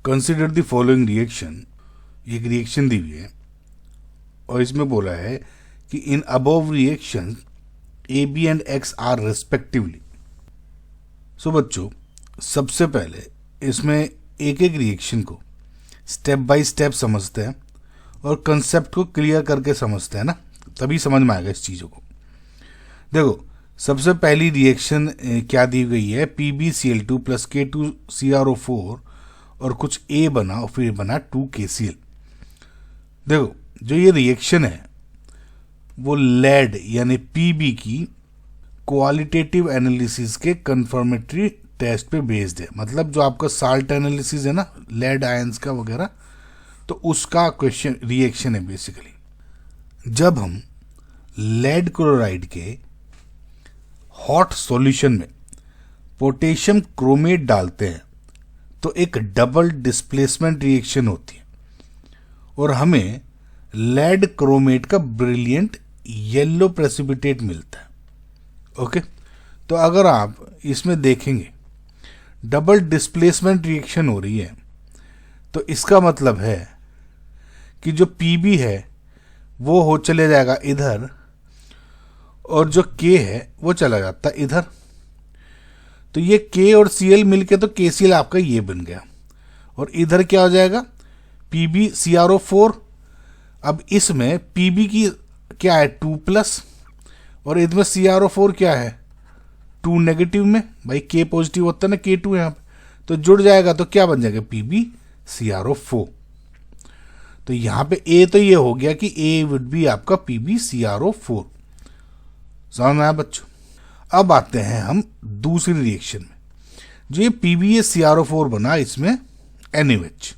Consider the following reaction, एक reaction दी हुई है और इसमें बोला है कि in above reaction A B and X are respectively. So बच्चों, सबसे पहले इसमें एक एक रिएक्शन को स्टेप बाय स्टेप समझते हैं और कंसेप्ट को क्लियर करके समझते हैं ना, तभी समझ में आएगा इस चीज़ों को। देखो, सबसे पहली रिएक्शन क्या दी गई है, PbCl2 प्लस K2CrO4 और कुछ A बना और फिर बना 2KCl। देखो, जो ये रिएक्शन है वो लेड यानी Pb की क्वालिटेटिव एनालिसिस के कंफर्मेटरी टेस्ट पे बेस्ड है। मतलब जो आपका साल्ट एनालिसिस है ना, लेड आयंस का वगैरह, तो उसका क्वेश्चन रिएक्शन है बेसिकली। जब हम लेड क्लोराइड के हॉट सॉल्यूशन में पोटेशियम क्रोमेट डालते हैं तो एक डबल डिस्प्लेसमेंट रिएक्शन होती है और हमें लेड क्रोमेट का ब्रिलियंट येलो प्रेसिपिटेट मिलता है। ओके, तो अगर आप इसमें देखेंगे डबल डिस्प्लेसमेंट रिएक्शन हो रही है तो इसका मतलब है कि जो Pb है वो हो चले जाएगा इधर और जो K है वो चला जाता है इधर। तो ये K और Cl मिलके तो KCl आपका ये बन गया और इधर क्या हो जाएगा, PbCrO4। अब इसमें Pb की क्या है 2+ और इसमें CrO4 क्या है 2 नेगेटिव में, भाई K पॉजिटिव होता है ना, K2 यहाँ पे, तो जुड़ जाएगा तो क्या बन जाएगा PbCrO4। तो यहाँ पे A तो ये हो गया कि A वुड बी आपका PbCrO4। समझ में आया बच्चों? अब आते हैं हम दूसरी रिएक्शन में। जो ये PbCrO4 बना, इसमें NaOH।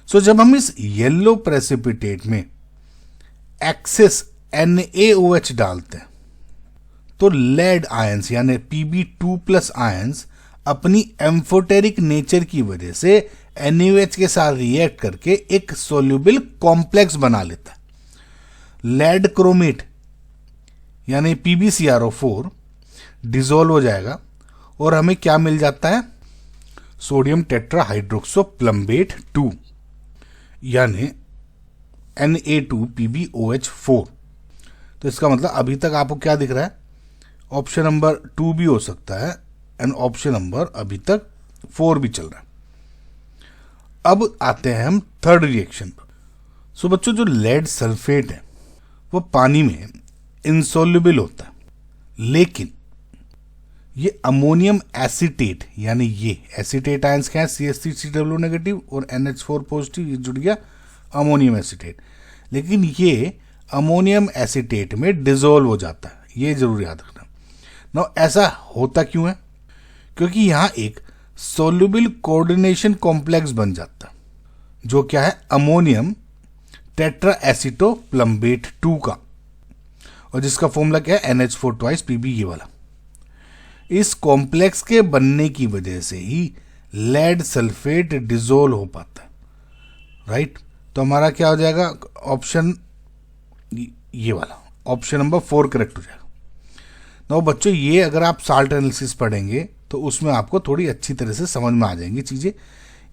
सो जब हम इस येलो प्रेसिपिटेट में एक्सेस NaOH डालते हैं तो लेड आयंस यानी Pb2+ आयंस अपनी एम्फोटेरिक नेचर की वजह से NaOH के साथ रिएक्ट करके एक सोल्यूबल कॉम्प्लेक्स बना लेता है। लेड क्रोमेट यानी PbCrO4 डिसॉल्व हो जाएगा और हमें क्या मिल जाता है, सोडियम टेट्राहाइड्रोक्सोप्लम्बेट 2 यानी Na2PbOH4। तो इसका मतलब अभी तक आपको क्या दिख रहा है, ऑप्शन नंबर 2 भी हो सकता है एंड ऑप्शन नंबर अभी तक 4 भी चल रहा है। अब आते हैं हम थर्ड रिएक्शन पर। सो बच्चों, जो लेड सल्फेट है वो पानी में इंसोल्युबल होता है, लेकिन ये अमोनियम एसीटेट यानी ये एसीटेट आयंस क्या है, CH3CW नेगेटिव और NH4 पॉजिटिव, ये जुड़ गया अमोनियम एसीटेट, लेकिन ये अमोनियम एसीटेट में डिसॉल्व हो जाता है। ये जरूर याद रखना। ना ऐसा होता क्यों है, क्योंकि यहाँ एक सोल्यूबल कोऑर्डिनेशन कॉम्प्लेक्स बन जाता है जो क्या है, अमोनियम टेट्राएसिटोप्लम्बेट 2 का, और जिसका फॉर्मूला क्या है NH4 2 Pb, ये वाला। इस कॉम्प्लेक्स के बनने की वजह से ही लेड सल्फेट डिसॉल्व हो पाता है, राइट। तो हमारा क्या हो जाएगा, ऑप्शन ये वाला, ऑप्शन नंबर 4 करेक्ट हो जाएगा। ना बच्चों, ये अगर आप साल्ट एनालिसिस पढ़ेंगे तो उसमें आपको थोड़ी अच्छी तरह से समझ में आ जाएंगी चीज़ें।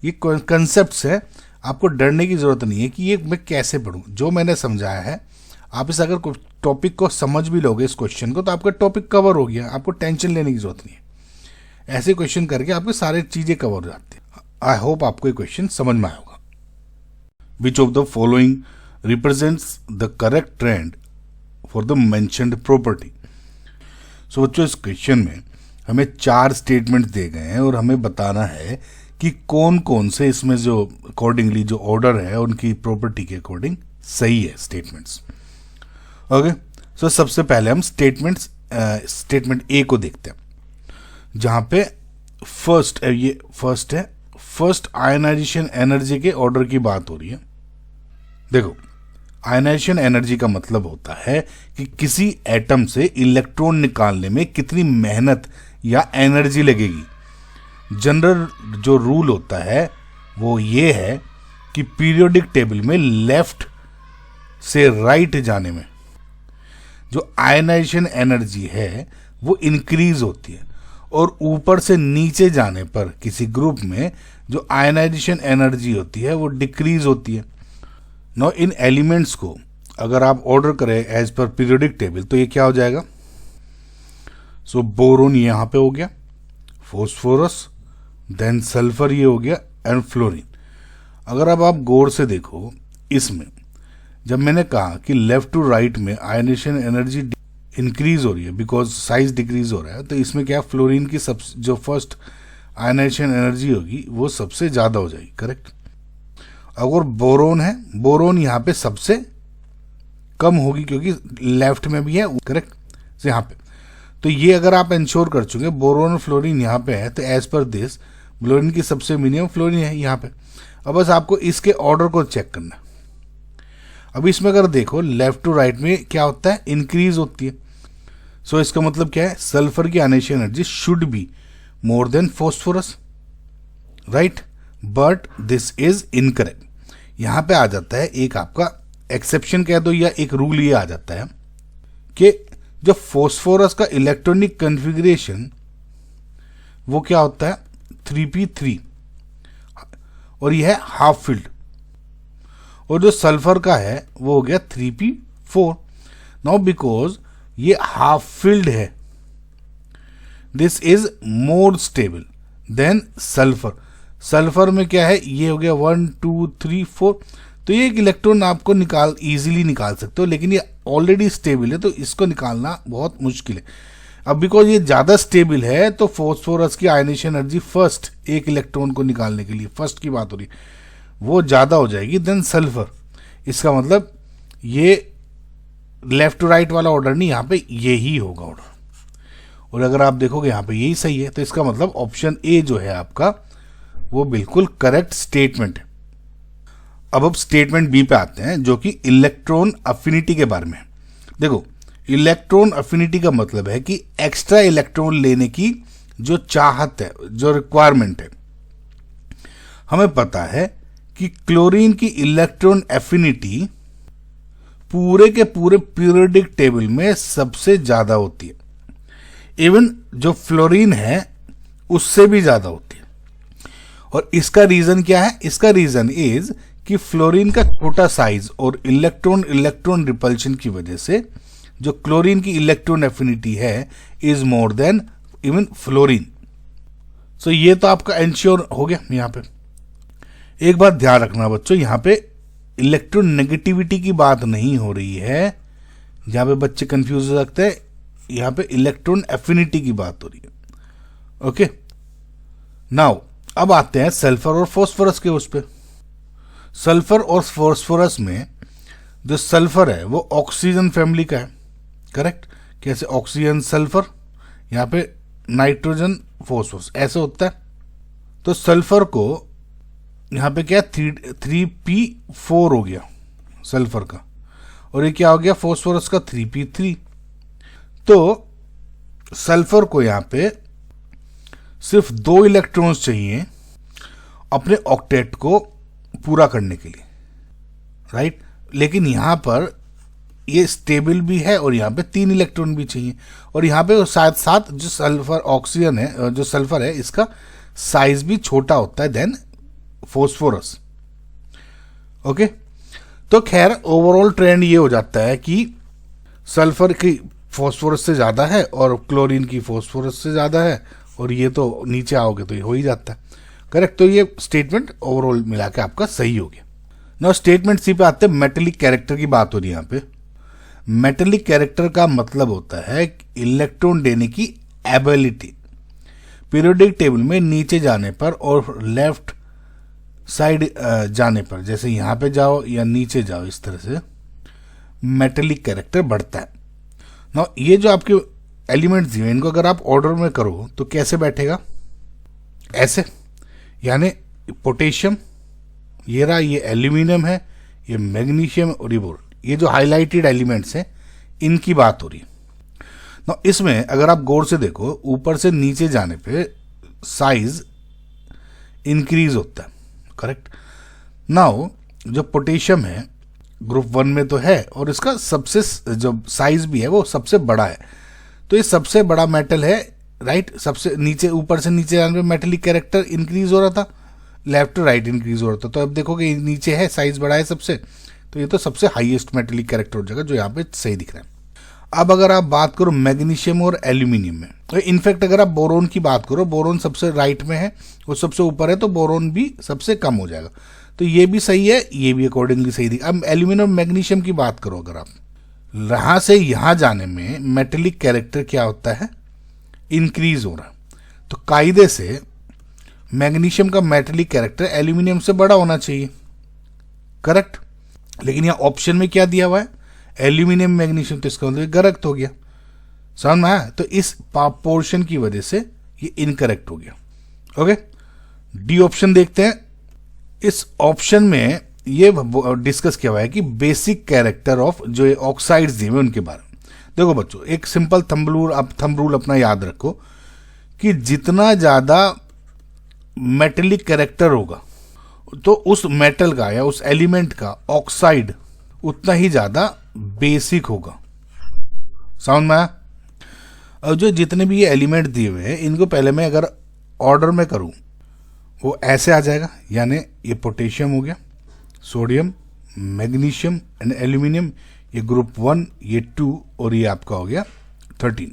ये कंसेप्ट्स है, आपको डरने की जरूरत नहीं है कि ये मैं कैसे पढ़ूं। जो मैंने समझाया है, आप इस अगर टॉपिक को समझ भी लोगे, इस क्वेश्चन को, तो आपका टॉपिक कवर हो गया, आपको टेंशन लेने की जरूरत नहीं है। ऐसे क्वेश्चन करके आपके सारे चीज़ें कवर हो जाती है। आई होप आपको ये क्वेश्चन समझ में आया होगा। Which of the following represents the correct trend for the mentioned property. So बच्चों, इस क्वेश्चन में हमें 4 स्टेटमेंट दिए गए हैं और हमें बताना है कि कौन कौन से इसमें जो अकॉर्डिंगली जो ऑर्डर है उनकी प्रॉपर्टी के अकॉर्डिंग सही है स्टेटमेंट्स। ओके, सो सबसे पहले हम स्टेटमेंट ए को देखते हैं, जहां पे फर्स्ट है फर्स्ट आयनाइजेशन एनर्जी के ऑर्डर की बात हो रही है। देखो, आयनाइजेशन एनर्जी का मतलब होता है कि किसी एटम से इलेक्ट्रॉन निकालने में कितनी मेहनत या एनर्जी लगेगी। जनरल जो रूल होता है वो ये है कि पीरियोडिक टेबल में लेफ्ट से राइट जाने में जो आयनाइजेशन एनर्जी है वो इंक्रीज होती है और ऊपर से नीचे जाने पर किसी ग्रुप में जो आयनाइजेशन एनर्जी होती है वो डिक्रीज होती है। नो इन एलिमेंट्स को अगर आप ऑर्डर करें एज पर पीरियोडिक टेबल तो ये क्या हो जाएगा? सो बोरोन यहां पे हो गया, फोस्फोरस, देन सल्फर ये हो गया, एंड फ्लोरीन। अगर अब आप गौर से देखो इसमें, जब मैंने कहा कि लेफ्ट टू राइट में आयनाइजेशन एनर्जी इंक्रीज हो रही है बिकॉज साइज डिक्रीज हो रहा है, तो इसमें क्या फ्लोरीन की जो फर्स्ट आयनाइजेशन एनर्जी होगी वो सबसे ज्यादा हो जाएगी। करेक्ट। अगर बोरोन है, बोरोन यहां पे सबसे कम होगी क्योंकि लेफ्ट में भी है। करेक्ट। यहां पे तो ये अगर आप इंश्योर कर चुके बोरोन और फ्लोरीन यहां पे है तो एज पर दिस फ्लोरीन की सबसे मिनिमम फ्लोरीन है यहां पे। अब बस आपको इसके ऑर्डर को चेक करना। अब इसमें अगर देखो लेफ्ट टू राइट में क्या होता है? इंक्रीज होती है। सो इसका मतलब क्या है? सल्फर की ionisation energy should be more than phosphorus, right? But this is incorrect. यहां पे आ जाता है एक आपका एक्सेप्शन कह दो या एक रूल ये आ जाता है कि जो फॉस्फोरस का इलेक्ट्रॉनिक कॉन्फ़िगरेशन वो क्या होता है? 3p3 और यह है हाफ फिल्ड, और जो सल्फर का है वो हो गया 3p4। नाउ बिकॉज ये हाफ फिल्ड है, this is more stable then sulphur. Sulphur में क्या है? ये हो गया 1 2 3 4, तो ये एक इलेक्ट्रॉन आपको इजीली निकाल सकते हो, लेकिन ये ऑलरेडी स्टेबल है तो इसको निकालना बहुत मुश्किल है। अब बिकॉज ये ज्यादा स्टेबल है तो फॉस्फोरस की आयनाइजेशन एनर्जी फर्स्ट एक इलेक्ट्रॉन को निकालने के लिए, फर्स्ट की बात हो रही है, वो ज्यादा हो जाएगी देन सल्फर। इसका मतलब ये लेफ्ट टू राइट वाला ऑर्डर नहीं, यहां पे ये ही होगा ऑर्डर। और अगर आप देखोगे यहां पे यही सही है, तो इसका मतलब ऑप्शन ए जो है आपका वो बिल्कुल करेक्ट स्टेटमेंट है। अब स्टेटमेंट बी पे आते हैं जो कि इलेक्ट्रॉन अफिनिटी के बारे में है। देखो इलेक्ट्रॉन अफिनिटी का मतलब है कि एक्स्ट्रा इलेक्ट्रॉन लेने की जो चाहत है, जो रिक्वायरमेंट है। हमें पता है कि क्लोरीन की इलेक्ट्रॉन एफिनिटी पूरे के पूरे पीरियोडिक टेबल में सबसे ज्यादा होती है, इवन जो फ्लोरीन है उससे भी ज्यादा होती है। और इसका रीजन क्या है? इसका रीजन इज कि फ्लोरीन का छोटा साइज और इलेक्ट्रॉन रिपल्शन की वजह से जो क्लोरीन की इलेक्ट्रॉन एफिनिटी है is more than even fluorine. So ये तो आपका एंश्योर हो गया। यहां पे एक बात ध्यान रखना बच्चों, यहां पे इलेक्ट्रॉन नेगेटिविटी की बात नहीं हो रही है, जहां पे बच्चे कंफ्यूज हो सकते हैं। यहां पे इलेक्ट्रॉन एफिनिटी की बात हो रही है। ओके, नाउ अब आते हैं सल्फर और फास्फोरस के उस पे। सल्फर और फास्फोरस में जो सल्फर है वो ऑक्सीजन फैमिली का है। करेक्ट। कैसे? ऑक्सीजन सल्फर, यहां पे नाइट्रोजन फास्फोरस, ऐसे होता है। तो सल्फर को यहां पे क्या 3p4 हो गया सल्फर का, और ये क्या हो गया फास्फोरस का 3p3। तो सल्फर को यहां पे सिर्फ 2 इलेक्ट्रॉन्स चाहिए अपने ऑक्टेट को पूरा करने के लिए, राइट? लेकिन यहां पर ये स्टेबल भी है और यहां पे 3 इलेक्ट्रॉन भी चाहिए, और यहां पे साथ साथ जो सल्फर ऑक्सीजन है, जो सल्फर है, इसका साइज भी छोटा होता है देन फास्फोरस। ओके, तो खैर ओवरऑल ट्रेंड ये हो जाता है कि सल्फर की फास्फोरस से ज्यादा है और क्लोरीन की फास्फोरस से ज्यादा है, और ये तो नीचे आओगे तो ये हो ही जाता है। करेक्ट। तो ये स्टेटमेंट ओवरऑल मिला के आपका सही हो गया। ना स्टेटमेंट सी पे आते हैं, मेटेलिक कैरेक्टर की बात हो रही है यहाँ पे। मेटेलिक कैरेक्टर का मतलब होता है इलेक्ट्रॉन देने की एबिलिटी। पीरियोडिक टेबल में नीचे जाने पर और लेफ्ट साइड जाने पर, जैसे यहां पे जाओ या नीचे जाओ, इस तरह से मेटेलिक कैरेक्टर बढ़ता है। ना ये जो आपके एलिमेंट्स दिए इनको अगर आप ऑर्डर में करो तो कैसे बैठेगा? ऐसे, यानी पोटेशियम ये रहा, ये एल्यूमिनियम है, ये मैग्नीशियम और ये बोरोन, ये जो हाईलाइटेड एलिमेंट्स हैं इनकी बात हो रही है ना। इसमें अगर आप गौर से देखो ऊपर से नीचे जाने पे साइज इंक्रीज होता है। करेक्ट। नाउ जो पोटेशियम है ग्रुप 1 में तो है और इसका सबसे जो साइज भी है वो सबसे बड़ा है, तो ये सबसे बड़ा मेटल है राइट, सबसे नीचे ऊपर से नीचे जाने पे मेटेलिक कैरेक्टर इंक्रीज हो रहा था, लेफ्ट टू राइट इंक्रीज हो रहा था। तो अब देखोगे नीचे है, साइज बड़ा है सबसे, तो ये तो सबसे हाईएस्ट मेटेलिक कैरेक्टर हो जाएगा जो यहाँ पे सही दिख रहा है। अब अगर आप बात करो मैग्नीशियम और एल्यूमिनियम में, तो इनफैक्ट अगर आप बोरोन की बात करो, बोरोन सबसे राइट में है, वो सबसे ऊपर है, तो बोरोन भी सबसे कम हो जाएगा। तो ये भी सही है, ये भी अकॉर्डिंगली सही दिखा। अब एल्यूमिनियम और मैग्नीशियम की बात करो, अगर आप यहाँ से यहाँ जाने में मेटेलिक कैरेक्टर क्या होता है, इंक्रीज हो रहा है। तो कायदे से मैग्नीशियम का मेटेलिक कैरेक्टर एल्यूमिनियम से बड़ा होना चाहिए, करेक्ट। लेकिन यहाँ ऑप्शन में क्या दिया हुआ है, एल्यूमिनियम मैग्नीशियम, तो इसका मतलब गलत हो गया, समझ में आया। तो इस पोर्शन की वजह से ये इनकरेक्ट हो गया। ओके, डी ऑप्शन देखते हैं। इस ऑप्शन में ये डिस्कस किया हुआ है कि बेसिक कैरेक्टर ऑफ जो ऑक्साइड्स दिए हुए उनके बारे में। देखो बच्चों, एक सिंपल थंब रूल अपना याद रखो कि जितना ज्यादा मेटेलिक कैरेक्टर होगा तो उस मेटल का या उस एलिमेंट का ऑक्साइड उतना ही ज्यादा बेसिक होगा, समझ में आया। और जो जितने भी ये एलिमेंट दिए हुए हैं इनको पहले मैं अगर ऑर्डर में करूं वो ऐसे आ जाएगा, यानी ये पोटेशियम हो गया, सोडियम, मैग्नीशियम एंड एल्यूमिनियम, ये ग्रुप 1, ये 2 और ये आपका हो गया 13।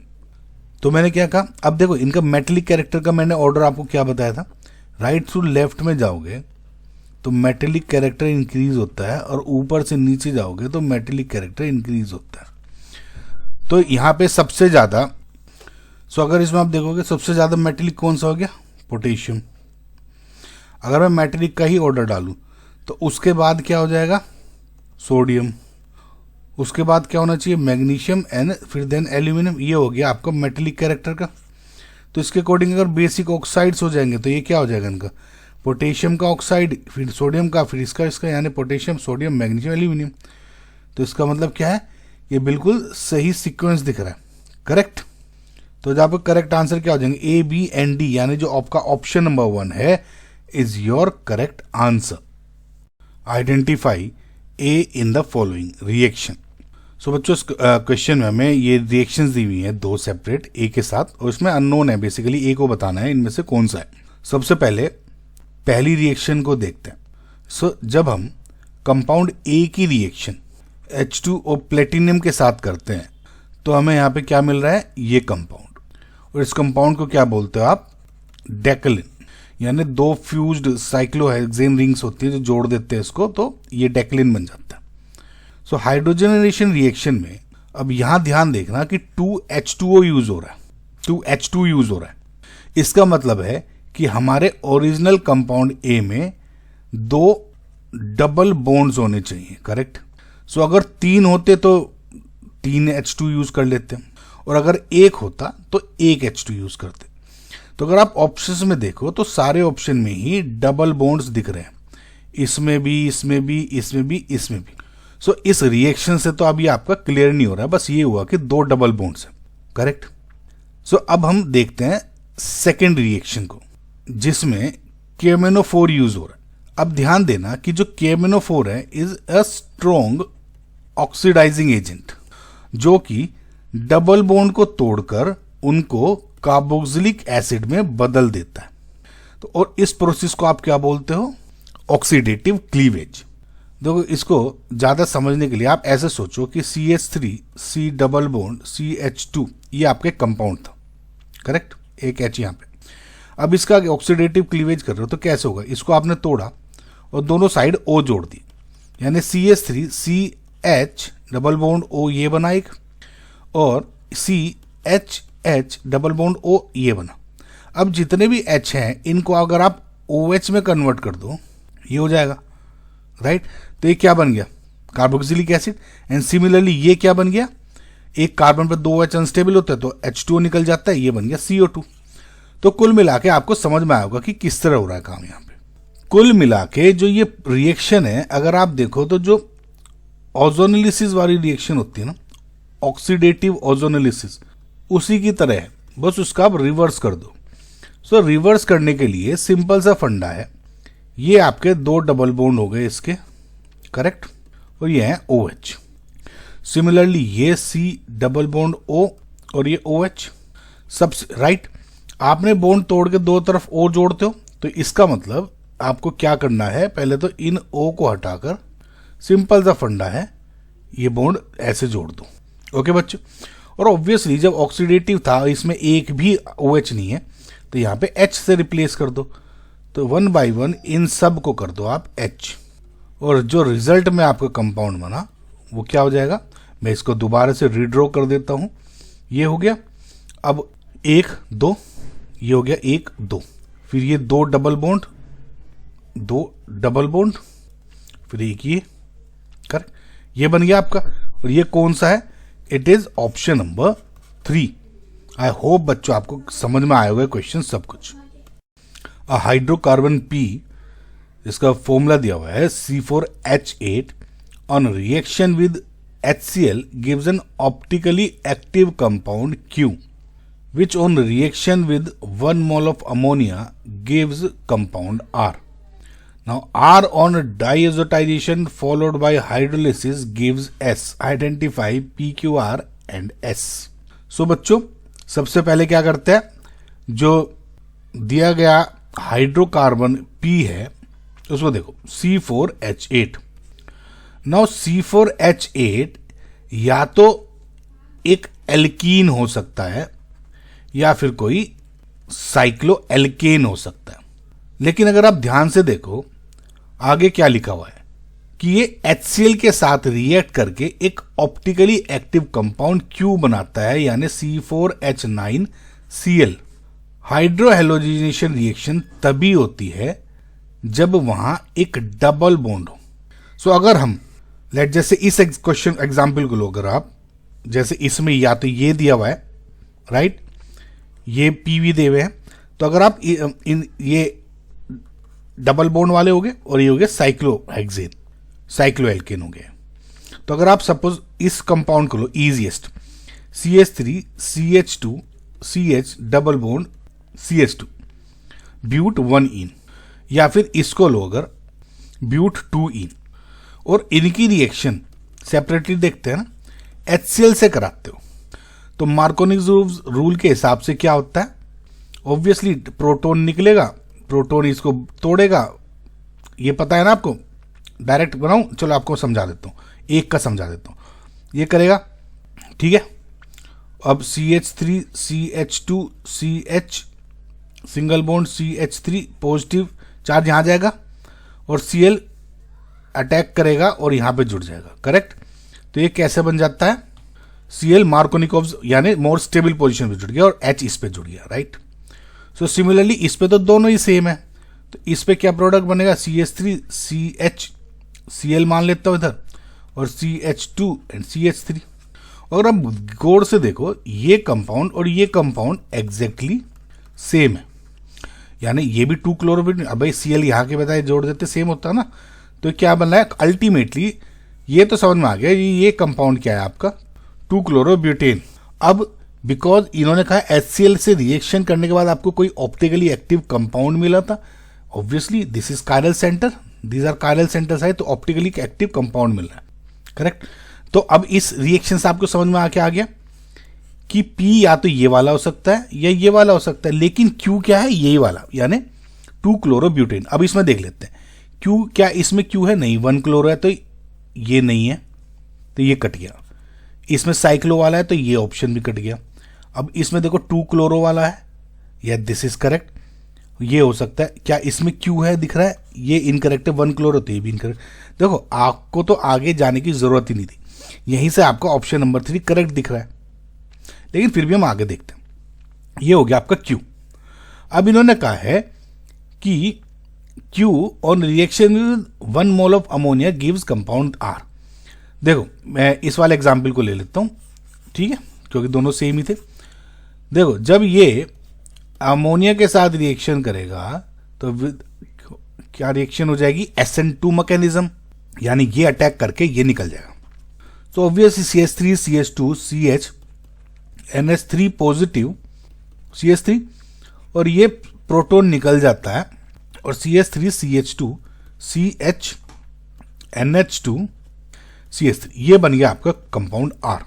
तो मैंने क्या कहा, अब देखो इनका मेटेलिक कैरेक्टर का मैंने ऑर्डर आपको क्या बताया था, राइट टू लेफ्ट में जाओगे तो मेटेलिक कैरेक्टर इंक्रीज होता है और ऊपर से नीचे जाओगे तो मेटेलिक कैरेक्टर इंक्रीज होता है। तो यहाँ पे सबसे ज्यादा, सो अगर इसमें आप देखोगे सबसे ज्यादा मेटेलिक कौन सा हो गया, पोटेशियम। अगर मैं मेटेलिक का ही ऑर्डर डालूं तो उसके बाद क्या हो जाएगा, सोडियम, उसके बाद क्या होना चाहिए, मैग्नीशियम एंड फिर देन एल्यूमिनियम। ये हो गया आपका मेटेलिक कैरेक्टर का। तो इसके अकॉर्डिंग अगर बेसिक ऑक्साइड्स हो जाएंगे तो ये क्या हो जाएगा इनका, पोटेशियम का ऑक्साइड, फिर सोडियम का, फिर इसका यानी पोटेशियम, सोडियम, मैग्नीशियम, एल्यूमिनियम। तो इसका मतलब क्या है, ये बिल्कुल सही सीक्वेंस दिख रहा है, करेक्ट। तो जहाँ पर करेक्ट आंसर क्या हो जाएंगे, ए, बी एंड डी, यानी जो आपका ऑप्शन नंबर 1 है is your correct answer. Identify A in the following reaction. So बच्चों इस क्वेश्चन में हमें ये रिएक्शंस दी हुई हैं 2 सेपरेट ए के साथ, और इसमें अननोन है, बेसिकली ए को बताना है इनमें से कौन सा है। सबसे पहले पहली रिएक्शन को देखते हैं। सो जब हम कंपाउंड ए की रिएक्शन H2O प्लेटिनियम के साथ करते हैं तो हमें यहाँ पे क्या मिल रहा है, ये कंपाउंड। और इस कंपाउंड को क्या बोलते हो आप, डेक्लिन, यानी 2 फ्यूज्ड साइक्लोहेक्सेन रिंग्स होती है जो जोड़ देते हैं इसको, तो ये डेक्लिन बन जाता है। सो हाइड्रोजनेशन रिएक्शन में अब यहां ध्यान देखना कि 2H2O यूज हो रहा है, 2H2 यूज हो रहा है। इसका मतलब है कि हमारे ओरिजिनल कंपाउंड ए में 2 डबल बॉन्ड्स होने चाहिए, करेक्ट। सो अगर 3 होते तो 3H2 यूज कर लेते हैं, और अगर 1 होता तो 1H2 यूज करते। तो अगर आप ऑप्शंस में देखो तो सारे ऑप्शन में ही डबल बॉन्ड्स दिख रहे हैं, इसमें भी, इसमें भी, इसमें भी, इसमें भी। सो इस रिएक्शन से तो अभी आपका क्लियर नहीं हो रहा है, बस ये हुआ कि 2 डबल बॉन्ड्स है, करेक्ट। सो अब हम देखते हैं सेकेंड रिएक्शन को जिसमें KMnO4 यूज हो रहा है। अब ध्यान देना कि जो KMnO4 है is a strong oxidising agent जो कि डबल बॉन्ड को तोड़कर उनको कार्बोक्सिलिक एसिड में बदल देता है। तो और इस प्रोसेस को आप क्या बोलते हो, ऑक्सीडेटिव क्लीवेज। देखो इसको ज्यादा समझने के लिए आप ऐसे सोचो कि CH3 C double bond CH2 ये आपके कंपाउंड था, करेक्ट, एक H यहाँ पे। अब इसका ऑक्सीडेटिव क्लीवेज कर रहे हो तो कैसे होगा, इसको आपने तोड़ा और दोनों साइड O जोड़ दी, यानी CH3 CH double bond O ये बना एक, और CH डबल बॉन्ड O ये बना। अब जितने भी H हैं इनको अगर आप OH में कन्वर्ट कर दो ये हो जाएगा, राइट। तो ये क्या बन गया, कार्बोक्सिलिक एसिड। एंड सिमिलरली ये क्या बन गया, एक कार्बन पर 2 H अनस्टेबल होता है तो H2O निकल जाता है, ये बन गया CO2। तो कुल मिला के आपको समझ में आएगा कि किस तरह हो रहा है काम यहाँ पे। कुल मिला के जो ये रिएक्शन है अगर आप देखो तो जो ओजोनोलिसिस वाली रिएक्शन होती है ना, ऑक्सीडेटिव ओजोनोलिसिस, उसी की तरह है, बस उसका आप रिवर्स कर दो। सो रिवर्स करने के लिए सिंपल सा फंडा है, ये आपके 2 डबल बॉन्ड हो गए इसके, करेक्ट, और ये है OH। सिमिलरली ये C डबल बॉन्ड O और ये OH, सब राइट। आपने बॉन्ड तोड़ के दो तरफ ओ जोड़ते हो, तो इसका मतलब आपको क्या करना है, पहले तो इन ओ को हटाकर, सिंपल सा फंडा है, ये बॉन्ड ऐसे जोड़ दो। ओके बच्चों, और ऑब्वियसली जब ऑक्सीडेटिव था इसमें एक भी OH नहीं है, तो यहाँ पे H से रिप्लेस कर दो, तो 1 by 1 इन सब को कर दो आप H, और जो रिजल्ट में आपका कंपाउंड बना वो क्या हो जाएगा, मैं इसको दोबारा से रीड्रॉ कर देता हूँ। ये हो गया, अब 1 2, ये हो गया 1 2, फिर ये 2 डबल बॉन्ड, 2 डबल बॉन्ड, फिर एक ये कर, ये बन गया आपका। और ये कौन सा है, it is option number 3। I hope बच्चों आपको समझ में आया हुआ है क्वेश्चन सब कुछ। हाइड्रोकार्बन P, इसका फॉर्मूला दिया हुआ है C4H8 on reaction with HCl gives an optically active compound Q, which on reaction with 1 mole of ammonia gives compound R. Now R on diazotization followed by hydrolysis gives S. Identify PQR and S. So बच्चों सबसे पहले क्या करते हैं, जो दिया गया hydrocarbon P है उसको देखो C4H8। नाउ C4H8 या तो एक एल्कीन हो सकता है या फिर कोई साइक्लो एल्केन हो सकता है, लेकिन अगर आप ध्यान से देखो आगे क्या लिखा हुआ है कि ये HCl के साथ रिएक्ट करके एक ऑप्टिकली एक्टिव कंपाउंड Q बनाता है, यानी C4H9Cl। हाइड्रोहेलोजिनेशन रिएक्शन तभी होती है जब वहां एक डबल बॉन्ड हो। सो अगर हम जैसे इस क्वेश्चन एग्जाम्पल को लो, अगर आप जैसे इसमें या तो ये दिया हुआ है राइट, ये PV दे हुए हैं, तो अगर आप ये डबल बॉन्ड वाले हो गए और ये हो गए साइक्लोहेक्सेन, साइक्लोएल्केन हो गए। तो अगर आप सपोज इस कंपाउंड को लो easiest, CH3 CH2 CH double bond CH2 but 1 ene, या फिर इसको लो अगर ब्यूट 2 इन, और इनकी रिएक्शन सेपरेटली देखते हैं ना, HCl से कराते हो, तो मार्कोनिक रूल के हिसाब से क्या होता है, ऑब्वियसली प्रोटॉन निकलेगा, प्रोटॉन इसको तोड़ेगा, ये पता है ना आपको, डायरेक्ट बनाऊं, चलो आपको समझा देता हूं, एक का समझा देता हूं, ये करेगा ठीक है। अब CH3 CH2 CH single bond CH3 positive charge यहां जाएगा और Cl अटैक करेगा और यहां पे जुड़ जाएगा, करेक्ट। तो ये कैसे बन जाता है, Cl मार्कोनिकोव यानी मोर स्टेबल पोजीशन पे जुड़ गया और H इस पे जुड़ गया, राइट। सो सिमिलरली इस पे तो दोनों ही सेम है, तो इस पे क्या प्रोडक्ट बनेगा, CH3 CH Cl मान लेता हूं इधर, और CH2 एंड CH3। और अब गौर से देखो ये कंपाउंड और ये कंपाउंड एग्जैक्टली सेम है, यानी ये भी 2 क्लोरोबिन, अब भाई Cl यहाँ के बताए जोड़ देते सेम होता है ना, तो क्या बन रहा है अल्टीमेटली, ये तो समझ में आ गया ये कंपाउंड क्या है आपका 2 क्लोरोब्यूटेन। अब बिकॉज इन्होंने कहा HCl से रिएक्शन करने के बाद आपको कोई ऑप्टिकली एक्टिव कंपाउंड मिला था, obviously this is chiral centre, these are chiral centres है, तो ऑप्टिकली एक्टिव कंपाउंड मिल रहा है, करेक्ट। तो अब इस रिएक्शन से आपको समझ में आके आ गया कि P या तो ये वाला हो सकता है या ये वाला हो सकता है, लेकिन Q क्या है, यही वाला, यानी 2 क्लोरोब्यूटेन। अब इसमें देख लेते हैं Q क्या, इसमें Q है नहीं, 1 क्लोरो है तो ये नहीं है, तो ये कट गया। इसमें साइक्लो वाला है तो ये ऑप्शन भी कट गया। अब इसमें देखो 2 क्लोरो वाला है, या दिस इज करेक्ट, ये हो सकता है। क्या इसमें Q है दिख रहा है, ये इनकरेक्ट है, 1 क्लोरो तो ये भी इनकरेक्ट। देखो आपको तो आगे जाने की जरूरत ही नहीं थी, यहीं से आपका ऑप्शन नंबर 3 करेक्ट दिख रहा है, लेकिन फिर भी हम आगे देखते हैं। ये हो गया आपका Q। अब इन्होंने कहा है कि Q on reaction with 1 mole of ammonia gives compound R। देखो मैं इस वाले एग्जाम्पल को ले लेता हूं, ठीक है, क्योंकि दोनों सेम ही थे। देखो जब ये अमोनिया के साथ रिएक्शन करेगा तो क्या रिएक्शन हो जाएगी, SN2 मैकेनिज्म, यानी ये अटैक करके ये निकल जाएगा। तो obviously CH3 CH2 CH NH3 positive CH3, और ये प्रोटॉन निकल जाता है और CH3 CH2 CH NH2 CH3, ये बन गया आपका कंपाउंड R।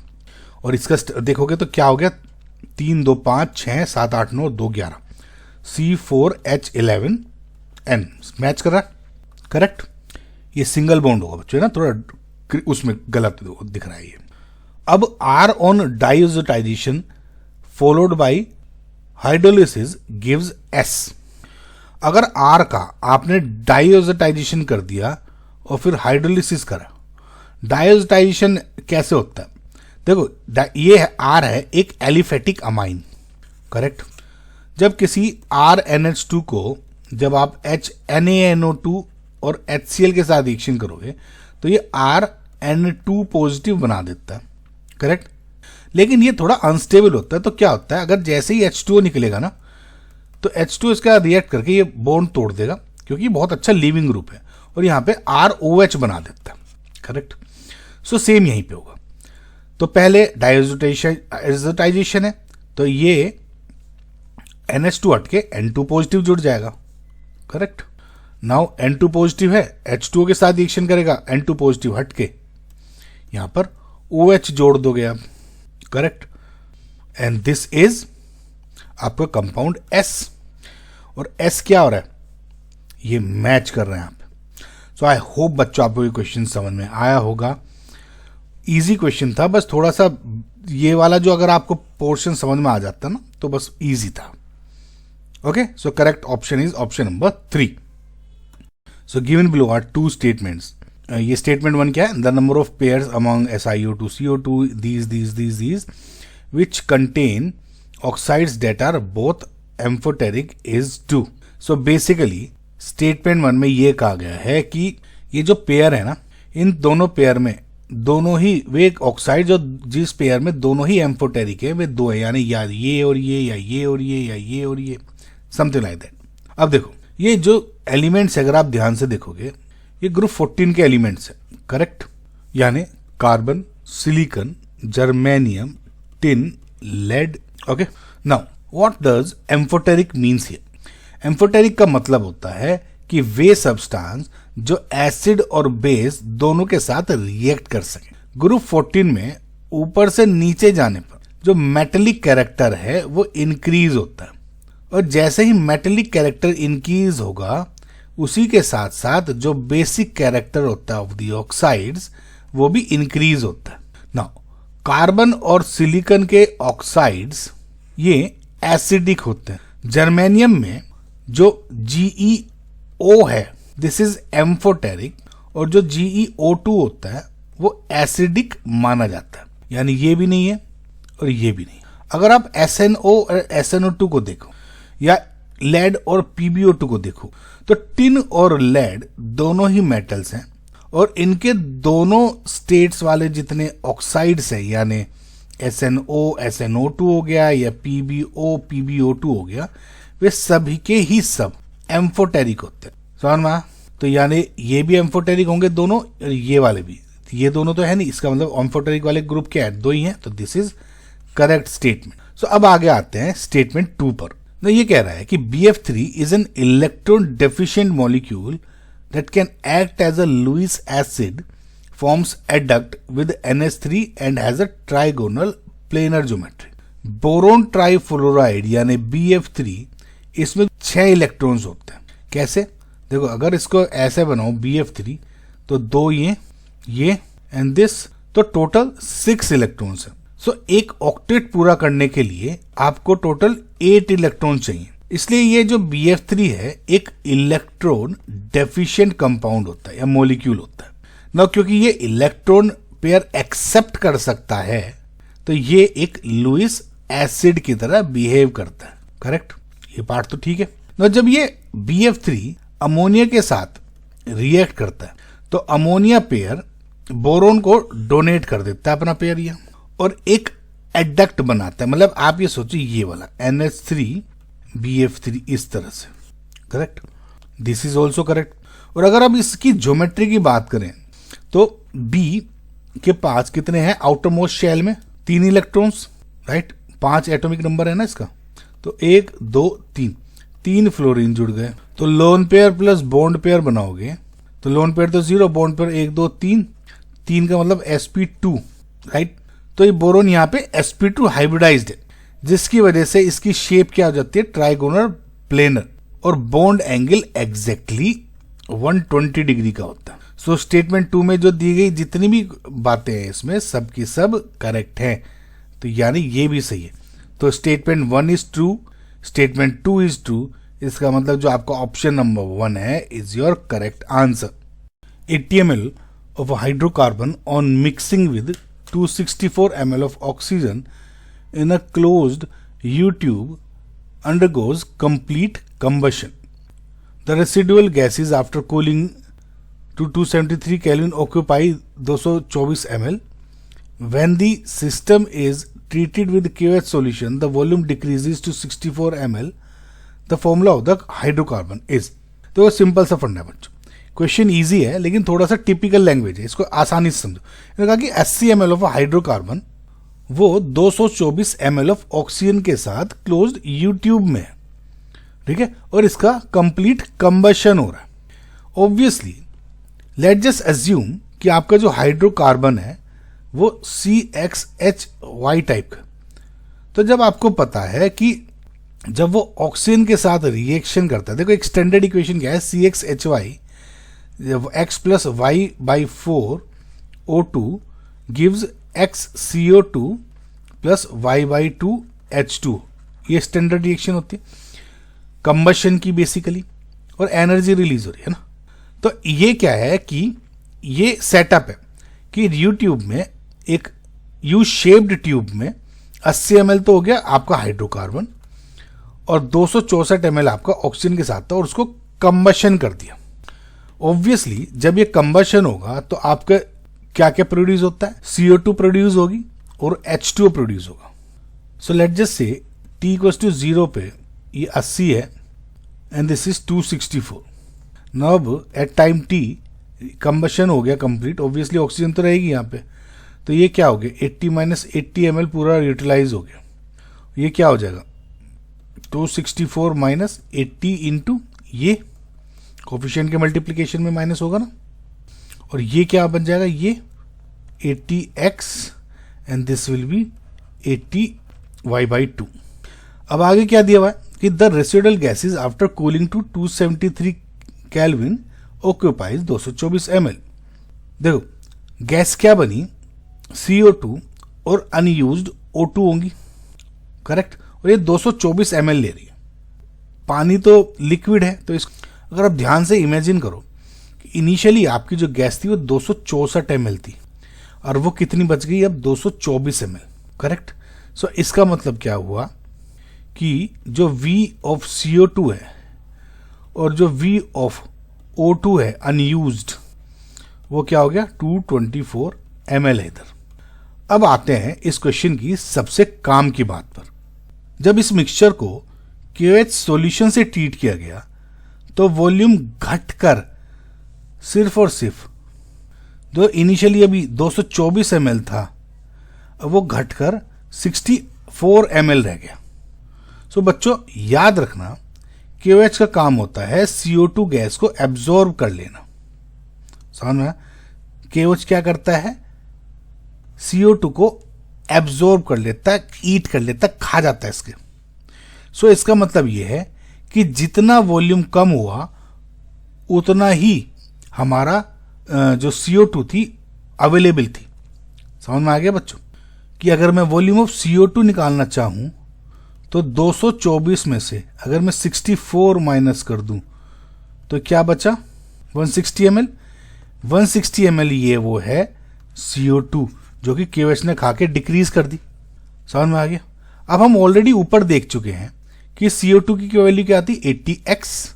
और इसका देखोगे तो क्या हो गया, 3 2 5 6 7 8 9 2 11 C4H11N मैच कर रहा है, करेक्ट। ये सिंगल बॉन्ड होगा बच्चों, है ना, थोड़ा उसमें गलत दिख रहा है ये। अब R on diazotisation followed by hydrolysis gives S। अगर R का आपने डाइओजेटाइजेशन कर दिया और फिर हाइड्रोलिसिस करा, डाइओजेटाइजेशन कैसे होता है? देखो ये R है एक एलिफेटिक अमाइन, करेक्ट। जब किसी RNH2 को जब आप HNaNO2 और HCl के साथ रिएक्शन करोगे तो ये RN2 पॉजिटिव बना देता है, करेक्ट। लेकिन ये थोड़ा अनस्टेबल होता है, तो क्या होता है, अगर जैसे ही H2O निकलेगा ना तो H2 इसका रिएक्ट करके ये बॉन्ड तोड़ देगा, क्योंकि बहुत अच्छा लीविंग ग्रुप है, और यहाँ पे ROH बना देता है, करेक्ट। सो सेम यहीं पे होगा। तो पहले डाइओजेटाइजेशन है, तो ये NH2 हट के N2 पॉजिटिव जुड़ जाएगा, करेक्ट। नाउ N2 पॉजिटिव है, H2O के साथ रिएक्शन करेगा, N2 पॉजिटिव हट के यहां पर OH जोड़ दोगे आप, करेक्ट। एंड दिस इज आपका कंपाउंड S, और S क्या हो रहा है, ये मैच कर रहे हैं आप। सो आई होप बच्चों आपको ये क्वेश्चन समझ में आया होगा। इजी क्वेश्चन था, बस थोड़ा सा ये वाला जो अगर आपको पोर्शन समझ में आ जाता ना तो बस इजी था। Okay, so correct option is option number 3। So given below are 2 statements. ये स्टेटमेंट 1 क्या है, the number of pairs among SiO2 CO2 these which contain oxides that are both amphoteric is 2। So basically statement 1 में ये कहा गया है कि ये जो पेयर है ना, इन दोनों पेयर में दोनों ही वे ऑक्साइड जो जिस पेयर में दोनों ही एम्फोटेरिक है वे दो है, यानी या ये और ये या ये और ये या ये और ये, समथिंग लाइक दैट। अब देखो ये जो एलिमेंट्स अगर आप ध्यान से देखोगे ये ग्रुप 14 के एलिमेंट्स है, करेक्ट। यानी carbon, silicon, germanium, tin, lead. Okay, now what does amphoteric means here? Amphoteric का मतलब होता है कि वे सब्सटेंस जो एसिड और बेस दोनों के साथ रिएक्ट कर सके। ग्रुप 14 में ऊपर से नीचे जाने पर जो मेटेलिक कैरेक्टर है वो इंक्रीज होता है, और जैसे ही मेटेलिक कैरेक्टर इंक्रीज होगा उसी के साथ साथ जो बेसिक कैरेक्टर होता है ऑफ द ऑक्साइड्स वो भी इंक्रीज होता है। नाउ कार्बन और सिलिकॉन के ऑक्साइड्स ये एसिडिक होते हैं। जर्मेनियम में जो GeO है दिस इज एम्फोटेरिक, और जो GeO2 होता है वो एसिडिक माना जाता है, यानी ये भी नहीं है और ये भी नहीं। अगर आप SNO और SNO2 को देखो या लेड और PbO2 को देखो तो टिन और लेड दोनों ही मेटल्स हैं, और इनके दोनों स्टेट्स वाले जितने ऑक्साइड्स हैं यानी SNO SNO2 हो गया या PbO PbO2 हो गया, वे सभी के ही सब एम्फोटेरिक होते हैं। समझ में? तो यानी ये भी एम्फोटेरिक होंगे दोनों, और ये वाले भी। ये दोनों तो है नहीं, इसका मतलब एम्फोटेरिक वाले ग्रुप क्या है, दो ही हैं, तो दिस इज करेक्ट स्टेटमेंट। सो अब आगे आते हैं स्टेटमेंट 2 पर। तो ये कह रहा है कि BF3 is an electron deficient molecule that can act as a Lewis acid, forms adduct with NH3 and has a trigonal planar geometry. Boron trifluoride यानी BF3 इसमें 6 इलेक्ट्रॉन्स होते हैं। कैसे? देखो अगर इसको ऐसे बनाओ BF3 तो 2 ये एंड दिस, तो टोटल 6 इलेक्ट्रॉन्स है। सो एक ऑक्टेट पूरा करने के लिए आपको टोटल 8 इलेक्ट्रॉन चाहिए। इसलिए ये जो BF3 है एक इलेक्ट्रॉन डेफिशिएंट कंपाउंड होता है या मॉलिक्यूल होता है ना, क्योंकि ये इलेक्ट्रॉन पेयर एक्सेप्ट कर सकता है तो ये एक लुईस एसिड की तरह बिहेव करता है, करेक्ट। ये पार्ट तो ठीक है ना। जब ये BF3 अमोनिया के साथ रिएक्ट करता है तो अमोनिया पेयर बोरोन को डोनेट कर देता है अपना पेयर ये, और एक एडक्ट बनाता है। मतलब आप ये सोचिए ये वाला NH3 BF3 इस तरह से, correct. This is also correct. और अगर अब इसकी ज्योमेट्री की बात करें तो B के पास कितने हैं आउटर मोस्ट शेल में? 3 इलेक्ट्रॉन्स, राइट। 5 एटॉमिक नंबर है ना इसका, तो 1 2 3 फ्लोरीन जुड़ गए। तो lone pair plus bond pair बनाओगे तो लोन पेयर तो 0, बॉन्ड पेयर 1 2 3 का मतलब sp2, राइट। तो ये बोरोन यहाँ पे sp2 हाइब्रिडाइज्ड है, जिसकी वजह से इसकी शेप क्या हो जाती है, ट्राइगोनल प्लेनर, और बॉन्ड एंगल एग्जैक्टली 120 डिग्री का होता है। सो स्टेटमेंट 2 में जो दी गई जितनी भी बातें हैं इसमें सब की सब करेक्ट हैं, तो यानी ये भी सही है। तो statement 1 is true, statement 2 is true, इसका मतलब जो आपका ऑप्शन नंबर 1 है is your correct answer. 80 ml of a hydrocarbon on mixing with 264 ml of oxygen in a closed U-tube undergoes complete combustion. The residual gases after cooling to 273 Kelvin occupy 224 ml. When the system is treated with KOH solution, the volume decreases to 64 ml. The formula of the hydrocarbon is. तो simple सा फंडा बच्चों, question easy है लेकिन थोड़ा सा typical language है, इसको आसानी से समझो। इन्होंने कहा कि 80 ml ऑफ हाइड्रोकार्बन वो 224 ml ऑफ ऑक्सीजन के साथ क्लोज्ड यू ट्यूब में है, ठीक है, और इसका कंप्लीट कंबशन हो रहा है। ऑब्वियसली लेट जस्ट अज्यूम कि आपका जो हाइड्रोकार्बन है वो CXHY टाइप का। तो जब आपको पता है कि जब वो ऑक्सीजन के साथ रिएक्शन करता है, देखो एक स्टैंडर्ड इक्वेशन क्या है, CXHY x plus y by 4 O2 gives x CO2 plus y by 2 H2। ये स्टैंडर्ड रिएक्शन होती है कंबशन की बेसिकली, और एनर्जी रिलीज हो रही है ना। तो ये क्या है कि ये सेटअप है कि यू ट्यूब में, एक यू शेप्ड ट्यूब में 80 ml तो हो गया आपका हाइड्रोकार्बन और 264 ml आपका ऑक्सीजन के साथ था, और उसको कंबशन कर दिया। ऑब्वियसली जब ये कंबशन होगा तो आपका क्या क्या प्रोड्यूस होता है, CO2 प्रोड्यूस होगी और H2O प्रोड्यूस होगा। So let just say T equals to 0 पे ये 80 है एंड दिस इज 264। नाउ अब एट टाइम T कंबशन हो गया कंप्लीट, ऑब्वियसली ऑक्सीजन तो रहेगी यहाँ पे, तो ये क्या हो गया 80 माइनस 80 ml पूरा यूटिलाइज हो गया। ये क्या हो जाएगा 264 माइनस 80 इंटू ये कोफिशिएंट के मल्टीप्लिकेशन में माइनस होगा ना, और ये क्या बन जाएगा, ये 80x and this will be 80y by 2। अब आगे क्या दिया हुआ है कि the residual gases after cooling to 273 kelvin occupies 224 ml। देखो गैस क्या बनी, CO2 और अनयूज्ड O2 होंगी, करेक्ट, और ये 224 ml ले रही है। पानी तो लिक्विड है, तो इस अगर आप ध्यान से इमेजिन करो कि इनिशियली आपकी जो गैस थी वो 264 ml थी और वो कितनी बच गई अब 224 ml, करेक्ट। सो इसका मतलब क्या हुआ कि जो V ऑफ CO2 है और जो V ऑफ O2 है अनयूज्ड, वो क्या हो गया 224 ml है इधर। अब आते हैं इस क्वेश्चन की सबसे काम की बात पर। जब इस मिक्सचर को KOH सॉल्यूशन से ट्रीट किया गया तो वॉल्यूम घटकर सिर्फ और सिर्फ जो इनिशियली अभी 224 ml था, अब वो घटकर 64 ml रह गया। सो बच्चों याद रखना KOH का काम होता है CO2 गैस को एब्जॉर्ब कर लेना। समझ में, KOH क्या करता है, CO2 को एब्जॉर्ब कर लेता है, ईट कर लेता है, खा जाता है इसके। सो इसका मतलब यह है कि जितना वॉल्यूम कम हुआ उतना ही हमारा जो CO2 थी अवेलेबल थी। समझ में आ गया बच्चों कि अगर मैं वॉल्यूम ऑफ CO2 निकालना चाहूं तो 224 में से अगर मैं 64 माइनस कर दूं तो क्या बचा 160 ml। 160 ml ये वो है CO2 जो कि KOH ने खा के डिक्रीज कर दी। समझ में आ गया। अब हम ऑलरेडी ऊपर देख चुके हैं कि CO2 की वैल्यू क्या आती 80x,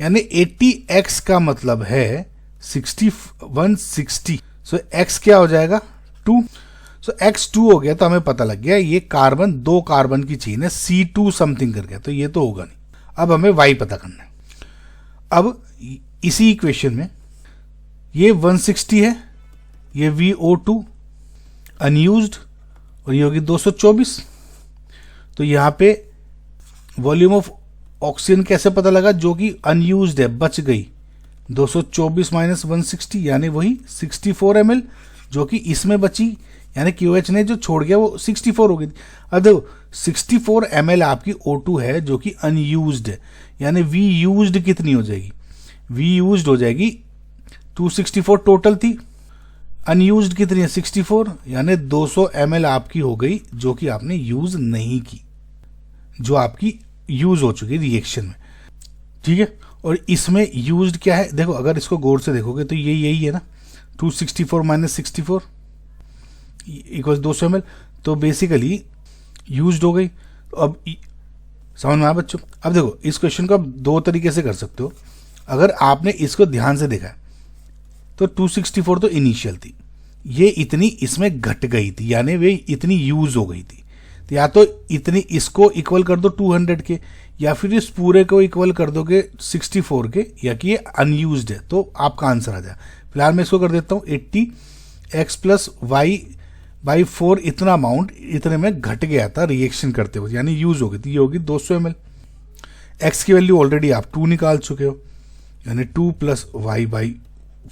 यानी 80x का मतलब है 160। सो x क्या हो जाएगा 2। सो x 2 हो गया तो हमें पता लग गया ये कार्बन 2 कार्बन की चेन है, C2 समथिंग कर गया, तो ये तो होगा नहीं। अब हमें y पता करना है। अब इसी इक्वेशन में ये 160 है, ये VO2 अनयूज्ड और ये होगी 224। तो यहां पे वॉल्यूम ऑफ ऑक्सीजन कैसे पता लगा, जो कि अनयूज्ड है, बच गई 224 माइनस 160 यानी वही 64 ml जो कि इसमें बची, यानी QH ने जो छोड़ गया वो 64 हो गई थी। अब देखो 64 ml आपकी O2 है जो कि अनयूज्ड है, यानी वी यूज्ड कितनी हो जाएगी, वी यूज्ड हो जाएगी 264 टोटल थी, अनयूज्ड कितनी है 64, यानी 200 ml आपकी हो गई जो कि आपने यूज नहीं की, जो आपकी यूज हो चुकी रिएक्शन में, ठीक है। और इसमें यूज्ड क्या है, देखो अगर इसको गौर से देखोगे तो ये यही है ना, 264 माइनस 64 इक्वल्स 200 ml, तो बेसिकली यूज्ड हो गई। तो अब समझ में आया बच्चों। अब देखो इस क्वेश्चन को आप दो तरीके से कर सकते हो। अगर आपने इसको ध्यान से देखा तो 264 तो इनिशियल थी, ये इतनी इसमें घट गई थी, यानी वे इतनी यूज हो गई थी। तो या तो इतनी इसको इक्वल कर दो 200 के, या फिर इस पूरे को इक्वल कर दोगे 64 के, या कि ये अनयूज्ड है, तो आपका आंसर आ जाए। फिलहाल मैं इसको कर देता हूँ 80x प्लस वाई बाई 4, इतना अमाउंट इतने में घट गया था रिएक्शन करते हुए, यानी यूज हो गई थी। ये होगी 200 ml। एक्स की वैल्यू ऑलरेडी आप 2 निकाल चुके हो, यानी 2 plus y by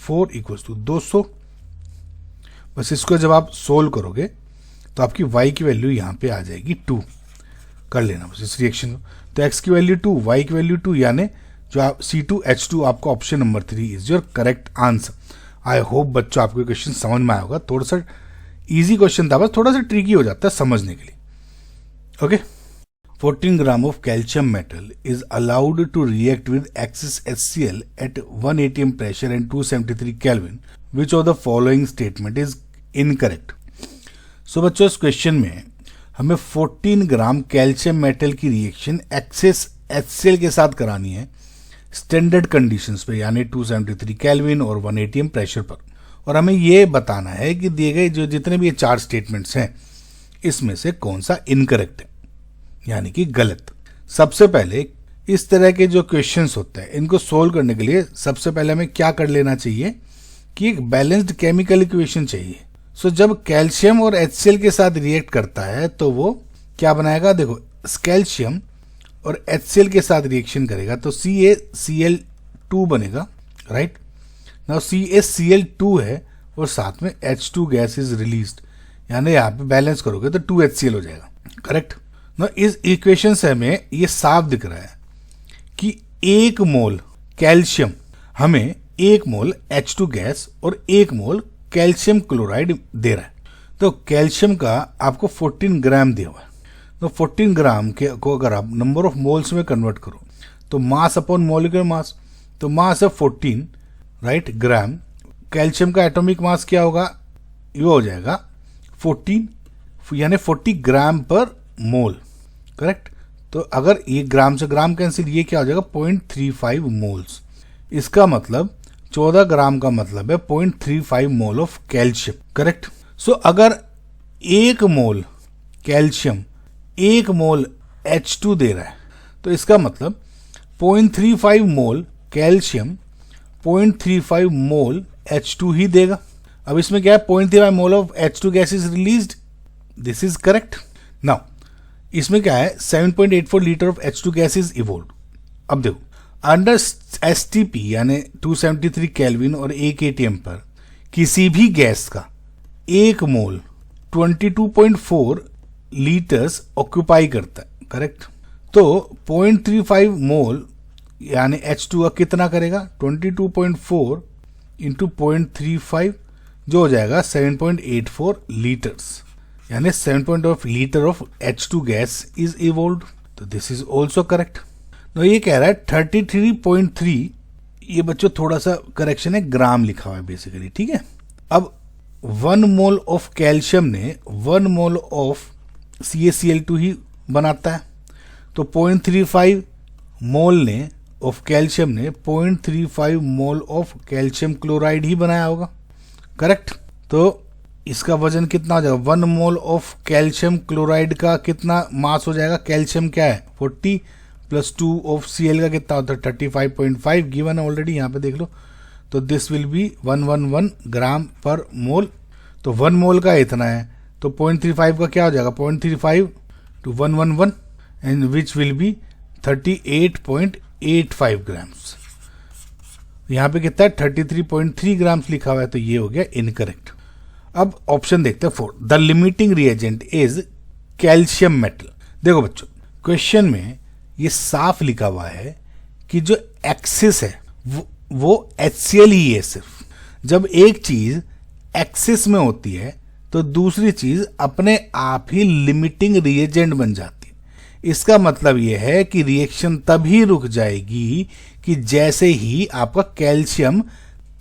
4 equals to 200। बस इसको जब आप सोल्व करोगे तो आपकी y की वैल्यू यहाँ पे आ जाएगी 2, कर लेना बस इस रिएक्शन को। तो x की वैल्यू 2, y की वैल्यू 2, यानी जो आप C2H2 आपका option number 3 is your correct answer. I hope बच्चों आपको क्वेश्चन समझ में आया होगा। थोड़ा सा इजी क्वेश्चन था, बस थोड़ा सा ट्रिकी हो जाता है समझने के लिए। Okay, 14 gram of calcium metal is allowed to react with excess HCl at 1 atm pressure and 273 kelvin, which of the following statement is incorrect. So बच्चों इस क्वेश्चन में हमें 14 ग्राम कैल्शियम मेटल की रिएक्शन एक्सिस HCl के साथ करानी है standard conditions पे, यानी 273 केल्विन और 1 atm प्रेशर पर। और हमें ये बताना है कि दिए गए जो जितने भी ये 4 स्टेटमेंट्स हैं इसमें से कौन सा इनकरेक्ट है, यानी कि गलत। सबसे पहले इस तरह के जो क्वेश्चंस होते हैं इनको सोल्व करने के लिए सबसे पहले हमें क्या कर लेना चाहिए कि एक बैलेंस्ड केमिकल इक्वेशन चाहिए। सो जब कैल्शियम और HCl के साथ रिएक्ट करता है तो वो क्या बनाएगा, देखो कैल्शियम और HCl के साथ रिएक्शन करेगा तो CaCl2 बनेगा, राइट। नाउ CaCl2 है और साथ में H2 गैस इज रिलीज्ड, यानी यहाँ पे बैलेंस करोगे तो 2HCl हो जाएगा, करेक्ट। ना इस इक्वेशन से हमें ये साफ दिख रहा है कि 1 मोल कैल्शियम हमें 1 मोल H2 गैस और 1 मोल कैल्शियम क्लोराइड दे रहा है। तो कैल्शियम का आपको 14 ग्राम दिया हुआ है, तो 14 ग्राम के को अगर आप नंबर ऑफ मोल्स में कन्वर्ट करो तो मास अपॉन मॉलिक्यूलर मास, तो मास है 14, राइट, ग्राम। कैल्शियम का एटॉमिक मास क्या होगा, ये हो जाएगा 14, यानी 40 ग्राम पर मोल, करेक्ट। तो अगर ये ग्राम से ग्राम कैंसिल, ये क्या हो जाएगा 0.35 मोल्स। इसका मतलब 14 ग्राम का मतलब है 0.35 मोल ऑफ कैल्शियम, करेक्ट। सो अगर 1 मोल कैल्शियम 1 मोल H2 दे रहा है तो इसका मतलब 0.35 मोल कैल्शियम 0.35 मोल H2 ही देगा। अब इसमें क्या है, 0.35 mole of H2 gas is released, this is correct. Now इसमें क्या है, 7.84 litre of H2 gas is evolve. अब देखो अंडर STP यानी 273 केल्विन और 1 atm पर किसी भी गैस का 1 मोल 22.4 लीटर्स ऑक्यूपाई करता है, करेक्ट। तो 0.35 मोल यानी H2 का कितना करेगा, 22.4 इंटू 0.35 जो हो जाएगा 7.84 लीटर्स, यानी 7.8 litre of H2 gas is evolve. तो दिस इज ऑल्सो करेक्ट। तो ये कह रहा है 33.3, ये बच्चों थोड़ा सा करेक्शन है, ग्राम लिखा हुआ है बेसिकली, ठीक है। अब 1 मोल ऑफ कैल्शियम ने 1 मोल ऑफ CaCl2 ही बनाता है, तो 0.35 मोल ने ऑफ कैल्शियम ने 0.35 मोल ऑफ कैल्शियम क्लोराइड ही बनाया होगा, करेक्ट। तो इसका वजन कितना हो जाएगा, 1 मोल ऑफ कैल्शियम क्लोराइड का कितना मास हो जाएगा, कैल्शियम क्या है 40 प्लस 2 ऑफ Cl का कितना होता है 35.5 गिवन है ऑलरेडी, यहाँ पे देख लो। तो दिस विल बी 111 ग्राम पर मोल। तो 1 मोल का इतना है तो 0.35 का क्या हो जाएगा, 0.35 to 111 and which will be 38.85 grams. यहाँ पे कितना है 33.3 ग्राम्स लिखा हुआ है, तो ये हो गया इनकरेक्ट। अब ऑप्शन देखते हैं 4, the limiting reagent is calcium metal. देखो बच्चों, क्वेश्चन में ये साफ लिखा हुआ है कि जो एक्सिस है वो HCl ही है सिर्फ। जब एक चीज एक्सिस में होती है तो दूसरी चीज अपने आप ही लिमिटिंग रिएजेंट बन जाती है। इसका मतलब यह है कि रिएक्शन तभी रुक जाएगी कि जैसे ही आपका कैल्शियम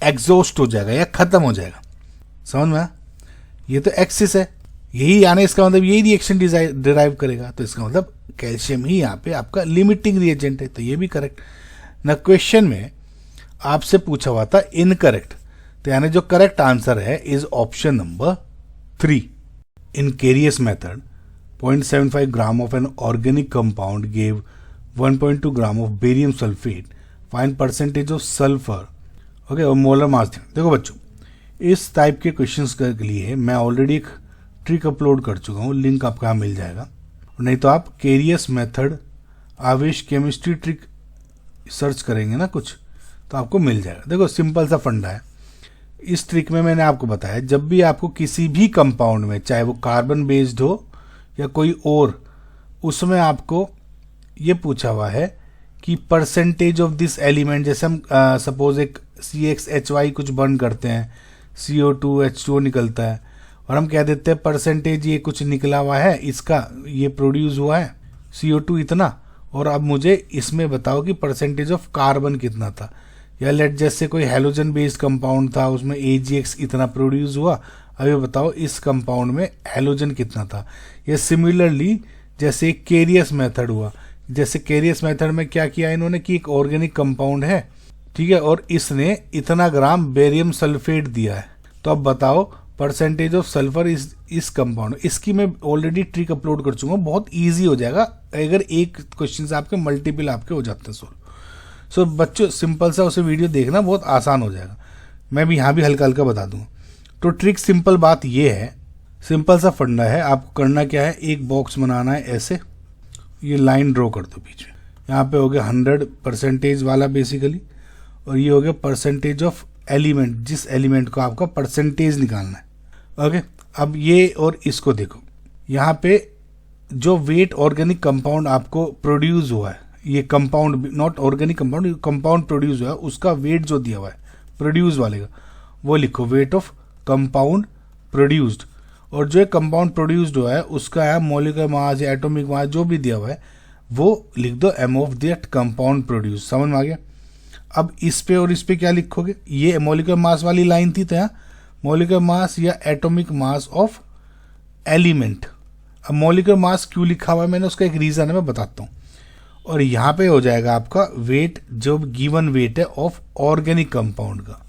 एग्जॉस्ट हो जाएगा या खत्म हो जाएगा। समझ में? ये तो एक्सिस है, यही आने इसका मतलब यही रिएक्शन डिराइव करेगा, तो इसका मतलब कैल्शियम ही यहाँ पे आपका लिमिटिंग रिएजेंट है, तो ये भी करेक्ट ना। क्वेश्चन में आपसे पूछा हुआ था इनकरेक्ट, तो यानी जो करेक्ट आंसर है is option number 3। In carious method 0.75 gram of N organic compound gave 1.2 gram of barium sulphate, find percentage of sulphur, okay, और मोलर मास। देखो बच्चों, इस टाइप के क्वेश्चंस के लिए मैं ऑलरेडी एक ट्रिक अपलोड कर चुका हूँ, लिंक आपको यहाँ मिल जाएगा, नहीं तो आप केरियस मेथड आवेश केमिस्ट्री ट्रिक सर्च करेंगे ना कुछ तो आपको मिल जाएगा। देखो सिंपल सा फंडा है। इस ट्रिक में मैंने आपको बताया, जब भी आपको किसी भी कंपाउंड में, चाहे वो कार्बन बेस्ड हो या कोई और, उसमें आपको ये पूछा हुआ है कि परसेंटेज ऑफ दिस एलिमेंट, जैसे हम सपोज एक CXHY कुछ बर्न करते हैं, CO2 H2O निकलता है और हम कह देते हैं परसेंटेज ये कुछ निकला हुआ है, इसका ये प्रोड्यूस हुआ है CO2 इतना, और अब मुझे इसमें बताओ कि परसेंटेज ऑफ कार्बन कितना था। या लेट जैसे कोई हेलोजन बेस्ड कंपाउंड था, उसमें AgX इतना प्रोड्यूस हुआ, अब ये बताओ इस कंपाउंड में हेलोजन कितना था। या सिमिलरली जैसे एक केरियस मेथड हुआ, जैसे केरियस मेथड में क्या किया इन्होंने कि एक ऑर्गेनिक कंपाउंड है, ठीक है, और इसने इतना ग्राम बेरियम सल्फेट दिया है, तो अब बताओ परसेंटेज ऑफ सल्फर इस कंपाउंड। इसकी मैं ऑलरेडी ट्रिक अपलोड कर चुका हूँ, बहुत इजी हो जाएगा अगर एक क्वेश्चन से आपके मल्टीपल आपके हो जाते हैं सोल्व। सो बच्चों सिंपल सा उसे वीडियो देखना, बहुत आसान हो जाएगा। मैं भी यहाँ भी हल्का हल्का बता दूंगा। तो ट्रिक सिंपल बात ये है, सिंपल सा फंडा है, आपको करना क्या है, एक बॉक्स बनाना है ऐसे, ये लाइन ड्रॉ कर दो बीच में, यहाँ पे हो गया 100% वाला बेसिकली, और ये हो गया परसेंटेज ऑफ एलिमेंट, जिस एलिमेंट को आपका परसेंटेज निकालना है। ओके, अब ये और इसको देखो, यहाँ पे जो वेट ऑर्गेनिक कंपाउंड आपको प्रोड्यूस हुआ है, ये compound not organic compound, compound produce हुआ है, उसका वेट जो दिया हुआ है प्रोड्यूस वाले का, वो लिखो वेट ऑफ कंपाउंड प्रोड्यूस्ड, और जो कंपाउंड प्रोड्यूस्ड हुआ है उसका है मॉलिक्यूलर मास या एटॉमिक मास जो भी दिया हुआ है वो लिख दो m of that compound produce. समझ में आ गया? अब इस पे और इस पे क्या लिखोगे, ये मॉलिक्यूलर मास वाली लाइन थी, तो यहाँ मॉलिक्यूलर मास या एटॉमिक मास ऑफ एलिमेंट। अब मॉलिक्यूलर मास क्यों लिखा हुआ है मैंने, उसका एक रीजन है, मैं बताता हूँ। और यहाँ पे हो जाएगा आपका वेट, जो गिवन वेट है ऑफ ऑर्गेनिक कंपाउंड का,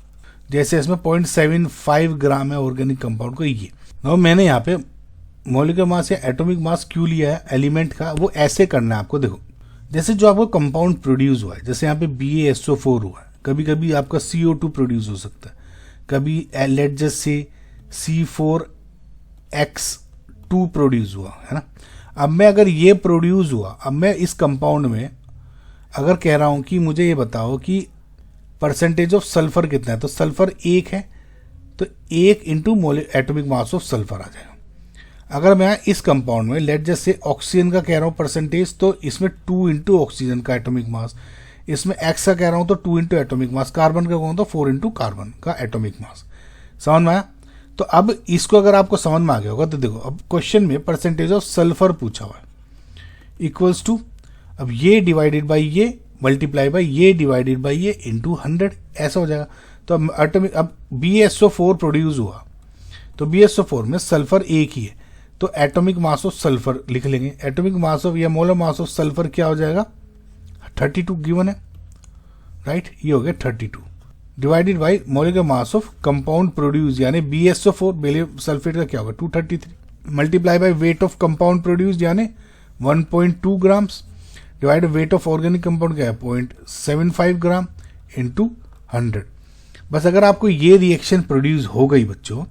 जैसे इसमें 0.75 ग्राम है ऑर्गेनिक कंपाउंड को ये। और मैंने यहाँ पे मॉलिक्यूलर मास या एटॉमिक मास क्यों लिया है एलिमेंट का, वो ऐसे करना है आपको। देखो जैसे जो आपको कंपाउंड प्रोड्यूस हुआ है, जैसे यहाँ पे BaSO4 हुआ है, कभी कभी आपका CO2 प्रोड्यूस हो सकता है, कभी लेट जस्ट से C4X2 प्रोड्यूस हुआ है ना। अब मैं अगर ये प्रोड्यूस हुआ, अब मैं इस कंपाउंड में अगर कह रहा हूं कि मुझे ये बताओ कि परसेंटेज ऑफ सल्फर कितना है, तो सल्फर 1 है, तो 1 into atomic mass of sulphur आ जाएगा। अगर मैं इस कंपाउंड में लेट जस्ट से ऑक्सीजन का कह रहा हूँ परसेंटेज, तो इसमें 2 इंटू ऑक्सीजन का एटॉमिक मास, इसमें X का कह रहा हूँ तो 2 इंटू एटॉमिक मास, कार्बन का कहूँ तो 4 इंटू कार्बन का एटॉमिक मास। समझ में आया? तो अब इसको अगर आपको समझ में आ गया होगा तो देखो, अब क्वेश्चन में परसेंटेज ऑफ सल्फर पूछा हुआ है, इक्वल्स टू, अब ये डिवाइडेड बाई ये मल्टीप्लाई बाई ये डिवाइडेड बाई ये इंटू 100, ऐसा हो जाएगा। तो अब एटॉमिक, अब BaSO4 प्रोड्यूस हुआ, तो BaSO4 में सल्फर 1 ही है, तो एटॉमिक मास ऑफ सल्फर लिख लेंगे। एटॉमिक मास ऑफ या मोलर मास ऑफ सल्फर क्या हो जाएगा, 32 गिवन है, राइट, ये हो गया 32 divided by molecular mass of compound produce, यानी BaSO4 बेरियम सल्फेट का क्या होगा 233, multiply by weight of compound produce यानी 1.2 grams, divide weight of organic compound क्या है 0.75 ग्राम इंटू 100। बस अगर आपको ये रिएक्शन प्रोड्यूस हो गई बच्चों,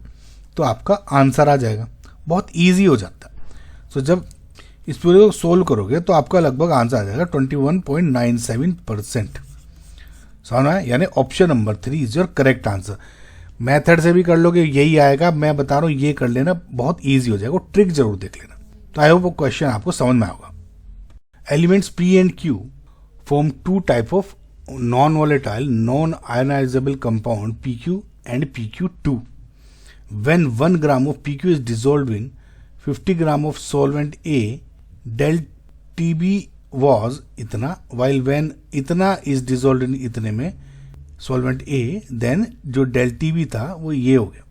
तो आपका आंसर आ जाएगा, बहुत इजी हो जाता है। सो जब इस पूरे को सोल्व करोगे तो आपका लगभग आंसर आ जाएगा 21.97%। समझ में? यानी option number 3 is your correct answer. Method से भी कर लोगे यही आएगा, मैं बता रहा हूँ ये कर लेना, बहुत ईजी हो जाएगा, ट्रिक जरूर देख लेना। तो आई होप वो क्वेश्चन आपको समझ में आएगा। Elements P and Q form two type of non-volatile, non-ionizable compound PQ and PQ2. When 1 gram of PQ is dissolved in 50 gram of solvent A, del TB was इतना, while when इतना is dissolved in इतने में solvent A, then जो del TB था वो ये हो गया।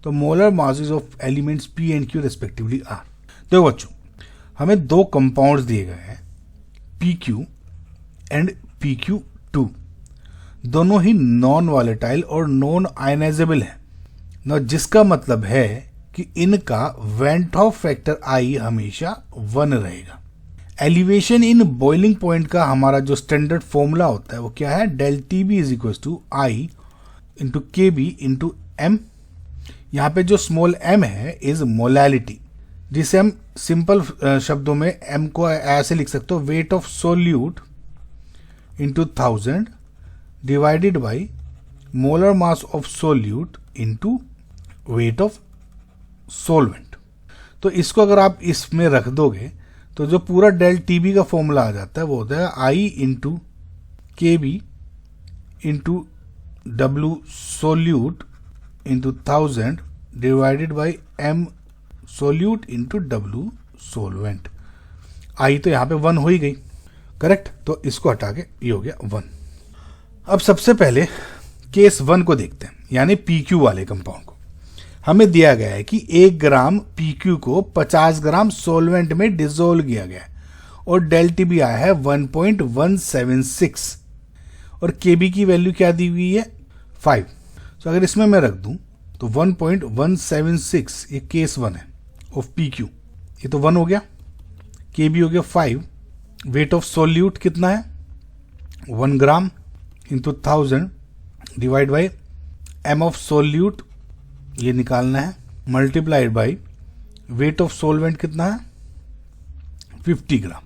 तो molar masses of elements P and Q respectively are। देखो बच्चों, हमें दो कंपाउंड्स दिए गए हैं PQ एंड PQ2, दोनों ही नॉन वॉलेटाइल और नॉन आयनाइजेबल है ना, जिसका मतलब है कि इनका वेंट ऑफ फैक्टर आई हमेशा 1 रहेगा। एलिवेशन इन बॉइलिंग पॉइंट का हमारा जो स्टैंडर्ड फॉर्मूला होता है वो क्या है, del T B is equal to i into K B into m. यहाँ पे जो स्मॉल m है इज मोलैलिटी, जिसे हम सिंपल शब्दों में m को ऐसे लिख सकते हो, weight of solute into 1000 divided by molar mass of solute into weight of solvent. तो इसको अगर आप इसमें रख दोगे तो जो पूरा डेल टी बी का फॉर्मूला आ जाता है वो होता है i into K B into W solute into 1000 divided by M solute into W solvent. I तो यहाँ पे 1 हो ही गई, करेक्ट, तो इसको हटा के ये हो गया 1। अब सबसे पहले केस 1 को देखते हैं, यानी PQ वाले कंपाउंड को। हमें दिया गया है कि 1 ग्राम PQ को 50 ग्राम सोलवेंट में डिसोल्व किया गया है और डेल टी आया है 1.176 और KB की वैल्यू क्या दी हुई है 5। तो अगर इसमें मैं रख दूं तो 1.176 ये केस 1 है ऑफ PQ, ये तो 1 हो गया, KB हो गया 5, वेट ऑफ सोल्यूट कितना है 1 gram into 1000 divide by M of solute ये निकालना है, multiplied by weight of solvent कितना है 50 ग्राम।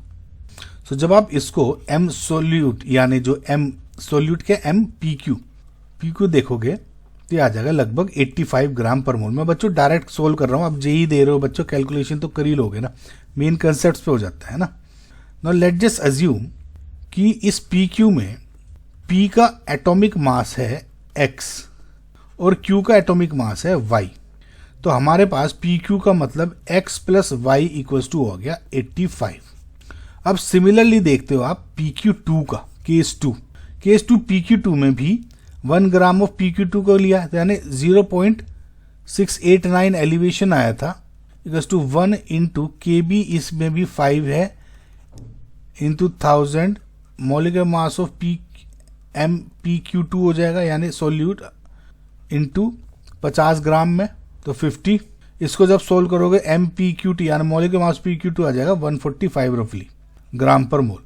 सो जब आप इसको एम सोल्यूट यानी जो एम सोल्यूट के एम PQ देखोगे तो ये आ जाएगा लगभग 85 ग्राम पर मोल। मैं बच्चों डायरेक्ट सोल्व कर रहा हूँ, आप जेई दे रहे हो बच्चों, कैलकुलेशन तो कर ही लोगे ना, मेन कंसेप्ट पे हो जाता है ना। नाउ लेट जस्ट अज्यूम कि इस PQ में P का एटॉमिक मास है X और Q का एटॉमिक मास है Y। तो हमारे पास PQ का मतलब X plus Y equals to हो गया 85। अब सिमिलरली देखते हो आप PQ2 का केस 2 PQ2 में भी 1 ग्राम ऑफ PQ2 को लिया, यानी 0.689 एलिवेशन आया था, इक्वल्स टू 1 इंटू KB, इसमें भी 5 है, into 1000 molecular mass of PQ2 हो जाएगा, यानी सोल्यूट इंटू 50 ग्राम में तो 50। इसको जब सोल्व करोगे MPQT यानी मॉलिक्यूलर मास PQ2 आ जाएगा 145 रफली ग्राम पर मोल।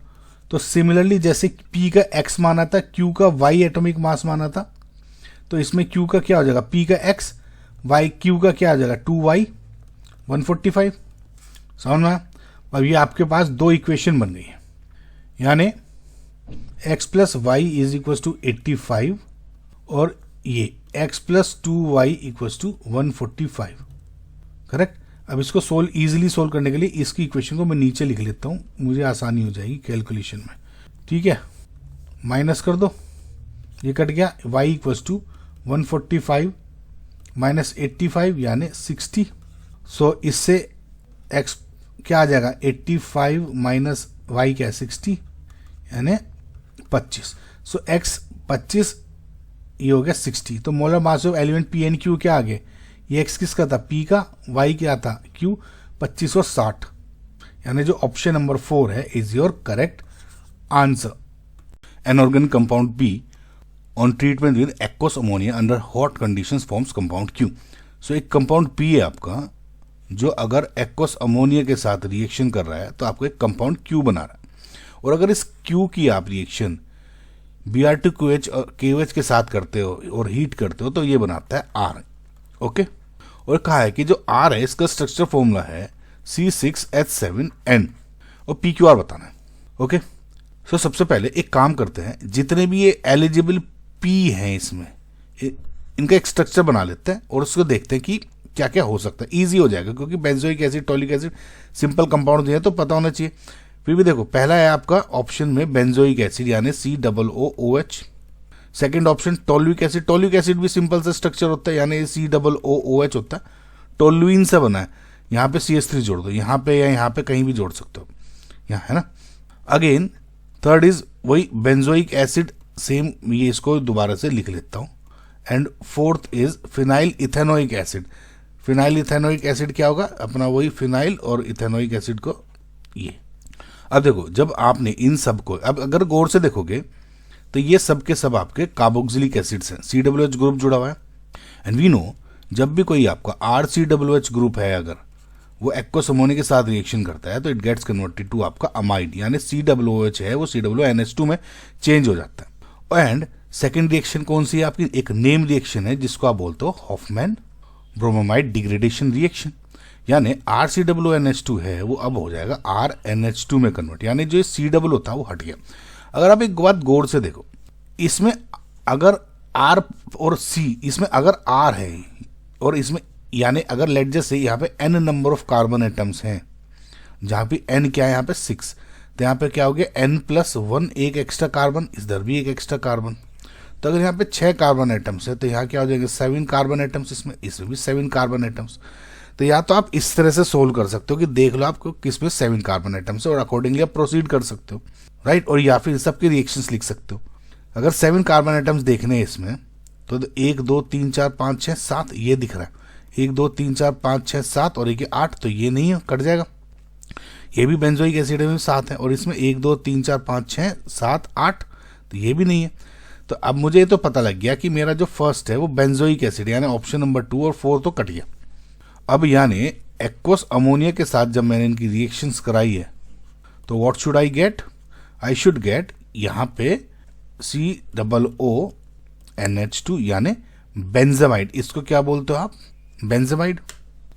तो सिमिलरली जैसे P का X माना था, Q का Y एटॉमिक मास माना था, तो इसमें Q का क्या हो जाएगा P का X, Y Q का क्या आ जाएगा 2Y 145। समझ में? अब ये आपके पास दो इक्वेशन बन गई है, यानी x plus y is equal to 85 और ये x plus 2y equal to 145, correct. अब इसको इजीली सोल्व करने के लिए इसकी इक्वेशन को मैं नीचे लिख लेता हूँ, मुझे आसानी हो जाएगी कैलकुलेशन में, ठीक है। माइनस कर दो, ये कट गया, y इक्वल टू 145 माइनस 85 यानी 60। सो इससे x क्या आ जाएगा 85 माइनस y क्या है 60 यानी 25। सो x 25 ये हो गया 60। तो molar mass of element P and Q क्या आ गए, ये x किसका था P का, y क्या था Q 2560, यानी जो ऑप्शन नंबर 4 है is your correct answer. Inorganic compound B on treatment with aqueous ammonia under hot conditions forms compound Q। So एक कंपाउंड P है आपका जो अगर एक्वस अमोनिया के साथ रिएक्शन कर रहा है तो आपको एक कंपाउंड Q बना रहा है, और अगर इस Q की आप रिएक्शन Br2QH और KOH के साथ करते हो और हीट करते हो तो ये बनाता है R, ओके। और कहा है कि जो R है इसका स्ट्रक्चर फॉर्मूला है C6H7N और PQR बताना है, ओके। सबसे पहले एक काम करते हैं, जितने भी ये एलिजिबल P हैं इसमें इनका एक स्ट्रक्चर बना लेते हैं और उसको देखते हैं कि क्या क्या हो सकता है। ईजी हो जाएगा क्योंकि benzoic acid, toluic acid simple compound दिए तो पता होना चाहिए। फिर भी देखो, पहला है आपका ऑप्शन में बेंजोइक एसिड यानी COOH। Second option toluic acid. Toluic acid भी सिंपल से स्ट्रक्चर होता है यानी COOH होता है, टोलुइन से बना है। यहाँ पे CH3 जोड़ दो, यहाँ पे या यहाँ पे कहीं भी जोड़ सकते हो, यहाँ है ना। अगेन थर्ड इज वही बेंजोइक एसिड, सेम, ये इसको दोबारा से लिख लेता हूँ। And fourth is phenyl ethanoic acid. Phenyl ethanoic acid क्या होगा अपना, वही फिनाइल और इथेनोइक एसिड को ये। अब देखो, जब आपने इन सब को, अब अगर गौर से देखोगे तो ये सब के सब आपके कार्बोक्सिलिक एसिड्स हैं, COOH ग्रुप जुड़ा हुआ है। एंड वी नो जब भी कोई आपका RCOOH ग्रुप है, अगर वो एक्वस अमोनिया के साथ रिएक्शन करता है तो इट गेट्स कन्वर्टेड टू आपका अमाइड, यानी COOH है वो CONH2 में चेंज हो जाता है। एंड सेकेंड रिएक्शन कौन सी है आपकी, एक नेम रिएक्शन है जिसको आप बोलते हो हॉफमैन ब्रोमोमाइड डिग्रेडेशन रिएक्शन, यानी RCONH2 है वो अब हो जाएगा RNH2 में कन्वर्ट, यानी जो C डबल होता है वो हट गया। अगर आप एक बात गौर से देखो, इसमें अगर R और C, इसमें अगर R है और इसमें, यानी अगर लेट जैसे यहाँ पे n number of carbon atoms हैं, जहाँ पे n क्या है यहाँ पे 6, तो यहाँ पे क्या हो गया n+1, एक एक्स्ट्रा कार्बन, इधर भी एक एक्स्ट्रा कार्बन। तो अगर यहाँ पे 6 कार्बन एटम्स है तो यहाँ क्या हो जाएंगे 7 कार्बन एटम्स, इसमें भी 7 कार्बन एटम्स। तो या तो आप इस तरह से सोल्व कर सकते हो कि देख लो आपको किसमें 7 कार्बन एटम्स है और अकॉर्डिंगली आप प्रोसीड कर सकते हो, राइट। और या फिर सबके रिएक्शंस लिख सकते हो। अगर 7 कार्बन एटम्स देखने हैं इसमें तो 1 2 3 4 5 6 7 ये दिख रहा है, 1 2 3 4 5 6 7 और 8, तो ये नहीं है, कट जाएगा। ये भी बेंजोइक एसिड में 7 है और इसमें 1 2 3 4 5 6 7 8, तो ये भी नहीं है। तो अब मुझे ये तो पता लग गया कि मेरा जो फर्स्ट है वो बेंजोइक एसिड यानी ऑप्शन नंबर 2 और 4 तो कट गया। अब यानी एक्वस अमोनिया के साथ जब मैंने इनकी रिएक्शंस कराई है तो what should I get, I should get यहाँ पे COONH2 यानी बेंजामाइड। इसको क्या बोलते हो आप, बेंजामाइड।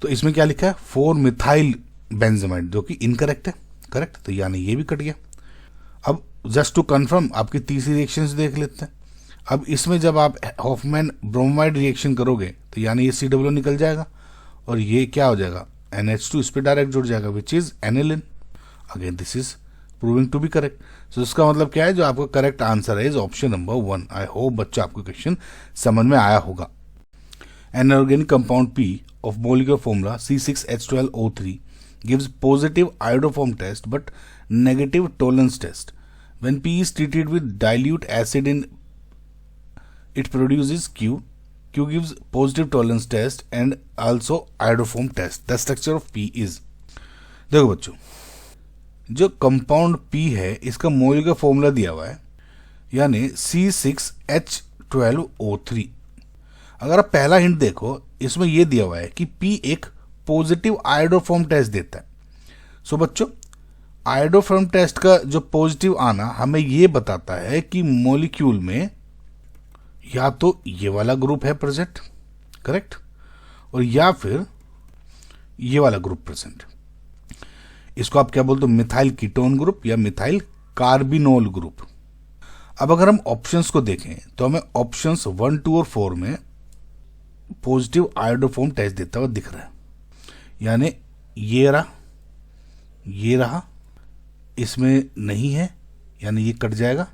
तो इसमें क्या लिखा है 4 मिथाइल बेंजामाइड, जो कि इनकरेक्ट है, करेक्ट। तो यानी ये भी कट गया। अब जस्ट टू कंफर्म आपकी तीसरी रिएक्शंस देख लेते हैं। अब इसमें जब आप हॉफमैन ब्रोमाइड रिएक्शन करोगे तो यानी ये COO निकल जाएगा और ये क्या हो जाएगा NH2 इस पर डायरेक्ट जुड़ जाएगा, which is aniline. Again this is proving to be correct. So इसका मतलब क्या है, जो आपका करेक्ट आंसर है is option number 1। I hope बच्चा आपको क्वेश्चन समझ में आया होगा। An organic compound P of molecular formula C6H12O3 gives positive iodoform test but negative tolerance test. When P is treated with dilute acid in it produces Q. Q gives positive tolerance test and also iodoform test. The structure of P is, देखो बच्चों, जो compound P है इसका molecular formula दिया हुआ है यानी C6H12O3। अगर आप पहला हिंट देखो, इसमें यह दिया हुआ है कि P एक पॉजिटिव आयोडोफॉर्म टेस्ट देता है। सो बच्चों, आयोडोफॉर्म टेस्ट का जो पॉजिटिव आना हमें यह बताता है कि मॉलिक्यूल में या तो ये वाला ग्रुप है प्रेजेंट, करेक्ट, और या फिर ये वाला ग्रुप प्रेजेंट। इसको आप क्या बोलते हो, मिथाइल कीटोन ग्रुप या मिथाइल कार्बिनोल ग्रुप। अब अगर हम ऑप्शंस को देखें तो हमें ऑप्शंस 1 2 और 4 में पॉजिटिव आयोडोफॉर्म टेस्ट देता हुआ दिख रहा है, यानी ये रहा, इसमें नहीं है यानी ये कट जाएगा,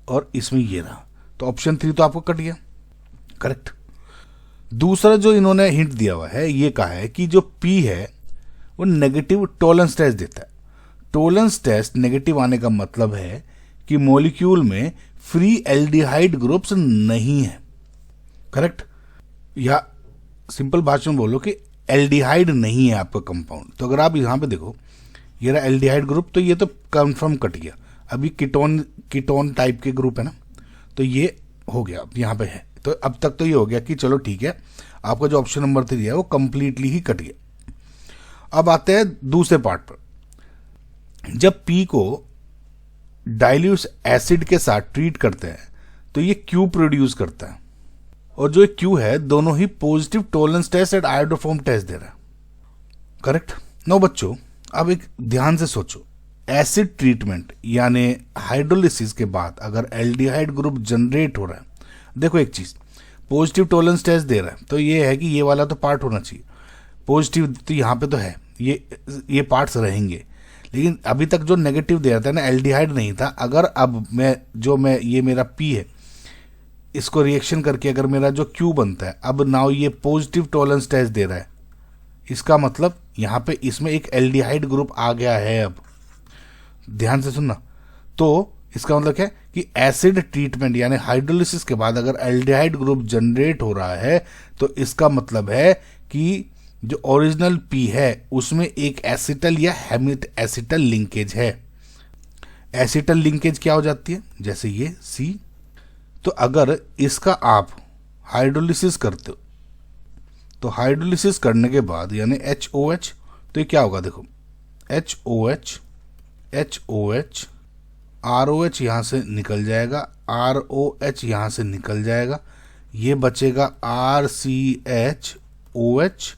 और इसमें ये रहा, तो ऑप्शन 3 तो आपको कट गया, करेक्ट। दूसरा जो इन्होंने हिंट दिया हुआ है, ये कहा है कि जो P है वो नेगेटिव टॉलरेंस टेस्ट देता है। टॉलरेंस टेस्ट नेगेटिव आने का मतलब है कि मॉलिक्यूल में फ्री एल्डिहाइड ग्रुप्स नहीं है, करेक्ट। या सिंपल भाषा में बोलो कि एल्डिहाइड नहीं है आपका कंपाउंड। तो अगर आप यहां पे देखो, ये रहा एल्डिहाइड ग्रुप, तो ये तो कंफर्म कट गया। अभी कीटोन टाइप के ग्रुप है ना, तो ये हो गया, अब यहां पे है। तो अब तक तो ये हो गया कि चलो ठीक है, आपका जो ऑप्शन नंबर 3 है वो कंप्लीटली ही कट गया। अब आते हैं दूसरे पार्ट पर। जब P को डाइल्यूट एसिड के साथ ट्रीट करते हैं तो ये Q प्रोड्यूस करता है, और जो Q है दोनों ही positive Tollens test and iodoform test दे रहा है, करेक्ट। नो बच्चों, अब एक ध्यान से सोचो, एसिड ट्रीटमेंट यानी हाइड्रोलिसिस के बाद अगर एल्डिहाइड ग्रुप जनरेट हो रहा है, देखो एक चीज, पॉजिटिव टॉलरेंस टेस्ट दे रहा है, तो ये है कि ये वाला तो पार्ट होना चाहिए पॉजिटिव, तो यहाँ पे तो है, ये पार्ट्स रहेंगे। लेकिन अभी तक जो नेगेटिव दे रहा था ना, एल्डिहाइड नहीं था। अगर अब मैं ये मेरा पी है, इसको रिएक्शन करके अगर मेरा जो क्यू बनता है, अब नाउ ये पॉजिटिव टॉलरेंस टेस्ट दे रहा है, इसका मतलब यहाँ पे इसमें एक एल्डिहाइड ग्रुप आ गया है। अब ध्यान से सुनना, तो इसका मतलब क्या है कि एसिड ट्रीटमेंट यानी हाइड्रोलिसिस के बाद अगर एल्डिहाइड ग्रुप जनरेट हो रहा है, तो इसका मतलब है कि जो ओरिजिनल पी है उसमें एक एसिटल या हेमिट एसिटल लिंकेज है। एसिटल लिंकेज क्या हो जाती है, जैसे ये सी। तो अगर इसका आप हाइड्रोलिसिस करते हो, तो हाइड्रोलिसिस करने के बाद यानी HOH, तो ये क्या होगा, देखो HOH HOH ROH यहाँ से निकल जाएगा, ROH यहाँ से निकल जाएगा, ये बचेगा RCH OH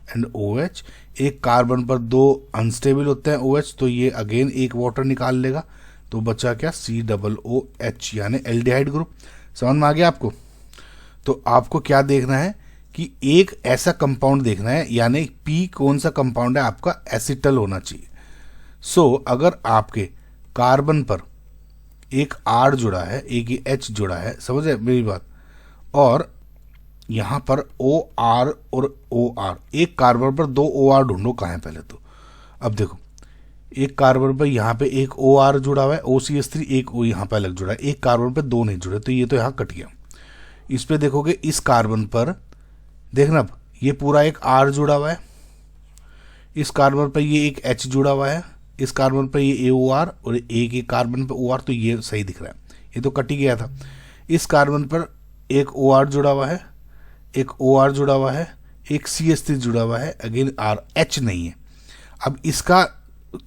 एंड OH। एक कार्बन पर दो अनस्टेबल होते हैं OH, तो ये अगेन एक वाटर निकाल लेगा, तो बचा क्या COOH यानी एल्डिहाइड ग्रुप। समझ में आ गया आपको? तो आपको क्या देखना है कि एक ऐसा कंपाउंड देखना है, यानी पी कौन सा कंपाउंड है आपका, एसिटल होना चाहिए। सो अगर आपके कार्बन पर एक R जुड़ा है, एक ही H जुड़ा है, समझ रहे मेरी बात, और यहां पर OR और OR, एक कार्बन पर दो OR ढूंढो कहाँ है पहले तो। अब देखो, एक कार्बन पर यहाँ पे एक OR जुड़ा हुआ है OCH3, एक O यहाँ पे अलग जुड़ा है, एक कार्बन पर दो नहीं जुड़े, तो ये तो यहाँ कट गया। इस पे देखोगे, इस कार्बन पर देखना, अब ये पूरा एक R जुड़ा हुआ है, इस कार्बन पर ये एक H जुड़ा हुआ है, इस कार्बन पर ये AOR और एक कार्बन पर OR, तो ये सही दिख रहा है, ये तो कट ही गया था। इस कार्बन पर एक OR जुड़ा हुआ है, एक OR जुड़ा हुआ है, एक CH3 जुड़ा हुआ है, अगेन R, H नहीं है। अब इसका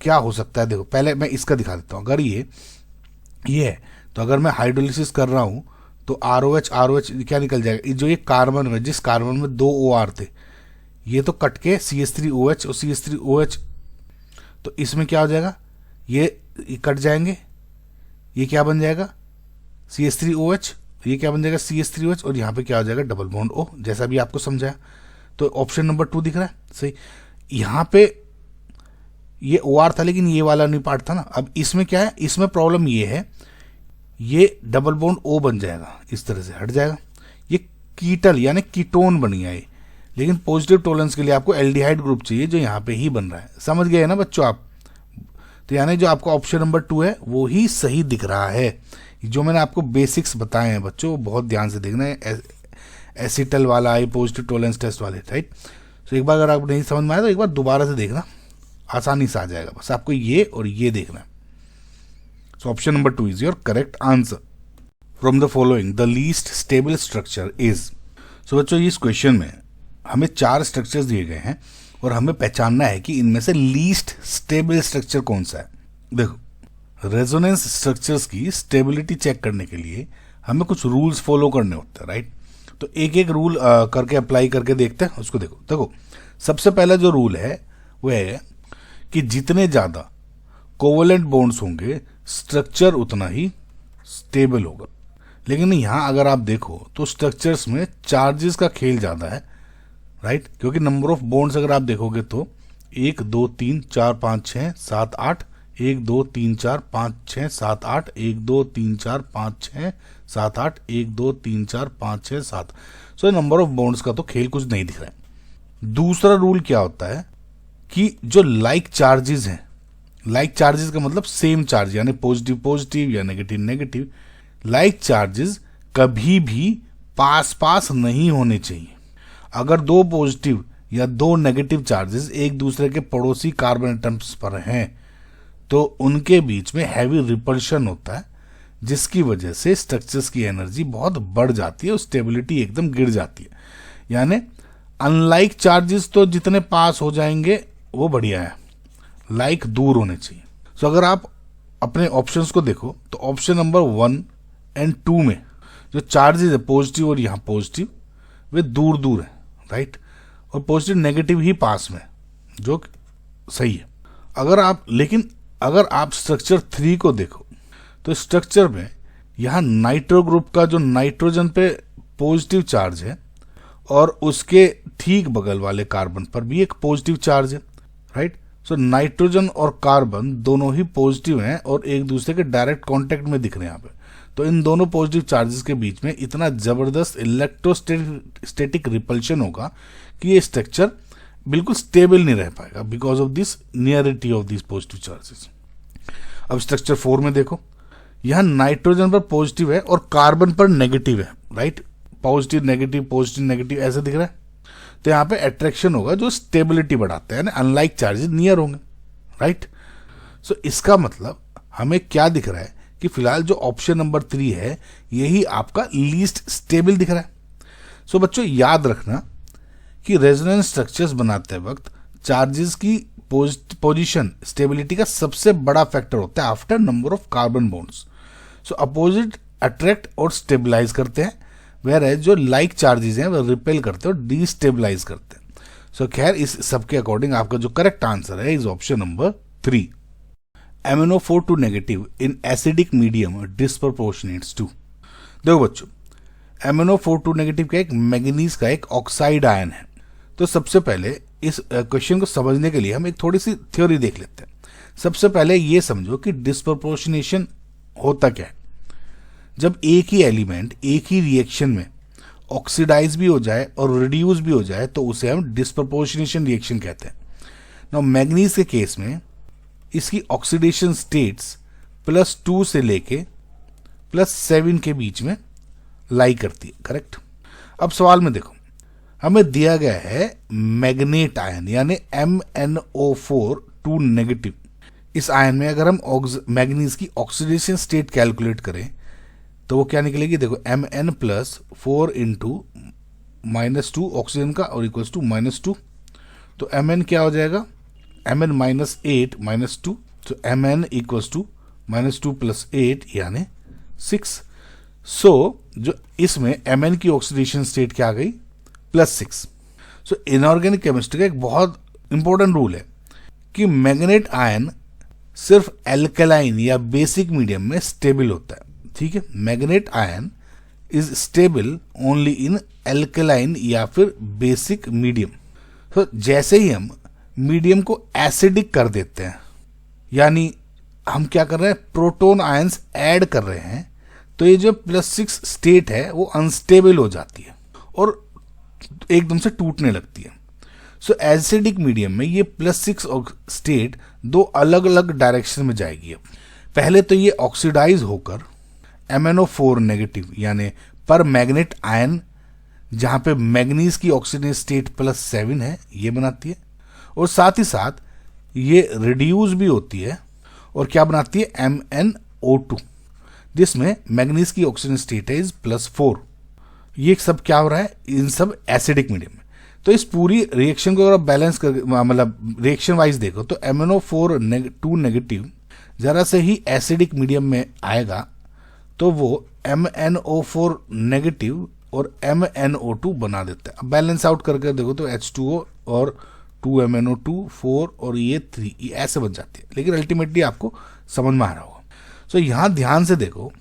क्या हो सकता है, देखो पहले मैं इसका दिखा देता हूँ। अगर ये है, तो अगर मैं हाइड्रोलिसिस कर रहा हूँ तो ROH क्या निकल जाएगा, जो ये कार्बन में, जिस कार्बन में दो OR थे, ये तो कट के CH3OH और CH3OH, तो इसमें क्या हो जाएगा, ये कट जाएंगे, ये क्या बन जाएगा CH3OH, ये क्या बन जाएगा CH3OH, और यहाँ पे क्या हो जाएगा डबल बॉन्ड O, जैसा भी आपको समझाया। तो ऑप्शन नंबर 2 दिख रहा है सही। यहाँ पे ये OR था लेकिन ये वाला नहीं पार्ट था ना। अब इसमें क्या है, इसमें प्रॉब्लम ये है, ये डबल बॉन्ड O बन जाएगा, इस तरह से हट जाएगा, ये कीटल यानी कीटोन बन गया ये। लेकिन पॉजिटिव टॉलरेंस के लिए आपको एल्डिहाइड ग्रुप चाहिए, जो यहाँ पे ही बन रहा है। समझ गए ना बच्चों आप? तो यानी जो आपका ऑप्शन नंबर 2 है वो ही सही दिख रहा है। जो मैंने आपको बेसिक्स बताए हैं बच्चों, बहुत ध्यान से देखना है, एसिटल वाला है, पॉजिटिव टॉलरेंस टेस्ट वाले, राइट। तो एक बार अगर आप नहीं समझ में आया तो एक बार दोबारा से देखना, आसानी से आ जाएगा। बस आपको ये और ये देखना है। So option number 2 is your correct answer. From the following the least stable structure is. So बच्चों, इस क्वेश्चन में हमें 4 स्ट्रक्चर्स दिए गए हैं और हमें पहचानना है कि इनमें से लीस्ट स्टेबल स्ट्रक्चर कौन सा है। देखो, रेजोनेंस स्ट्रक्चर्स की स्टेबिलिटी चेक करने के लिए हमें कुछ रूल्स फॉलो करने होते हैं, राइट। तो एक एक रूल करके अप्लाई करके देखते हैं उसको। देखो सबसे पहला जो रूल है वो है कि जितने ज़्यादा कोवलेंट बॉन्ड्स होंगे स्ट्रक्चर उतना ही स्टेबल होगा। लेकिन यहाँ अगर आप देखो तो स्ट्रक्चर्स में चार्जेस का खेल ज़्यादा है, राइट। क्योंकि नंबर ऑफ बॉन्ड्स अगर आप देखोगे तो 1 2 3 4 5 6 7 8, 1 2 3 4 5 6 7 8, 1 2 3 4 5 6 7 8, 1 2 3 4 5 6 7। सो नंबर ऑफ बॉन्ड्स का तो खेल कुछ नहीं दिख रहा है। दूसरा रूल क्या होता है कि जो लाइक चार्जेस हैं, लाइक चार्जेस का मतलब सेम चार्ज, यानी पॉजिटिव पॉजिटिव या नेगेटिव नेगेटिव, लाइक चार्जेस कभी भी पास पास नहीं होने चाहिए। अगर 2 पॉजिटिव या 2 नेगेटिव चार्जेस एक दूसरे के पड़ोसी कार्बन एटम्स पर हैं तो उनके बीच में हैवी रिपल्शन होता है, जिसकी वजह से स्ट्रक्चर्स की एनर्जी बहुत बढ़ जाती है और स्टेबिलिटी एकदम गिर जाती है। यानी अनलाइक चार्जेस तो जितने पास हो जाएंगे वो बढ़िया है, लाइक दूर होने चाहिए। सो अगर आप अपने ऑप्शंस को देखो तो ऑप्शन नंबर 1 एंड 2 में जो चार्जेस है पॉजिटिव और यहाँ पॉजिटिव, वे दूर दूर है, राइट। और पॉजिटिव नेगेटिव ही पास में, जो सही है। अगर आप स्ट्रक्चर 3 को देखो तो स्ट्रक्चर में यहाँ नाइट्रो ग्रुप का जो नाइट्रोजन पे पॉजिटिव चार्ज है और उसके ठीक बगल वाले कार्बन पर भी एक पॉजिटिव चार्ज है, राइट। सो नाइट्रोजन और कार्बन दोनों ही पॉजिटिव हैं और एक दूसरे के डायरेक्ट कांटेक्ट में दिख रहे हैं यहाँ पे। तो इन दोनों पॉजिटिव चार्जेस के बीच में इतना जबरदस्त इलेक्ट्रोस्टैटिक रिपल्शन होगा कि ये स्ट्रक्चर बिल्कुल स्टेबल नहीं रह पाएगा because of this nearity of this positive charges. अब स्ट्रक्चर 4 में देखो, यहां नाइट्रोजन पर पॉजिटिव है और कार्बन पर नेगेटिव है, राइट। पॉजिटिव नेगेटिव ऐसे दिख रहा है। तो यहां पे अट्रैक्शन होगा जो स्टेबिलिटी बढ़ाता है, अनलाइक चार्जेस नियर होंगे, राइट। सो इसका मतलब हमें क्या दिख रहा है कि फिलहाल जो ऑप्शन नंबर 3 है यही आपका लीस्ट स्टेबल दिख रहा है। सो बच्चों याद रखना कि रेजोनेंस स्ट्रक्चर्स बनाते वक्त चार्जेस की पोजीशन स्टेबिलिटी का सबसे बड़ा फैक्टर होता है after number of carbon bonds. So opposite attract और स्टेबलाइज करते हैं, वेयर जो लाइक चार्जेस हैं वो रिपेल करते हैं और डिस्टेबलाइज करते हैं। सो खैर इस सबके अकॉर्डिंग आपका जो करेक्ट आंसर है is option number 3, MnO4 negative in acidic medium disproportionates to. देखो बच्चों, MnO4 नेगेटिव का एक मैंगनीज का एक ऑक्साइड आयन है। तो सबसे पहले इस क्वेश्चन को समझने के लिए हम एक थोड़ी सी थ्योरी देख लेते हैं। सबसे पहले ये समझो कि डिस्प्रोपोर्शनेशन होता क्या है। जब एक ही एलिमेंट एक ही रिएक्शन में ऑक्सीडाइज भी हो जाए और रिड्यूस भी हो जाए तो उसे हम डिस्प्रोपोर्शनेशन रिएक्शन कहते हैं। नाउ मैग्नीज के केस में इसकी ऑक्सीडेशन स्टेट्स +2 से लेके +7 के बीच में लाई करती है, करेक्ट। अब सवाल में देखो, हमें दिया गया है मैग्नेट आयन यानी MnO4 नेगेटिव। इस आयन में अगर हम मैग्नीज की ऑक्सीडेशन स्टेट कैलकुलेट करें तो वो क्या निकलेगी, देखो Mn + 4 × -2 ऑक्सीजन का और इक्वल्स टू -2। तो Mn क्या हो जाएगा, Mn -8 -2, तो Mn इक्वल्स टू -2 + 8 यानी 6। सो जो इसमें Mn की ऑक्सीडेशन स्टेट क्या आ गई, +6। सो इनऑर्गेनिक केमिस्ट्री का एक बहुत इंपॉर्टेंट रूल है कि मैग्नेट आयन सिर्फ एल्कलाइन या बेसिक मीडियम में स्टेबल होता है, ठीक है। Manganate ion is stable only in alkaline या फिर बेसिक मीडियम। तो जैसे ही हम मीडियम को एसिडिक कर देते हैं, यानी हम क्या कर रहे हैं, प्रोटॉन आयंस ऐड कर रहे हैं, तो ये जो +6 स्टेट है वो अनस्टेबल हो जाती है और एकदम से टूटने लगती है। सो एसिडिक मीडियम में ये +6 स्टेट दो अलग अलग डायरेक्शन में जाएगी। अब पहले तो ये ऑक्सीडाइज होकर MnO4 नेगेटिव यानी पर मैग्नेट आयन, जहां पे मैग्नीज की ऑक्सीजन स्टेट +7 है, ये बनाती है और साथ ही साथ ये रिड्यूस भी होती है और क्या बनाती है, MnO2, जिसमें मैग्नीज की ऑक्सीजन स्टेट है इज +4। ये सब क्या हो रहा है, इन सब एसिडिक मीडियम में। तो इस पूरी रिएक्शन को अगर आप बैलेंस कर मतलब रिएक्शन वाइज देखो तो MnO4 नेगेटिव जरा से ही एसिडिक मीडियम में आएगा तो वो MnO4 नेगेटिव और MnO2 बना देता है। अब बैलेंस आउट करके देखो तो H2O और 2MnO2 4 और ये 3 ये ऐसे बन जाती है, लेकिन अल्टीमेटली आपको समझ में आ रहा होगा। सो यहां ध्यान से देखो,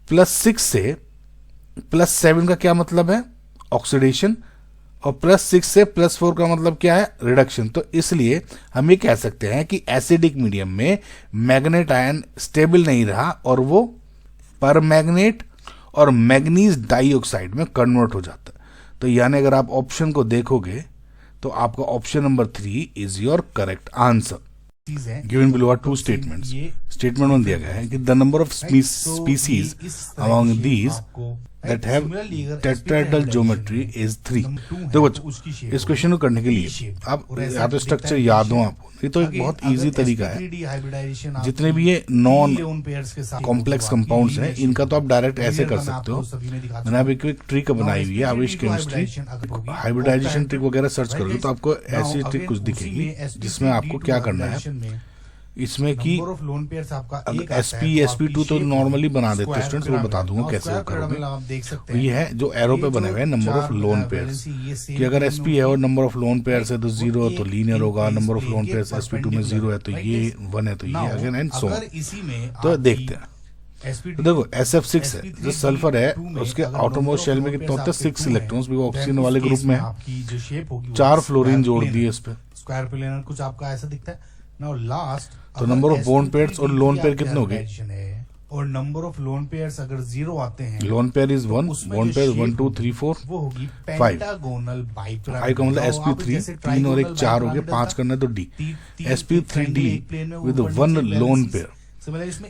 +6 से +7 का क्या मतलब है, ऑक्सीडेशन, और +6 से +4 का मतलब क्या है, रिडक्शन। तो इसलिए हम ये कह सकते हैं कि एसिडिक मीडियम में मैग्नेट आयन स्टेबल नहीं रहा और वो पर मैग्नेट और मैग्नीज डाइऑक्साइड में कन्वर्ट हो जाता है। तो यानी अगर आप ऑप्शन को देखोगे तो आपका option number 3 is your correct answer. Given below are 2 statements. Statement 1 दिया गया है कि the number of species among these that have tetrahedral geometry is 3। देखो बच्चों, इस क्वेश्चन को करने के लिए आप या तो स्ट्रक्चर याद हो आपको, ये तो एक बहुत इजी तरीका है। जितने भी ये नॉन कॉम्प्लेक्स कंपाउंड्स हैं इनका तो आप डायरेक्ट ऐसे कर सकते हो। मैंने अभी एक ट्रिक बनाई हुई है, आविश केमिस्ट्री हाइब्रिडाइजेशन ट्रिक वगैरह सर्च करोगे तो आपको ऐसी ट्रिक कुछ दिखेगी जिसमें आपको क्या करना है, इसमें कि SP2 तो नॉर्मली बना देते हैं स्टूडेंट्स, वो बता दूंगा कैसे वो करोगे। ये है जो एरो पे बने हुए हैं नंबर ऑफ लोन पेयर्स, कि अगर SP है और नंबर ऑफ लोन पेयर्स है तो 0 है तो लीनियर होगा, number of lone pairs SP2 में 0 है तो ये 1 है तो ये अगेन एंड सो। तो देखते हैं तो देखो SF6 है जो सल्फर है, उसके आउटरमोस्ट शेल में कितने होते हैं 6 इलेक्ट्रॉन्स, भी ऑक्सीजन वाले ग्रुप में है, आपकी जो शेप होगी 4 फ्लोरीन जोड़ दिए इस पे, स्क्वायर प्लेनर कुछ आपका ऐसा दिखता है। नाउ लास्ट तो नंबर ऑफ बॉन्ड पेयर्स और लोन पेयर कितने हो गए, और नंबर ऑफ लोन पेयर्स अगर 0 आते हैं, loan pair is 1, bond pair 1 2 3 4 वो होगी 5, पेंटागोनल बाइपिरामिडल। का मतलब sp3 3 और 1 4 हो गए, 5 करना है तो D, sp3d with 1 lone pair,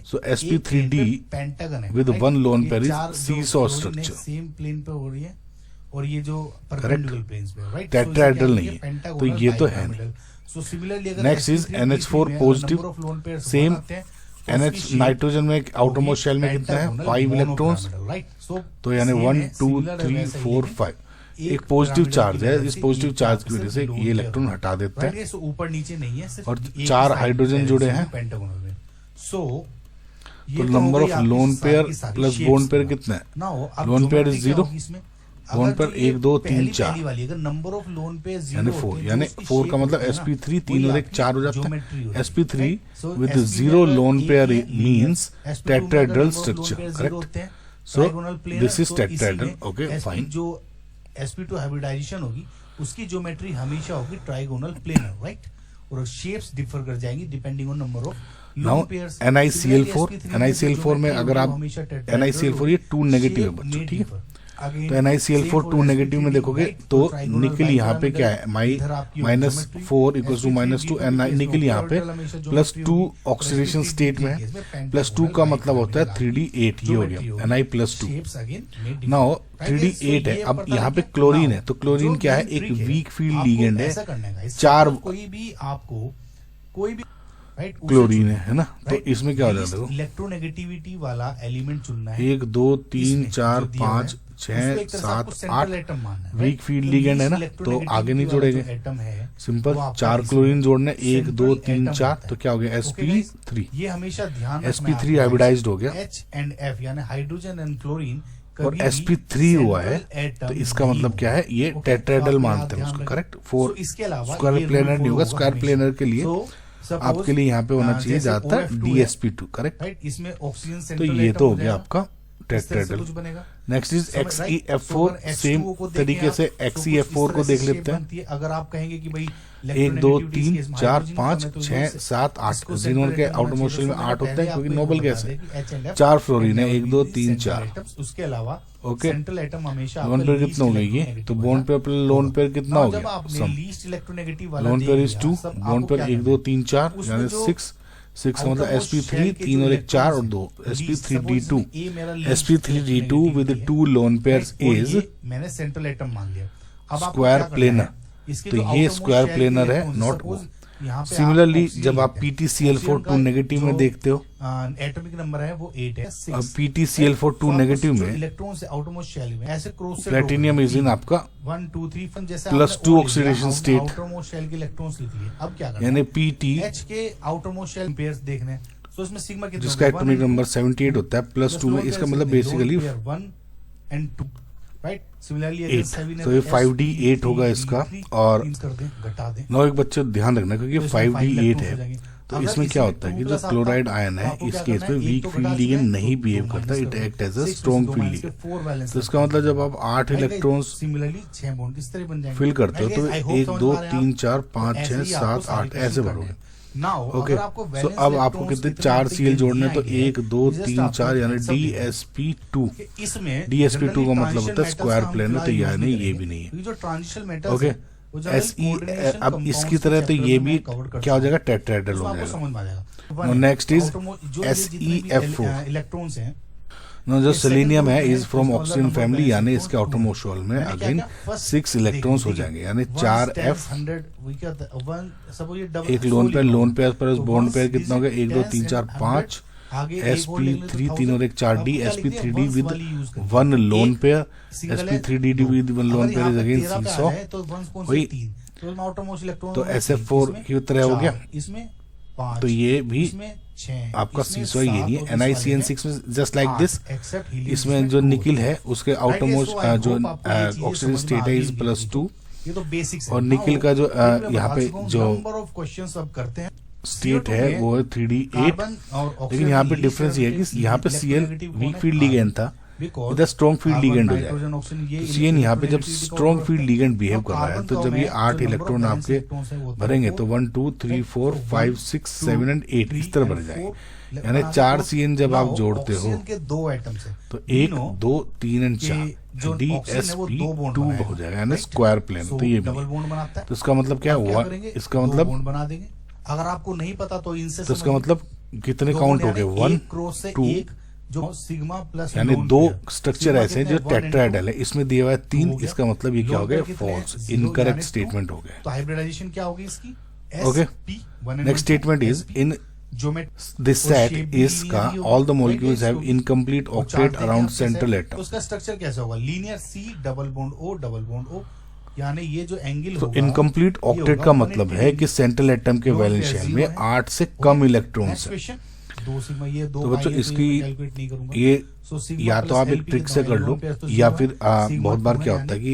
so sp3d with 1 lone pair is seesaw structure, same plane पे हो रही है और ये जो परपेंडिकुलर प्लेन्स पे, राइट, टेट्राहेड्रल नहीं है, तो ये तो है नहीं। सो सिमिलरली अगर next is NH4 positive, same NH nitrogen में आउटरमोस्ट शेल में कितना है 5 इलेक्ट्रॉन्स, तो यानी 1 2 3 4 5, एक पॉजिटिव चार्ज है, इस पॉजिटिव चार्ज की वजह से ये इलेक्ट्रॉन हटा देते हैं, ऊपर नीचे नहीं है, और 4 हाइड्रोजन जुड़े हैं, सो तो number of lone pair plus bond pair कितना है, loan pair is 0, bond pair 1 2 3 4 अगर नंबर ऑफ लोन पेयर यानी 4, यानी 4 का मतलब sp3 3 और 1 4 हो जाता है, sp3 with 0 lone pair means tetrahedral structure, correct, so this is tetrahedral, okay fine. जो sp2 हाइब्रिडाइजेशन होगी उसकी ज्योमेट्री हमेशा होगी ट्राइगोनल प्लेनर, राइट, और शेप्स डिफर कर जाएंगी depending on number of now NiCl4 में अगर आप NiCl4 ये 2 नेगेटिव है बच्चों, ठीक है, तो NiCl4 2 नेगेटिव में देखोगे तो निकल यहाँ पे क्या है -4 इक्वल टू -2, निकल यहाँ पे +2 ऑक्सीडेशन स्टेट में है, +2 का मतलब होता है 3D8, ये हो गया Ni+2। नाउ 3D8 है, अब यहाँ पे क्लोरीन है, तो क्लोरीन क्या है, एक वीक फील्ड लिगेंड है, 4 कोई भी आपको कोई भी क्लोरीन है ना, तो इसमें क्या हो जाता है, इलेक्ट्रोनेगेटिविटी वाला एलिमेंट चुनना है, 1 2 3 4 5 6 7 8 वीक फील्ड लिगेंड है ना, तो आगे नहीं जोड़ेंगे, सिंपल 4 क्लोरीन जोड़ने 1 2 3 4, तो क्या हो गया sp3, ये हमेशा ध्यान sp3 हाइब्रिडाइज्ड हो गया, H एंड F यानी हाइड्रोजन एंड क्लोरीन, और sp3 हुआ है, तो इसका मतलब क्या है, ये टेट्राहेड्रल मानते हैं उसको, करेक्ट, 4 स्क्वायर प्लेनर नहीं होगा, स्क्वायर प्लेनर के लिए आपके लिए यहाँ पे होना चाहिए ज्यादातर dsp2, करेक्ट, इसमें ऑक्सीजन, तो ये तो हो गया आपका tetrahedral. Next is XeF4, same तरीके से XeF4 को देख लेते हैं, अगर आप कहेंगे कि भाई 1 2 3 4 5 6 7 8, जीनोन के आउटरमोस्ट शेल में 8 होते हैं क्योंकि नोबल गैस है, 4 फ्लोरीन है 1 2 3 4, उसके अलावा ओके, सेंट्रल एटम हमेशा लोन पेयर कितना हो गया ये, तो bond pair plus lone pair कितना हो गया, लीस्ट इलेक्ट्रोनेगेटिव वाला loan pair is 2, bond pair 1 2 3 4 यानी 6 का मतलब sp3 3 और 1 4 और 2 sp3d2, sp3d2 with 2 lone pairs is मैंने सेंट्रल एटम मान लिया, अब स्क्वायर प्लेनर, तो ये स्क्वायर प्लेनर है, नॉट वो। सिमिलरली जब आप PtCl4 2 नेगेटिव में देखते हो, एटॉमिक नंबर है वो 8 है, अब PtCl4 2 नेगेटिव में इलेक्ट्रॉन से आउटरमोस्ट शेल में ऐसे क्रॉस से प्लेटिनियम इज इन आपका 1 2 3 जैसे +2 ऑक्सीडेशन स्टेट, आउटरमोस्ट शेल के इलेक्ट्रॉन्स लिख लिए। अब क्या करना यानी Pt H के आउटरमोस्ट शेल पेयर्स देखने, तो इसमें सिग्मा कितना, जिसका एटॉमिक नंबर 78 होता है +2 में, इसका मतलब बेसिकली 1 and 2, राइट, सिमिलरली 8, तो ये 5D8 होगा इसका, और घटा दें। नौ एक बच्चे ध्यान रखना क्योंकि 5D8 है, तो इसमें क्या होता है कि जो क्लोराइड आयन है इस केस में वीक फील्ड लिगेंड नहीं बिहेव करता, it act as a strong field ligand, तो इसका मतलब जब आप 8 इलेक्ट्रॉन्स सिमिलरली 6 बॉन्ड किस तरह बन जाएंगे, फिल करते हो तो 1 2 3 4 5 6 7 8 ऐसे भरोगे, ओके, सो अब आपको कितने 4 Cl जोड़ने, तो 1 2 3 4 यानी dsp2, dsp2 का मतलब होता है स्क्वायर प्लेनर, तो यानी ये भी नहीं है, जो ट्रांजिशन मेटल्स, ओके, अब इसकी तरह तो ये भी क्या हो जाएगा, टेट्राहेड्रल हो जाएगा। नेक्स्ट इज SeF4, इलेक्ट्रॉन्स हैं, जो सेलेनियम है इज फ्रॉम ऑक्सीजन फैमिली, यानी इसके आउटरमोस्ट शेल में अगेन 6 इलेक्ट्रॉन्स हो जाएंगे, यानी 4f, एक lone pair plus bond pair कितना हो गया, 1 2 3 4 5, sp3 3 और 1 4d, sp3d with 1 lone pair, sp3d with 1 lone pair is again seesaw, वही, तो SF4 की तरह हो गया, इसमें तो ये भी आपका सीसॉ ये नहीं है, NiCN6 में जस्ट लाइक दिस, इसमें जो निकिल है उसके आउटरमोस्ट जो ऑक्सीजन स्टेट है इज +2, ये तो बेसिक्स और निकिल का जो यहाँ पे जो नंबर ऑफ क्वेश्चंस अब करते हैं, स्टेट CO2 है में वो है 3D8, कार्बन और ऑक्सीजन लेकिन यहाँ पे की डिफरेंस ये है कि यहाँ पे Cl वीक फील्ड लिगेंड था, इधर स्ट्रॉन्ग फील्ड लिगेंड हो जाएगा। तो Cn यहाँ पे जब स्ट्रॉन्ग फील्ड लिगेंड बिहेव कर रहा है तो जब ये 8 इलेक्ट्रॉन आपके भरेंगे तो 1 2 3 4 5 6 7 एंड 8 इस तरह भर जाएंगे। यानी 4 Cn जब आप जोड़ते हो के 2 एटम्स है तो 1 2 3 एंड 4 DsP2 हो जाएगा, यानी स्क्वायर प्लेन। तो ये डबल बॉन्ड बनाता है। तो इसका मतलब क्या हुआ, इसका मतलब बॉन्ड बना देंगे। अगर आपको नहीं पता तो इनसे तो इसका मतलब कितने काउंट हो गए 1 क्रॉस से 2, एक जो सिग्मा प्लस यानी 2 स्ट्रक्चर ऐसे हैं जो टेट्राहेड्रल है, इसमें दिया हुआ है 3, इसका मतलब ये क्या हो गया, फॉल्स, इनकरेक्ट स्टेटमेंट हो गया। तो हाइब्रिडाइजेशन क्या होगी इसकी? Okay, next statement is in this set is का all the molecules have incomplete octet around central atom. उसका स्ट्रक्चर कैसा होगा? Linear C double bond O, यानी ये जो एंगल तो इनकम्प्लीट ऑक्टेट का मतलब है कि सेंट्रल एटम के वैलेंस शेल में 8 से कम इलेक्ट्रॉन्स है। दो सिग्मा, ये दो तो बच्चों इसकी कैलकुलेट नहीं करूंगा। ये सिग्मा या तो आप एक LP ट्रिक से कर लो, या फिर बहुत बार क्या होता है कि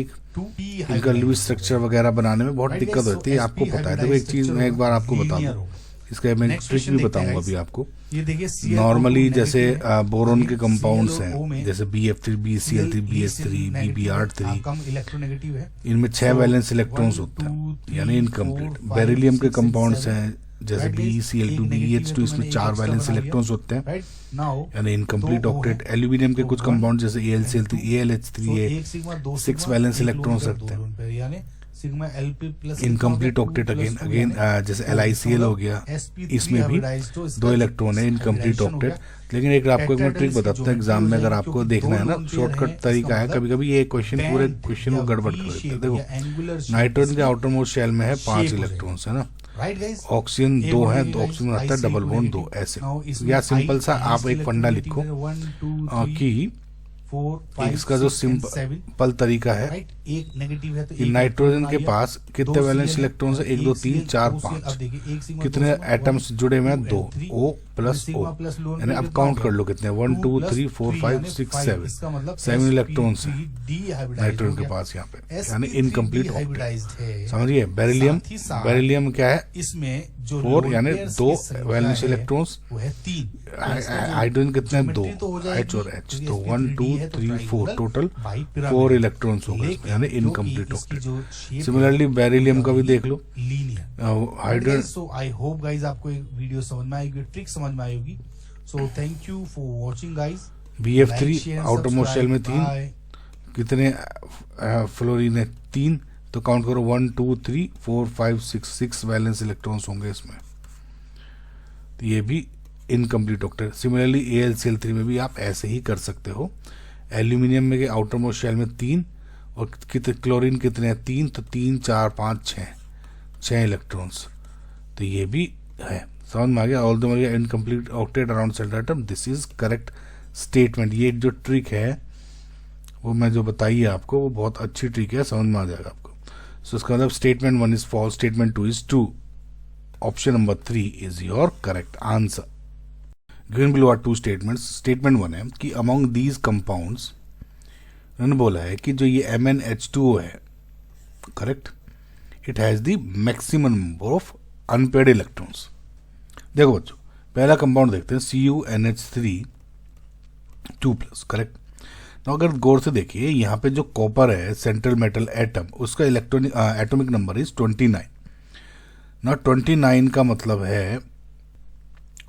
इनका लुईस स्ट्रक्चर वगैरह बनाने में बहुत दिक्कत होती है, आपको पता है। देखो एक चीज मैं एक बार आपको बता दूं, इसका मैं ट्रिक भी बताऊंगा अभी आपको। ये देखिए नॉर्मली जैसे बोरोन के कंपाउंड्स हैं जैसे BF3 BCl3 BH3 BBr3, कम इलेक्ट्रोनेगेटिव है, इनमें 6 वैलेंस इलेक्ट्रॉन्स होते हैं, यानी इनकम्प्लीट। बेरिलियम के कंपाउंड्स हैं जैसे BeCl2 BeH2, इसमें 4 वैलेंस इलेक्ट्रॉन्स होते हैं, यानी इनकम्प्लीट ऑक्टेट। एल्यूमिनियम के कुछ कंपाउंड जैसे AlCl3 AlH3 6 वैलेंस इलेक्ट्रॉन्स रखते हैं, यानी sigma LP plus incomplete octet. Again जैसे LiCl हो गया, इसमें भी 2 इलेक्ट्रॉन है, इनकम्प्लीट ऑक्टेट। लेकिन एक आपको एक मैं ट्रिक बताता हूँ एग्जाम में, अगर आपको देखना है ना, शॉर्टकट तरीका है। कभी कभी ये क्वेश्चन पूरे क्वेश्चन को गड़बड़ कर देते हैं। देखो नाइट्रोजन के आउटर मोस्ट शेल में है 5 इलेक्ट्रॉन्स है ना, ऑक्सीजन 2 है, तो ऑक्सीजन आता है डबल बॉन्ड 2 ऐसे। या सिंपल सा आप एक फंडा लिखो कि इसका जो सिंपल तरीका है एक नेगेटिव है तो कि नाइट्रोजन के पास कितने वैलेंस इलेक्ट्रॉन्स है, 1 2 3 4 5, कितने एटम्स जुड़े हुए हैं, 2 O प्लस O, यानी अब काउंट कर लो कितने, 1 2 3 4 5 6 7 इलेक्ट्रॉन्स है नाइट्रोजन के पास यहाँ पे, यानी इनकम्प्लीट ऑक्टेट। समझिए बेरिलियम क्या है, इसमें जो 4 यानी 2 वैलेंस इलेक्ट्रॉन्स, वो है 3, हाइड्रोजन कितने हैं, 2 H और H, तो 1 2 3 4 टोटल 4 इलेक्ट्रॉन्स हो गए, यानी इनकम्प्लीट ऑक्टेट। सिमिलरली बेरिलियम का भी देख लो, hydrogen. So I hope guys आपको एक वीडियो समझ में आएगी, ट्रिक समझ में आएगी। So thank you for watching guys. BF3 outermost shell में 3, कितने फ्लोरीन है, 3, तो काउंट करो 1 2 3 4 5 6 वैलेंस इलेक्ट्रॉन्स होंगे इसमें, तो ये भी इनकम्प्लीट ऑक्टेट। सिमिलरली AlCl3 में भी आप ऐसे ही कर सकते हो। एल्यूमिनियम में के आउटर मोस्ट शेल में 3, और कितने क्लोरीन कितने हैं, 3, तो 3 4 5 6 इलेक्ट्रॉन्स, तो ये भी है। समझ में आ गया? All the incomplete octet around central atom, this is correct statement. ये जो ट्रिक है वो मैं जो बताई है आपको, वो बहुत अच्छी ट्रिक है, समझ में आ जाएगा आपको। सो इसका मतलब statement 1 is false, statement 2 is true, option number 3 is your correct answer. Given below are 2 statements. Statement 1 है कि अमॉन्ग दीज कंपाउंड्स, उन्होंने बोला है कि जो ये MnH2O है, correct, it has the maximum number of unpaired electrons. देखो बच्चों, पहला कंपाउंड देखते हैं, CuNH3 2+, करेक्ट। तो अगर गौर से देखिए, यहाँ पे जो कॉपर है सेंट्रल मेटल एटम, उसका इलेक्ट्रॉनिक एटॉमिक नंबर इज 29 ना। 29 का मतलब है,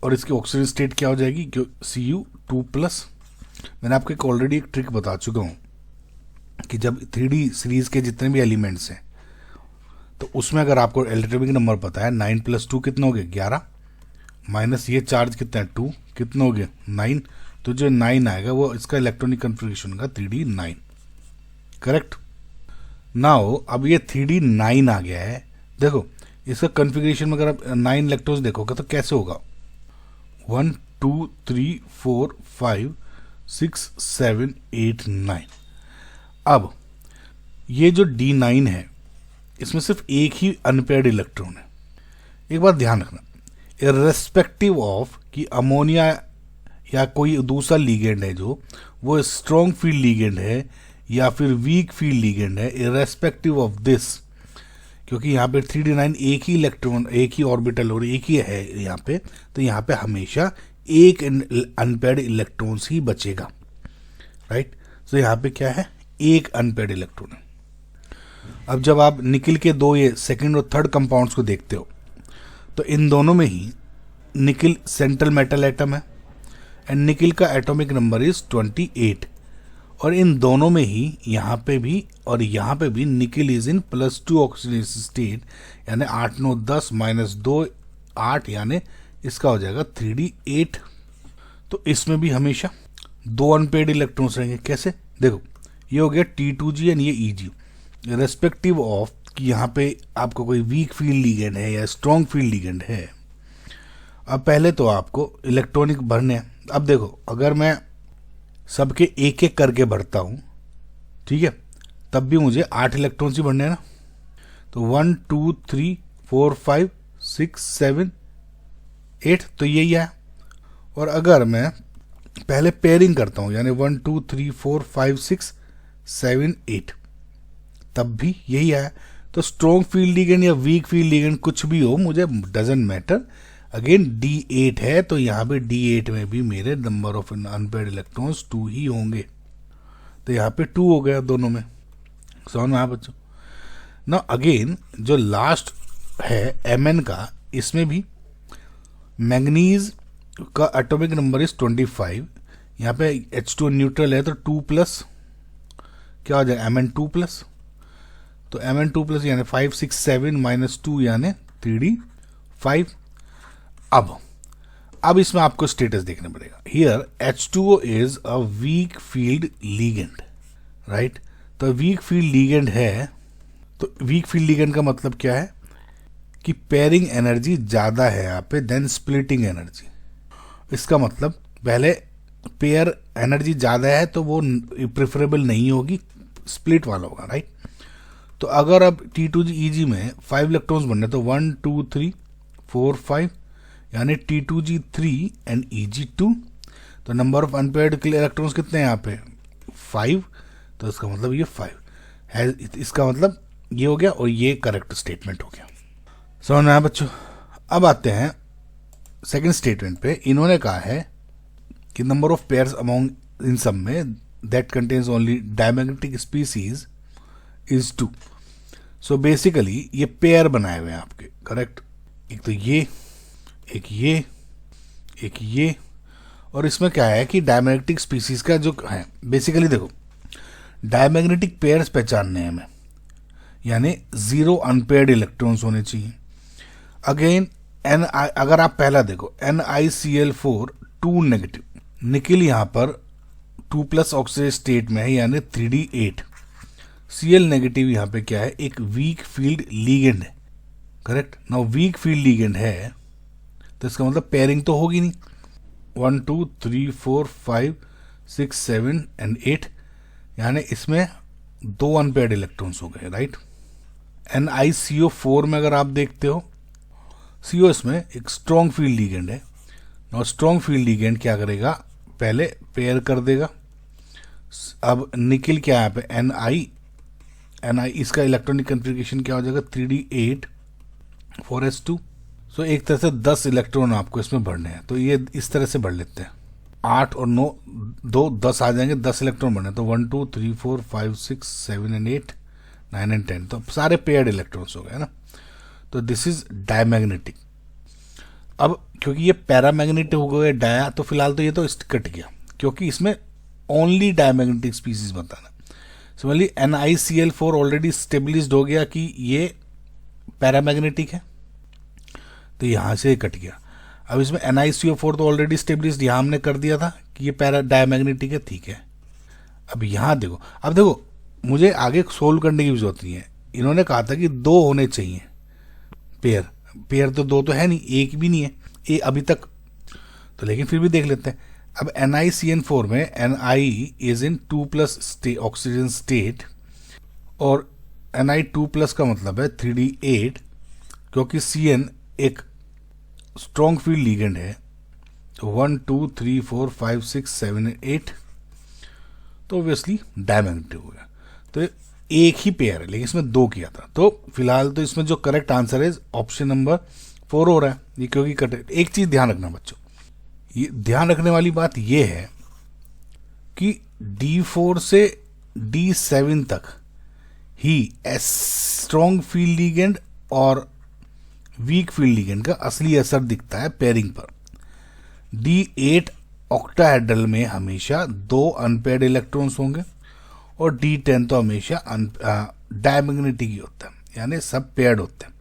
और इसकी ऑक्सीजन स्टेट क्या हो जाएगी, Cu2+। मैंने आपको एक ऑलरेडी एक ट्रिक बता चुका हूँ कि जब 3D सीरीज के जितने भी एलिमेंट्स हैं, तो उसमें अगर आपको एटॉमिक नंबर पता है, 9 + 2 कितना हो गया, 11, माइनस ये चार्ज कितना है, 2, कितना हो गया, 9, तो जो 9 आएगा वो इसका इलेक्ट्रॉनिक कन्फिग्रेशन का 3D 9, करेक्ट। नाउ अब ये 3D 9 आ गया है, देखो इसका कन्फिग्रेशन में अगर आप 9 इलेक्ट्रॉन्स देखोगे तो कैसे होगा, 1 2 3 4 5 6 7 8 9। अब ये जो D9 है, इसमें सिर्फ एक ही अनपेयर्ड इलेक्ट्रॉन है। एक बात ध्यान रखना, इर्रेस्पेक्टिव ऑफ कि अमोनिया या कोई दूसरा लीगेंड है जो वो स्ट्रॉन्ग फील्ड लीगेंड है या फिर वीक फील्ड लीगेंड है, इर्रेस्पेक्टिव ऑफ दिस, क्योंकि यहाँ पे 3d9 एक ही इलेक्ट्रॉन, एक ही ऑर्बिटल और एक ही है यहाँ पे, तो यहाँ पे हमेशा एक अनपेयर्ड इलेक्ट्रॉन्स ही बचेगा, राइट। तो यहाँ पे क्या है, एक अनपेयर्ड इलेक्ट्रॉन है। अब जब आप निकिल के दो ये सेकंड और थर्ड कंपाउंड्स को देखते हो, तो इन दोनों में ही निकिल सेंट्रल मेटल एटम है एंड निकिल का एटॉमिक नंबर इज 28, और इन दोनों में ही यहाँ पे भी और यहाँ पे भी nickel is in +2 oxidation state, यानी 8 9 10 -2 8, यानी इसका हो जाएगा 3d8। तो इसमें भी हमेशा दो अनपेयर्ड इलेक्ट्रॉन्स रहेंगे। कैसे, देखो ये हो गया T2G एंड ये EG, रेस्पेक्टिव ऑफ कि यहाँ पे आपको कोई वीक फील्ड लिगेंड है या स्ट्रॉन्ग फील्ड लिगेंड है। अब पहले तो आपको इलेक्ट्रॉनिक भरने हैं। अब देखो, अगर मैं सबके एक एक करके भरता हूँ, ठीक है, तब भी मुझे 8 इलेक्ट्रॉन्स ही भरने हैं ना। तो 1 2 3 4 5 6 7 8, तो यही है। और अगर मैं पहले पेयरिंग करता हूँ, यानी 1 2 3 4 5 6 7 8, तब भी यही है। तो स्ट्रॉन्ग फील्ड लिगेंड या वीक फील्ड लिगेंड कुछ भी हो, मुझे डजंट मैटर। अगेन D8 है, तो यहाँ पे D8 में भी मेरे नंबर ऑफ अनपेयर्ड इलेक्ट्रॉन्स 2 ही होंगे। तो यहाँ पे 2 हो गया दोनों में, समझ में आया बच्चों ना। अगेन जो लास्ट है Mn का, इसमें भी मैंगनीज का एटॉमिक नंबर इज 25, यहाँ पे H2 न्यूट्रल है, तो 2+ क्या हो जाएगा, Mn2+, तो Mn2+ यानी 5 6 7 -2 यानी 3d5। अब इसमें आपको स्टेटस देखना पड़ेगा। Here H2O is a week field ligand, right. तो वीक फील्ड लिगेंड है, तो वीक फील्ड लिगेंड का मतलब क्या है कि पेयरिंग एनर्जी ज्यादा है यहाँ पे देन स्प्लिटिंग एनर्जी। इसका मतलब पहले पेयर एनर्जी ज्यादा है तो वो प्रेफरेबल नहीं होगी, स्प्लिट वाला होगा, राइट। तो अगर अब T2G में 5 इलेक्ट्रॉन्स बनने, तो 1 2 3 4 5, यानी T2G3 एंड EG2। तो नंबर ऑफ अनपेयर्ड इलेक्ट्रॉन्स कितने हैं यहाँ पे, 5। तो इसका मतलब ये 5 है, इसका मतलब ये हो गया, और ये करेक्ट स्टेटमेंट हो गया। समझ में आया बच्चों। अब आते हैं सेकंड स्टेटमेंट पे। इन्होंने कहा है कि नंबर ऑफ पेयर्स अमॉन्ग इन सब में that contains only diamagnetic species is 2। So basically ये पेयर बनाए हुए हैं आपके, करेक्ट। एक तो ये, एक ये, एक ये, और इसमें क्या है कि डायमैग्नेटिक स्पीसीज का जो है, बेसिकली देखो डायमैग्नेटिक पेयर्स पहचानने हैं हमें, यानी 0 अनपेयर्ड इलेक्ट्रॉन्स होने चाहिए। अगेन अगर आप पहला देखो NiCl4 2 नेगेटिव, निकिल यहाँ पर 2+ ऑक्सीजन स्टेट में है, यानी 3d8। Cl नेगेटिव यहाँ पे क्या है, एक वीक फील्ड लिगेंड है, correct. Now week field ligand है, तो इसका मतलब पेयरिंग तो होगी नहीं। 1 2 3 4 5 6 7 एंड 8, यानी इसमें 2 अनपेयर्ड इलेक्ट्रॉन्स हो गए, राइट। NiCO4 में अगर आप देखते हो, CO इसमें एक स्ट्रॉन्ग फील्ड लिगेंड है। और स्ट्रॉन्ग फील्ड लिगेंड क्या करेगा, पहले पेयर कर देगा। अब निकिल क्या है यहाँ पे, Ni, इसका इलेक्ट्रॉनिक कन्फिग्रेशन क्या हो जाएगा, 3d8 4s2। सो एक तरह से 10 इलेक्ट्रॉन आपको इसमें भरने हैं, तो ये इस तरह से भर लेते हैं। 8 और 9 2 10 आ जाएंगे, 10 इलेक्ट्रॉन भरने, तो 1 2 3 4 5 6 7 एंड 8 9 एंड 10, तो सारे पेयर्ड इलेक्ट्रॉन्स हो गए ना। तो दिस इज डायमैग्नेटिक। अब क्योंकि ये पैरामैग्नेटिक हो गए डाया, तो फिलहाल तो ये तो कट गया, क्योंकि इसमें ओनली डायमैग्नेटिक स्पीसीज बताना। सिमिलरली NiCl4 ऑलरेडी स्टेबलिश्ड हो गया कि ये पैरामैग्नेटिक है, तो यहां से कट गया। अब इसमें NiCO4 तो ऑलरेडी स्टेबलिश्ड यहां हमने कर दिया था कि ये पैरा डायमैग्नेटिक है, ठीक है। अब यहां देखो, अब देखो मुझे आगे सोल्व करने की जरूरत नहीं है। इन्होंने कहा था कि 2 होने चाहिए पेयर तो 2 तो है नहीं, एक भी नहीं है ये अभी तक, तो लेकिन फिर भी देख लेते हैं। अब NiCN4 में Ni is in 2+ oxygen state, और Ni2+ का मतलब है 3d8, क्योंकि Cn एक स्ट्रॉन्ग फील्ड लिगेंड है। तो 1 2 3 4 5 6 7 8, तो ऑब्वियसली डायमैग्नेटिक हो गया। तो एक ही पेयर है, लेकिन इसमें 2 किया था। तो फिलहाल तो इसमें जो करेक्ट आंसर है ऑप्शन नंबर 4 हो रहा है ये, क्योंकि करेक्ट। एक चीज ध्यान रखना बच्चों, ये ध्यान रखने वाली बात ये है कि D4 से D7 तक ही स्ट्रॉन्ग फील्ड लिगेंड और वीक फील्ड लिगेंड का असली असर दिखता है पेयरिंग पर। D8 ऑक्टाहेड्रल में हमेशा 2 अनपेयर्ड इलेक्ट्रॉन्स होंगे और D10 तो हमेशा डायमैग्नेटिक ही होता है, यानी सब पेयर्ड होते हैं।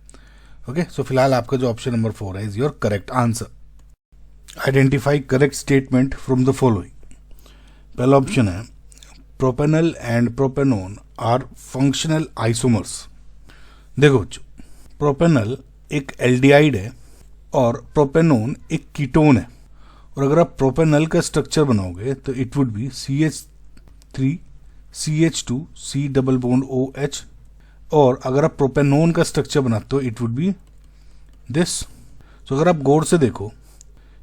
ओके, सो फिलहाल आपका जो ऑप्शन नंबर 4 है is your correct answer. Identify correct statement from the following. पहला ऑप्शन है propanal and propanone are functional isomers. देखो बच्चों, प्रोपेनल एक एल्डिहाइड है और प्रोपेनोन एक कीटोन है। और अगर आप प्रोपेनल का स्ट्रक्चर बनाओगे तो it would be CH3 CH2 C double bond OH, और अगर आप प्रोपेनोन का स्ट्रक्चर बनाते हो इट वुड बी दिस। तो अगर आप गौर से देखो,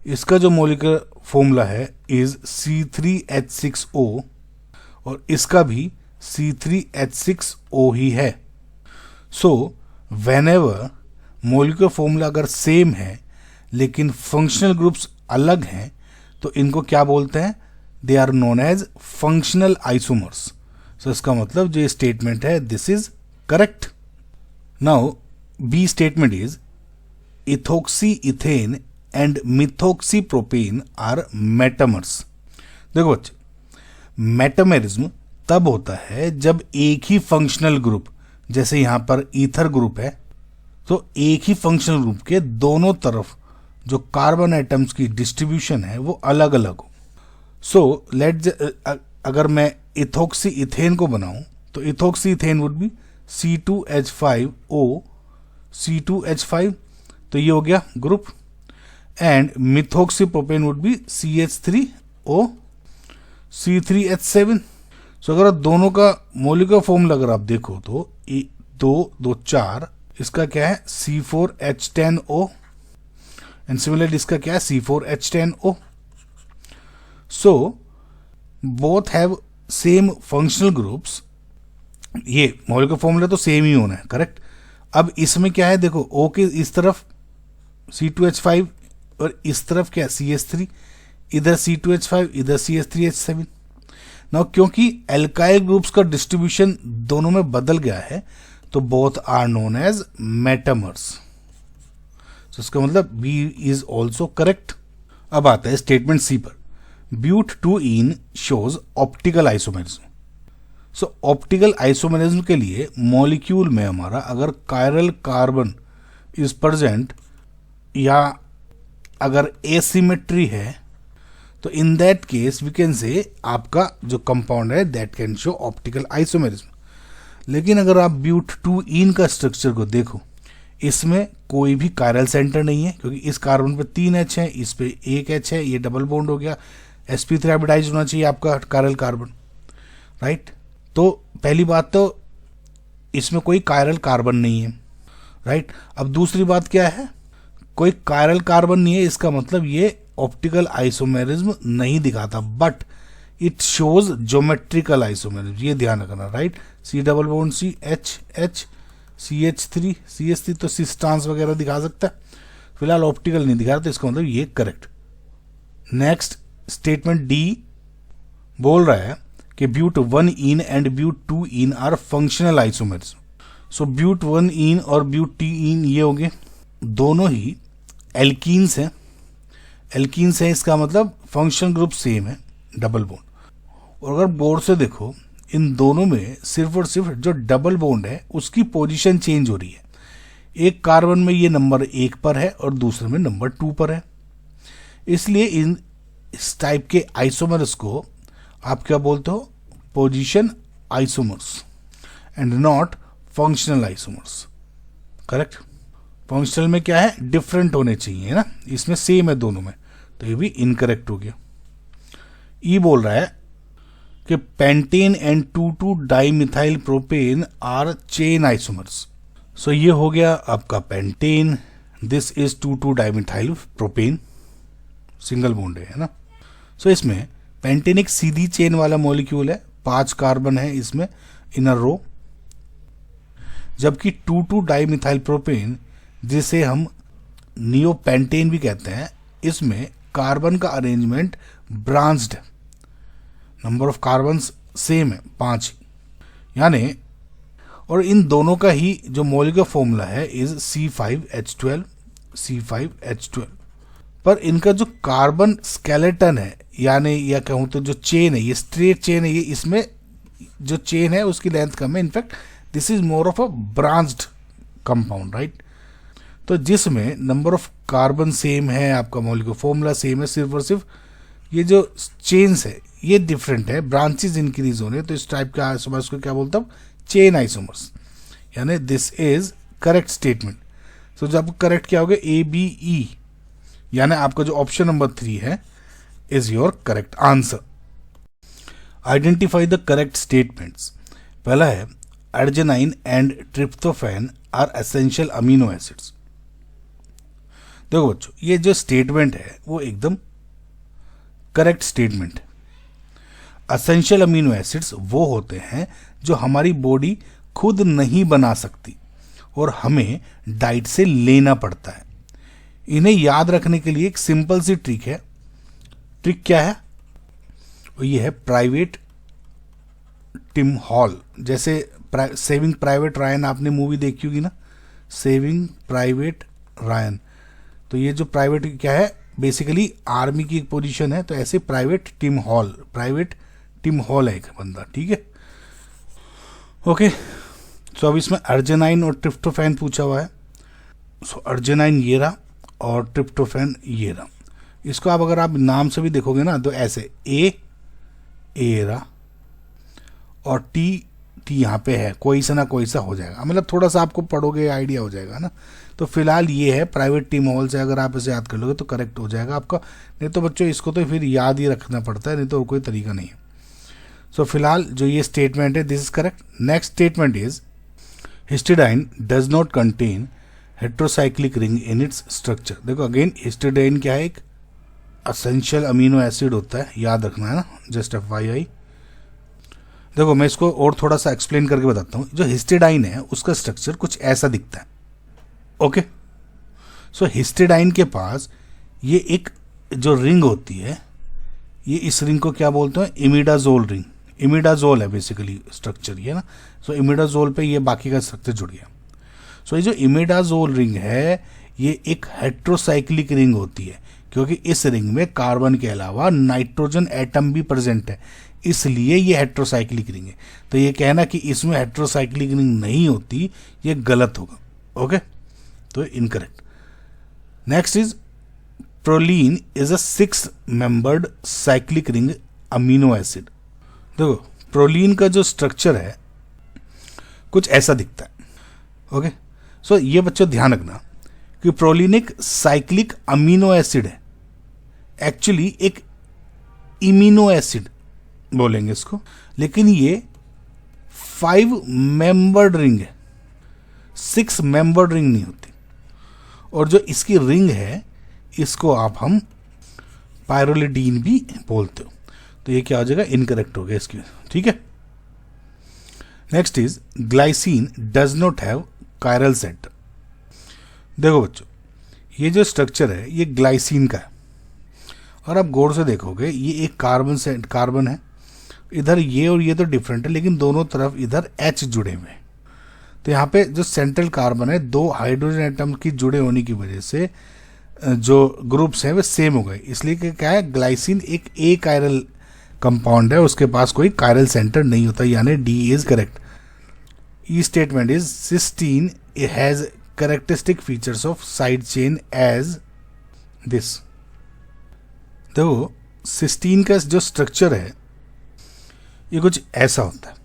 इसका जो मॉलिक्यूलर फॉर्मूला है इज C3H6O और इसका भी C3H6O ही है। सो व्हेनेवर मॉलिक्यूलर फॉर्मूला अगर सेम है लेकिन फंक्शनल ग्रुप्स अलग हैं तो इनको क्या बोलते हैं? They are known as functional isomers. So इसका मतलब जो ये स्टेटमेंट है this is correct. Now B statement is ethoxy ethane and methoxy propane are metamers. देखो बच्चे, मेटामेरिज्म तब होता है जब एक ही फंक्शनल ग्रुप, जैसे यहां पर ईथर ग्रुप है, तो एक ही फंक्शनल ग्रुप के दोनों तरफ जो कार्बन एटम्स की डिस्ट्रीब्यूशन है वो अलग अलग हो। सो अगर मैं इथोक्सी इथेन को बनाऊं तो ethoxy ethane would be C2H5O C2H5, तो ये हो गया group, and methoxy propane would be CH3O C3H7। सो अगर आप दोनों का मॉलिक्यूलर फॉर्मूला अगर आप देखो तो 2 इसका क्या है C4H10O एंड सिमिलरली इसका क्या है C4H10O। So both have same functional groups, ये मॉलिक्यूलर फॉर्मूला तो सेम ही होना है, करेक्ट। अब इसमें क्या है देखो, O के इस तरफ C2H5 और इस तरफ क्या है CH3, इधर C2H5 इधर CH3H7। नाउ क्योंकि एल्काइल ग्रुप्स का डिस्ट्रीब्यूशन दोनों में बदल गया है तो both are known as metamers. So इसका मतलब बी इज ऑल्सो करेक्ट। अब आता है स्टेटमेंट सी पर, but 2ene shows optical isomerism. सो ऑप्टिकल आइसोमेरिज्म के लिए मॉलिक्यूल में हमारा अगर कायरल कार्बन इज प्रेजेंट या अगर एसिमेट्री है तो in that case we can say आपका जो कंपाउंड है that can show optical isomerism. लेकिन अगर आप ब्यूट 2ene का स्ट्रक्चर को देखो, इसमें कोई भी कायरल सेंटर नहीं है क्योंकि इस कार्बन पे 3 H है, इस पे 1 H है, ये डबल बॉन्ड हो गया, sp3 हाइब्रिडाइज होना चाहिए आपका कायरल कार्बन, राइट। तो पहली बात तो इसमें कोई कायरल कार्बन नहीं है, राइट। अब दूसरी बात क्या है, कोई कायरल कार्बन नहीं है, इसका मतलब ये ऑप्टिकल आइसोमेरिज्म नहीं दिखाता, but it shows geometrical isomerism, ये ध्यान रखना, right. C double bond C H H CH3 तो सिस्टांस वगैरह दिखा सकता है, फिलहाल ऑप्टिकल नहीं दिखा रहा, तो इसका मतलब ये करेक्ट। नेक्स्ट स्टेटमेंट डी बोल रहा है कि but 1ene and but 2ene are functional isomerism. So but 1ene और ब्यूट 2ene ये हो गए, दोनों ही एल्कीन्स हैं। एल्कीन्स हैं इसका मतलब फंक्शनल ग्रुप सेम है, डबल बॉन्ड। और अगर बोर्ड से देखो, इन दोनों में सिर्फ और सिर्फ जो डबल बॉन्ड है उसकी पोजीशन चेंज हो रही है। एक कार्बन में ये नंबर 1 पर है और दूसरे में नंबर 2 पर है, इसलिए इस टाइप के आइसोमर्स को आप क्या बोलते हो? Position isomers and not functional isomers, correct. Functional में क्या है, डिफरेंट होने चाहिए ना, इसमें सेम है दोनों में, तो ये भी इनकरेक्ट हो गया। ई बोल रहा है कि pentane and 2,2 dimethyl propane are chain isomers. So ये हो गया आपका pentane, this is 2,2 dimethyl propane, single bond है ना। सो इसमें पेंटेन एक सीधी चेन वाला मॉलिक्यूल है, 5 कार्बन है इसमें इनर रो, जबकि 2,2 डाइमिथाइल प्रोपेन, जिसे हम नियोपेंटेन भी कहते हैं, इसमें कार्बन का अरेंजमेंट ब्रांच्ड है, नंबर ऑफ कार्बन सेम है 5, यानी और इन दोनों का ही जो मॉलिक्यूलर फॉर्मूला है इज C5H12 C5H12। पर इनका जो कार्बन स्केलेटन है, यानी या कहूँ तो जो चेन है, ये स्ट्रेट चेन है, ये इसमें जो चेन है उसकी लेंथ कम है। In fact this is more of a branched compound, right. तो जिसमें नंबर ऑफ कार्बन सेम है, आपका मॉलिक्यूलर फॉर्मूला सेम है, सिर्फ और सिर्फ ये जो चेन्स है ये डिफरेंट है, ब्रांचेस इंक्रीज हो रहे हैं, तो इस टाइप के आइसोमर्स को क्या बोलता हूँ, चेन आइसोमर्स, यानी दिस इज करेक्ट स्टेटमेंट। सो जब करेक्ट क्या हो गया, ABE, यानी आपका जो ऑप्शन नंबर 3 है is your correct answer. Identify the correct statements. पहला है arginine and tryptophan are essential amino acids. देखो बच्चों, ये जो स्टेटमेंट है वो एकदम करेक्ट स्टेटमेंट है। एसेंशियल अमीनो एसिड्स वो होते हैं जो हमारी बॉडी खुद नहीं बना सकती और हमें डाइट से लेना पड़ता है। इन्हें याद रखने के लिए एक सिंपल सी ट्रिक है। ट्रिक क्या है, ये है प्राइवेट टिम हॉल। जैसे सेविंग प्राइवेट रायन आपने मूवी देखी होगी ना, सेविंग प्राइवेट रायन। तो ये जो प्राइवेट क्या है, बेसिकली आर्मी की एक पोजीशन है, तो ऐसे प्राइवेट टिम हॉल है एक बंदा, ठीक है। ओके, सो अब इसमें अर्जिनाइन और ट्रिप्टोफैन पूछा हुआ है। सो अर्जिनाइन ये रहा और ट्रिप्टोफैन ये रहा। इसको आप अगर आप नाम से भी देखोगे ना तो ऐसे ए रहा और टी यहाँ पे है, कोई सा ना कोई सा हो जाएगा, मतलब थोड़ा सा आपको पढ़ोगे आइडिया हो जाएगा ना। तो फिलहाल ये है प्राइवेट टीम हॉल से, अगर आप इसे याद कर लोगे तो करेक्ट हो जाएगा आपका। नहीं तो बच्चों इसको तो फिर याद ही रखना पड़ता है, नहीं तो कोई तरीका नहीं है। सो फिलहाल जो ये स्टेटमेंट है this is correct. Next statement is histidine does not contain heterocyclic ring in its structure. देखो अगेन हिस्टिडाइन क्या है, एक एसेंशियल अमीनो एसिड होता है, याद रखना है ना, जस्ट FYI। देखो मैं इसको और थोड़ा सा एक्सप्लेन करके बताता हूँ। जो हिस्टिडाइन है उसका स्ट्रक्चर कुछ ऐसा दिखता है। ओके, सो हिस्टिडाइन के पास ये एक जो रिंग होती है, ये इस रिंग को क्या बोलते हैं, इमिडाजोल रिंग। इमिडाजोल है बेसिकली स्ट्रक्चर ये ना। सो इमिडाजोल पे ये बाकी का स्ट्रक्चर जुड़ गया। सो ये जो इमिडाजोल रिंग है ये एक हेट्रोसाइक्लिक रिंग होती है, क्योंकि इस रिंग में कार्बन के अलावा नाइट्रोजन एटम भी प्रेजेंट है, इसलिए ये हेट्रोसाइक्लिक रिंग है। तो ये कहना कि इसमें हेट्रोसाइक्लिक रिंग नहीं होती ये गलत होगा। ओके, तो incorrect. Next is proline is a 6 membered cyclic ring amino acid. देखो प्रोलीन का जो स्ट्रक्चर है कुछ ऐसा दिखता है। ओके, सो ये बच्चों ध्यान रखना कि प्रोलीन एक साइक्लिक अमीनो एसिड है, एक्चुअली एक इमिनो एसिड बोलेंगे इसको, लेकिन ये 5 मेंबर्ड रिंग है, 6 मेंबर्ड रिंग नहीं होती। और जो इसकी रिंग है इसको हम पायरोलिडीन भी बोलते हो। तो ये क्या हो जाएगा, इनकरेक्ट हो गया इसकी, ठीक है। Next is glycine does not have chiral centre. देखो बच्चों ये जो स्ट्रक्चर है ये ग्लाइसिन का है, और आप गौर से देखोगे ये एक कार्बन है, इधर ये और ये तो डिफरेंट है, लेकिन दोनों तरफ इधर H जुड़े हुए हैं। तो यहाँ पे जो सेंट्रल कार्बन है 2 हाइड्रोजन एटम की जुड़े होने की वजह से जो ग्रुप्स हैं वे सेम हो गए, इसलिए कि क्या है, ग्लाइसिन एक ए कायरल कंपाउंड है, उसके पास कोई कायरल सेंटर नहीं होता, यानी D is correct. E statement is cysteine has characteristic features of side chain as this. देखो सिस्टीन का जो स्ट्रक्चर है ये कुछ ऐसा होता है,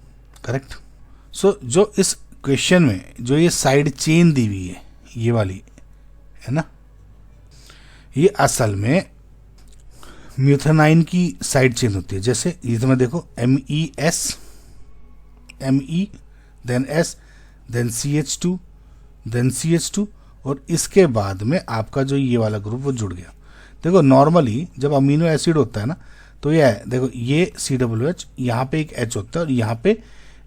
करेक्ट। सो जो इस क्वेश्चन में जो ये साइड चेन दी हुई है ये वाली है ना, ये असल में म्यूथेनाइन की साइड चेन होती है। जैसे ये तो मैं देखो MES ME then S then CH2 then CH2 और इसके बाद में आपका जो ये वाला ग्रुप वो जुड़ गया। देखो नॉर्मली जब अमीनो एसिड होता है ना तो ये है, देखो ये COOH, यहाँ पे एक H होता है और यहाँ पे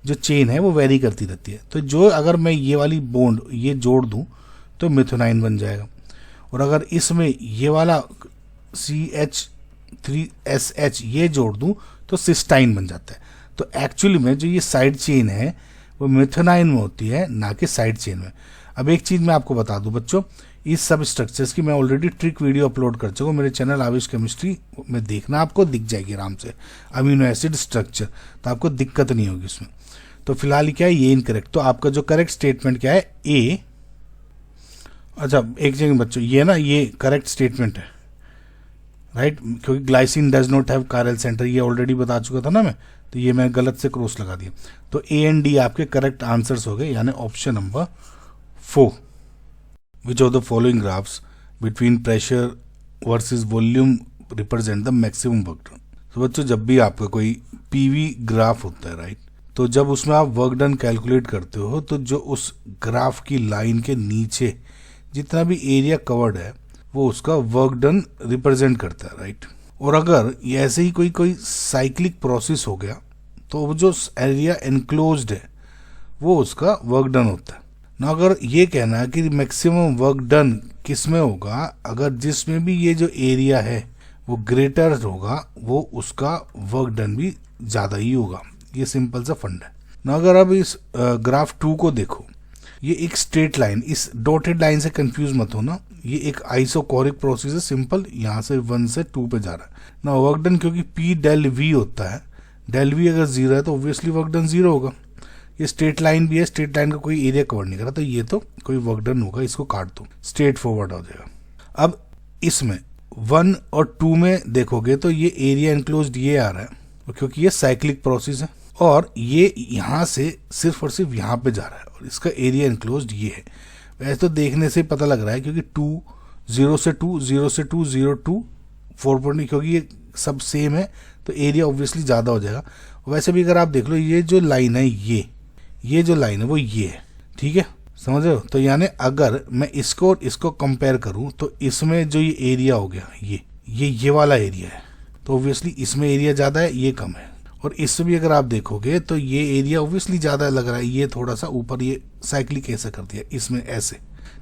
जो चेन है वो वेरी करती रहती है। तो जो अगर मैं ये वाली बॉन्ड ये जोड़ दूं तो मिथोनाइन बन जाएगा, और अगर इसमें ये वाला CH3SH ये जोड़ दूं तो सिस्टाइन बन जाता है। तो एक्चुअली में जो ये साइड चेन है वो मिथोनाइन में होती है, ना कि साइड चेन में। अब एक चीज़ मैं आपको बता दूं बच्चों, इस सब स्ट्रक्चर्स की मैं ऑलरेडी ट्रिक वीडियो अपलोड कर चुका हूँ मेरे चैनल आवेश केमिस्ट्री में, देखना आपको दिख जाएगी आराम से अमीनो एसिड स्ट्रक्चर, तो आपको दिक्कत नहीं होगी उसमें। तो फिलहाल क्या है, ये इनकरेक्ट। तो आपका जो करेक्ट स्टेटमेंट क्या है, ए। अच्छा एक जगह बच्चों, ये ना ये करेक्ट स्टेटमेंट है, राइट, क्योंकि glycine does not have chiral centre, ये ऑलरेडी बता चुका था ना मैं, तो ये मैं गलत से क्रॉस लगा दिया। तो ए एंड डी आपके करेक्ट आंसर्स हो गए, यानी option number 4। Which of the following graphs between pressure versus volume represent the maximum work done? तो बच्चों जब भी आपका कोई पीवी ग्राफ होता है, राइट, तो जब उसमें आप वर्क डन कैलकुलेट करते हो तो जो उस ग्राफ की लाइन के नीचे जितना भी एरिया कवर्ड है वो उसका वर्क डन रिप्रेजेंट करता है, राइट। और अगर ये ऐसे ही कोई साइक्लिक प्रोसेस हो गया तो वो जो एरिया एनक्लोज्ड है वो उसका वर्क डन होता है ना। अगर ये कहना है कि मैक्सिमम वर्क डन किस में होगा, अगर जिसमें भी ये जो एरिया है वो ग्रेटर होगा वो उसका वर्क डन भी ज़्यादा ही होगा। ये सिंपल सा फंड है ना। अगर अब इस ग्राफ 2 को देखो, ये एक स्ट्रेट लाइन, इस डॉटेड लाइन से कंफ्यूज मत हो ना, ये एक आइसोकोरिक प्रोसेस है सिंपल, यहाँ से 1 से 2 पे जा रहा है ना। वर्क डन क्योंकि P del V होता है, del V अगर 0 है तो ऑब्वियसली वर्क डन 0 होगा। ये स्ट्रेट लाइन भी है, स्ट्रेट लाइन का कोई एरिया कवर नहीं करा, तो ये तो कोई वर्क डन होगा, इसको काट दो, स्ट्रेट फॉरवर्ड हो जाएगा। अब इसमें 1 और 2 में देखोगे तो ये एरिया एनक्लोज्ड ये आ रहा है, क्योंकि ये साइक्लिक प्रोसेस है, और ये यहाँ से सिर्फ और सिर्फ यहाँ पे जा रहा है, और इसका एरिया एनक्लोज्ड ये है। वैसे तो देखने से पता लग रहा है, क्योंकि 2 0 से 2 0 से 2 0 2 4.9, क्योंकि ये सब सेम है तो एरिया ऑब्वियसली ज़्यादा हो जाएगा। वैसे भी अगर आप देख लो, ये जो लाइन है ये जो लाइन है वो ये है, ठीक है, समझ रहे हो। तो यानी अगर मैं इसको और इसको कंपेयर करूं तो इसमें जो ये एरिया हो गया ये वाला एरिया है, तो ऑब्वियसली इसमें एरिया ज़्यादा है, ये कम है। और इसमें भी अगर आप देखोगे तो ये एरिया ऑब्वियसली ज़्यादा लग रहा है, ये थोड़ा सा ऊपर, ये साइक्लिक ऐसा कर दिया, इसमें ऐसे,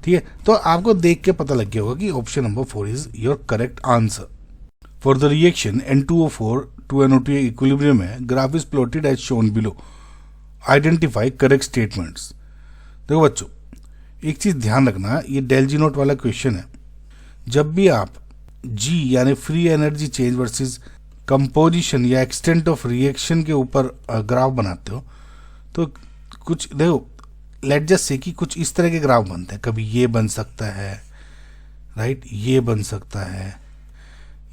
ठीक है। तो आपको देख के पता लग गया होगा कि option number 4 is your correct answer. For the reaction N2O4 to NO2 equilibrium है, graph is plotted as shown below, identify correct statements. देखो बच्चों एक चीज ध्यान रखना, ये डेल जी नोट वाला क्वेश्चन है। जब भी आप जी यानी free energy change versus composition या एक्सटेंट ऑफ रिएक्शन के ऊपर ग्राफ बनाते हो तो कुछ देखो, लेट जस्ट से कि कुछ इस तरह के ग्राफ बनते हैं, कभी ये बन सकता है, राइट, ये बन सकता है,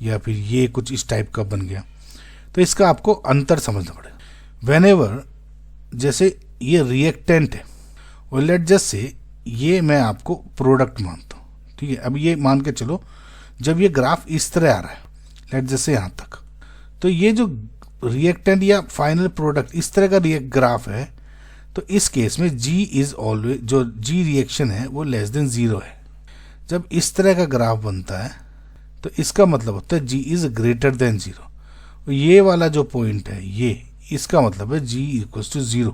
या फिर ये कुछ इस टाइप का बन गया। तो इसका आपको अंतर समझना पड़ेगा। व्हेनेवर जैसे ये रिएक्टेंट है और लेट जस्ट से ये मैं आपको प्रोडक्ट मानता हूँ, ठीक है। अब ये मान के चलो जब ये ग्राफ इस तरह आ रहा है लेट जस्ट से यहाँ तक, तो ये जो रिएक्टेंट या फाइनल प्रोडक्ट इस तरह का ग्राफ है, तो इस केस में जी इज ऑलवेज, जो जी रिएक्शन है वो लेस देन 0 है। जब इस तरह का ग्राफ बनता है तो इसका मतलब होता है जी इज ग्रेटर देन 0। ये वाला जो पॉइंट है ये, इसका मतलब है जी इक्वल्स टू 0,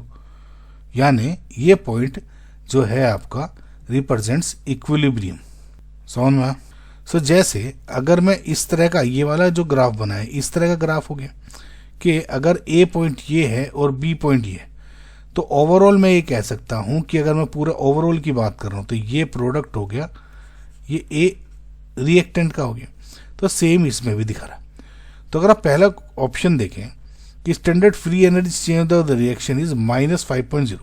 यानी ये पॉइंट जो है आपका रिप्रेजेंट्स इक्विलिब्रियम। समझ में? सो जैसे अगर मैं इस तरह का ये वाला जो ग्राफ बना है इस तरह का ग्राफ हो गया कि अगर ए पॉइंट ये है और बी पॉइंट ये है, तो ओवरऑल मैं ये कह सकता हूँ कि अगर मैं पूरा ओवरऑल की बात कर रहा हूँ तो ये प्रोडक्ट हो गया, ये ए रिएक्टेंट का हो गया। तो सेम इसमें भी दिखा रहा है। तो अगर आप पहला ऑप्शन देखें कि standard free energy change of the reaction is -5.0।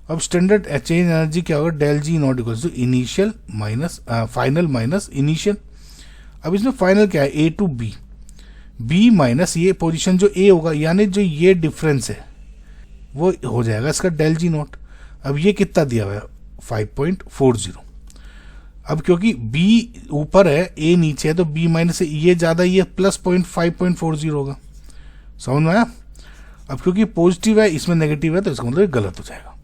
अब स्टैंडर्ड चेंज एनर्जी क्या होगा, del G naught equals to initial minus final minus initial. अब इसमें फाइनल क्या है, A to B, B minus ये पोजीशन जो ए होगा, यानी जो ये डिफरेंस है वो हो जाएगा इसका डेल जी नॉट। अब ये कितना दिया हुआ है 5.40। अब क्योंकि b ऊपर है a नीचे है तो b माइनस ये ज्यादा, ये प्लस 5.40 होगा। समझ में आया? अब क्योंकि पॉजिटिव है इसमें नेगेटिव है तो इसका मतलब गलत हो जाएगा।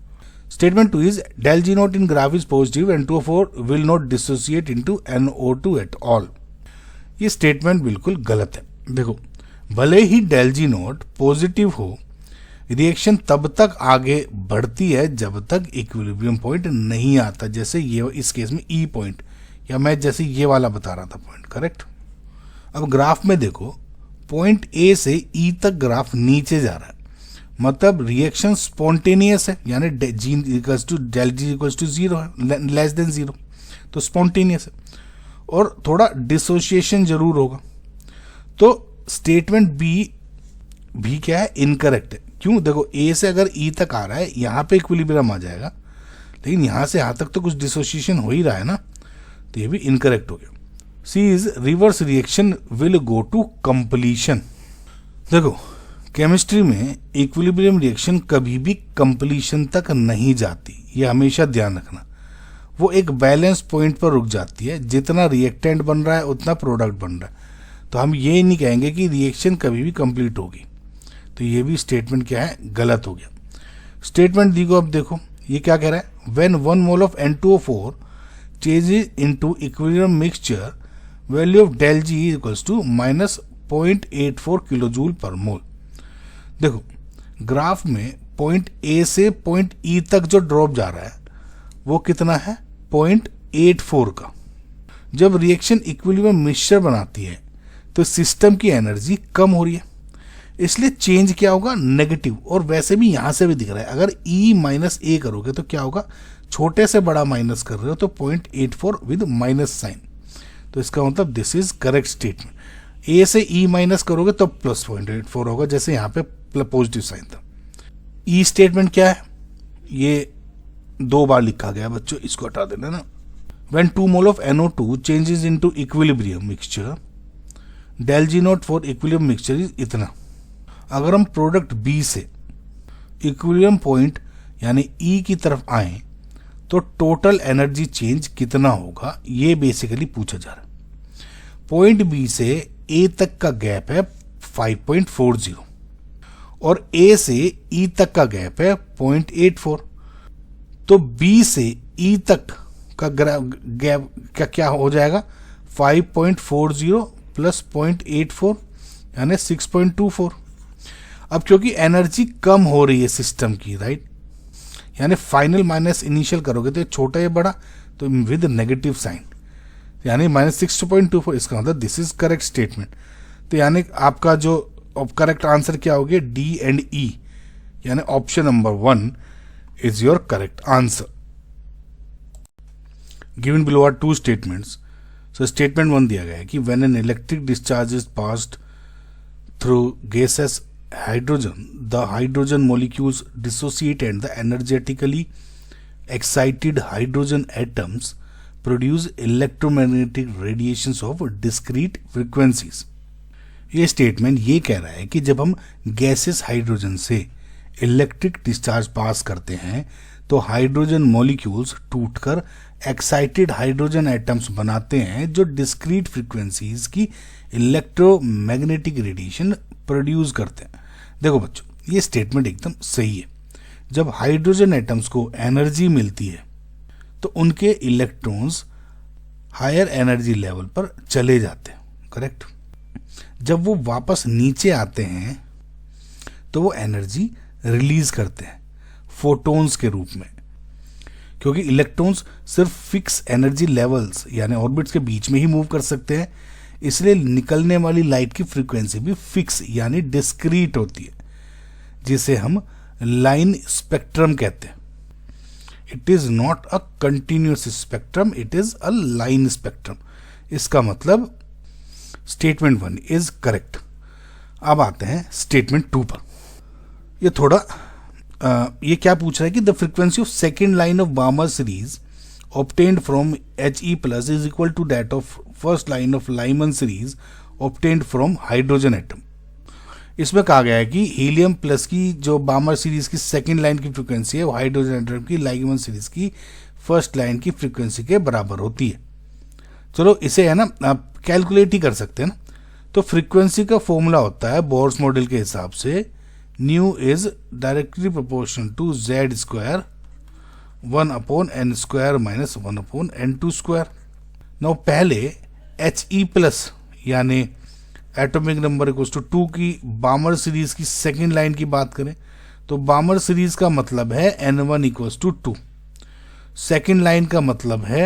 Statement 2 is del G naught in graph is positive and N2O4 will not dissociate into NO2 at all. ये स्टेटमेंट बिल्कुल गलत है। देखो, भले ही डेल जी नॉट पॉजिटिव हो रिएक्शन तब तक आगे बढ़ती है जब तक इक्विलिब्रियम पॉइंट नहीं आता, जैसे ये इस केस में ई पॉइंट, या मैं जैसे ये वाला बता रहा था पॉइंट, करेक्ट। अब ग्राफ में देखो, पॉइंट ए से ई तक ग्राफ नीचे जा रहा है, मतलब रिएक्शन स्पॉन्टेनियस है, यानी G equals to del G equals to zero है, लेस देन जीरो, तो स्पॉन्टेनियस है, और थोड़ा डिसोसिएशन जरूर होगा। तो स्टेटमेंट बी भी क्या है, इनकरेक्ट है। क्यों? देखो ए से अगर ई तक आ रहा है, यहाँ पे इक्विलिब्रियम आ जाएगा, लेकिन यहाँ से यहाँ तक तो कुछ डिसोसिएशन हो ही रहा है ना, तो ये भी इनकरेक्ट हो गया। C is reverse reaction will go to completion. देखो केमिस्ट्री में इक्विलिब्रियम रिएक्शन कभी भी कंप्लीशन तक नहीं जाती, ये हमेशा ध्यान रखना। वो एक बैलेंस पॉइंट पर रुक जाती है, जितना रिएक्टेंट बन रहा है उतना प्रोडक्ट बन रहा है। तो हम ये नहीं कहेंगे कि रिएक्शन कभी भी कंप्लीट होगी, तो ये भी स्टेटमेंट क्या है, गलत हो गया। स्टेटमेंट दी को अब देखो, ये क्या कह रहा है, when 1 mole of N2O4 changes into equilibrium mixture, value of del G equals to minus 0.84 kilojoule पर मोल। देखो ग्राफ में पॉइंट ए से पॉइंट ई तक जो ड्रॉप जा रहा है वो कितना है, 0.84 का। जब रिएक्शन इक्विलिब्रियम मिक्सचर बनाती है तो सिस्टम की एनर्जी कम हो रही है, इसलिए चेंज क्या होगा, नेगेटिव। और वैसे भी यहां से भी दिख रहा है, अगर ई माइनस ए करोगे तो क्या होगा, छोटे से बड़ा माइनस कर रहे हो तो 0.84 विद माइनस साइन, तो इसका मतलब दिस इज करेक्ट स्टेटमेंट। ए से ई माइनस करोगे तो प्लस 0.84 होगा, जैसे यहाँ पे पॉजिटिव साइन था। ई स्टेटमेंट क्या है, ये 2 बार लिखा गया बच्चों, इसको हटा देना ना। When 2 mole of NO2 changes into equilibrium mixture, del G naught for equilibrium mixture is इतना। अगर हम प्रोडक्ट बी से इक्विलिब्रियम पॉइंट यानी ई की तरफ आए तो टोटल एनर्जी चेंज कितना होगा, ये बेसिकली पूछा जा रहा है। पॉइंट बी से ए तक का गैप है 5.40 और ए से ई तक का गैप है 0.84, तो बी से ई तक का गैप क्या हो जाएगा, 5.40 प्लस 0.84 यानी 6.24। अब क्योंकि एनर्जी कम हो रही है सिस्टम की, राइट, यानी फाइनल माइनस इनिशियल करोगे तो छोटा या बड़ा, तो विद नेगेटिव साइन, यानी माइनस 6.24। इसका मतलब दिस इज करेक्ट स्टेटमेंट। तो यानी आपका जो करेक्ट आंसर क्या हो गया, डी एंड ई, यानी option number 1 is your correct answer. Given below are 2 statements. So statement 1 दिया गया है कि when an electric discharge is passed through gaseous hydrogen, the hydrogen molecules dissociate and the energetically excited hydrogen atoms produce electromagnetic radiations of discrete frequencies। ये statement ये कह रहा है कि जब हम गैसेस हाइड्रोजन से इलेक्ट्रिक डिस्चार्ज पास करते हैं तो हाइड्रोजन मॉलिक्यूल्स टूटकर एक्साइटेड हाइड्रोजन एटम्स बनाते हैं जो डिस्क्रीट फ्रीक्वेंसीज की इलेक्ट्रोमैग्नेटिक रेडिएशन प्रोड्यूस करते हैं। देखो बच्चों ये स्टेटमेंट एकदम सही है। जब हाइड्रोजन एटम्स को एनर्जी मिलती है तो उनके इलेक्ट्रॉन्स हायर एनर्जी लेवल पर चले जाते हैं, करेक्ट। जब वो वापस नीचे आते हैं तो वो एनर्जी रिलीज करते हैं फोटोन्स के रूप में, क्योंकि इलेक्ट्रॉन्स सिर्फ फिक्स एनर्जी लेवल्स यानी ऑर्बिट्स के बीच में ही मूव कर सकते हैं, इसलिए निकलने वाली लाइट की फ्रीक्वेंसी भी फिक्स यानी डिस्क्रीट होती है, जिसे हम लाइन स्पेक्ट्रम कहते हैं। It is not a continuous spectrum, it is a line spectrum. इसका मतलब स्टेटमेंट 1 इज करेक्ट। अब आते हैं स्टेटमेंट 2 पर। ये थोड़ा ये क्या पूछ रहा है कि the frequency of second line of Barmer series obtained from He plus is equal to that of first line of Lyman series obtained from hydrogen atom। इसमें कहा गया है कि हीलियम प्लस की जो बार्मर सीरीज की सेकेंड लाइन की फ्रीक्वेंसी है वो हाइड्रोजन एटम की लाइमन सीरीज की फर्स्ट लाइन की फ्रीक्वेंसी के बराबर होती है। चलो इसे है ना आप कैलकुलेट ही कर सकते हैं ना। तो फ्रीक्वेंसी का फॉर्मूला होता है बोर्स मॉडल के हिसाब से nu is directly proportional to Z square 1/n² minus 1/n²। Now पहले He प्लस यानी एटॉमिक नंबर इक्वल्स टू 2 की बार्मर सीरीज की सेकेंड लाइन की बात करें तो बामर सीरीज का मतलब है n1 equals to 2, second line का मतलब है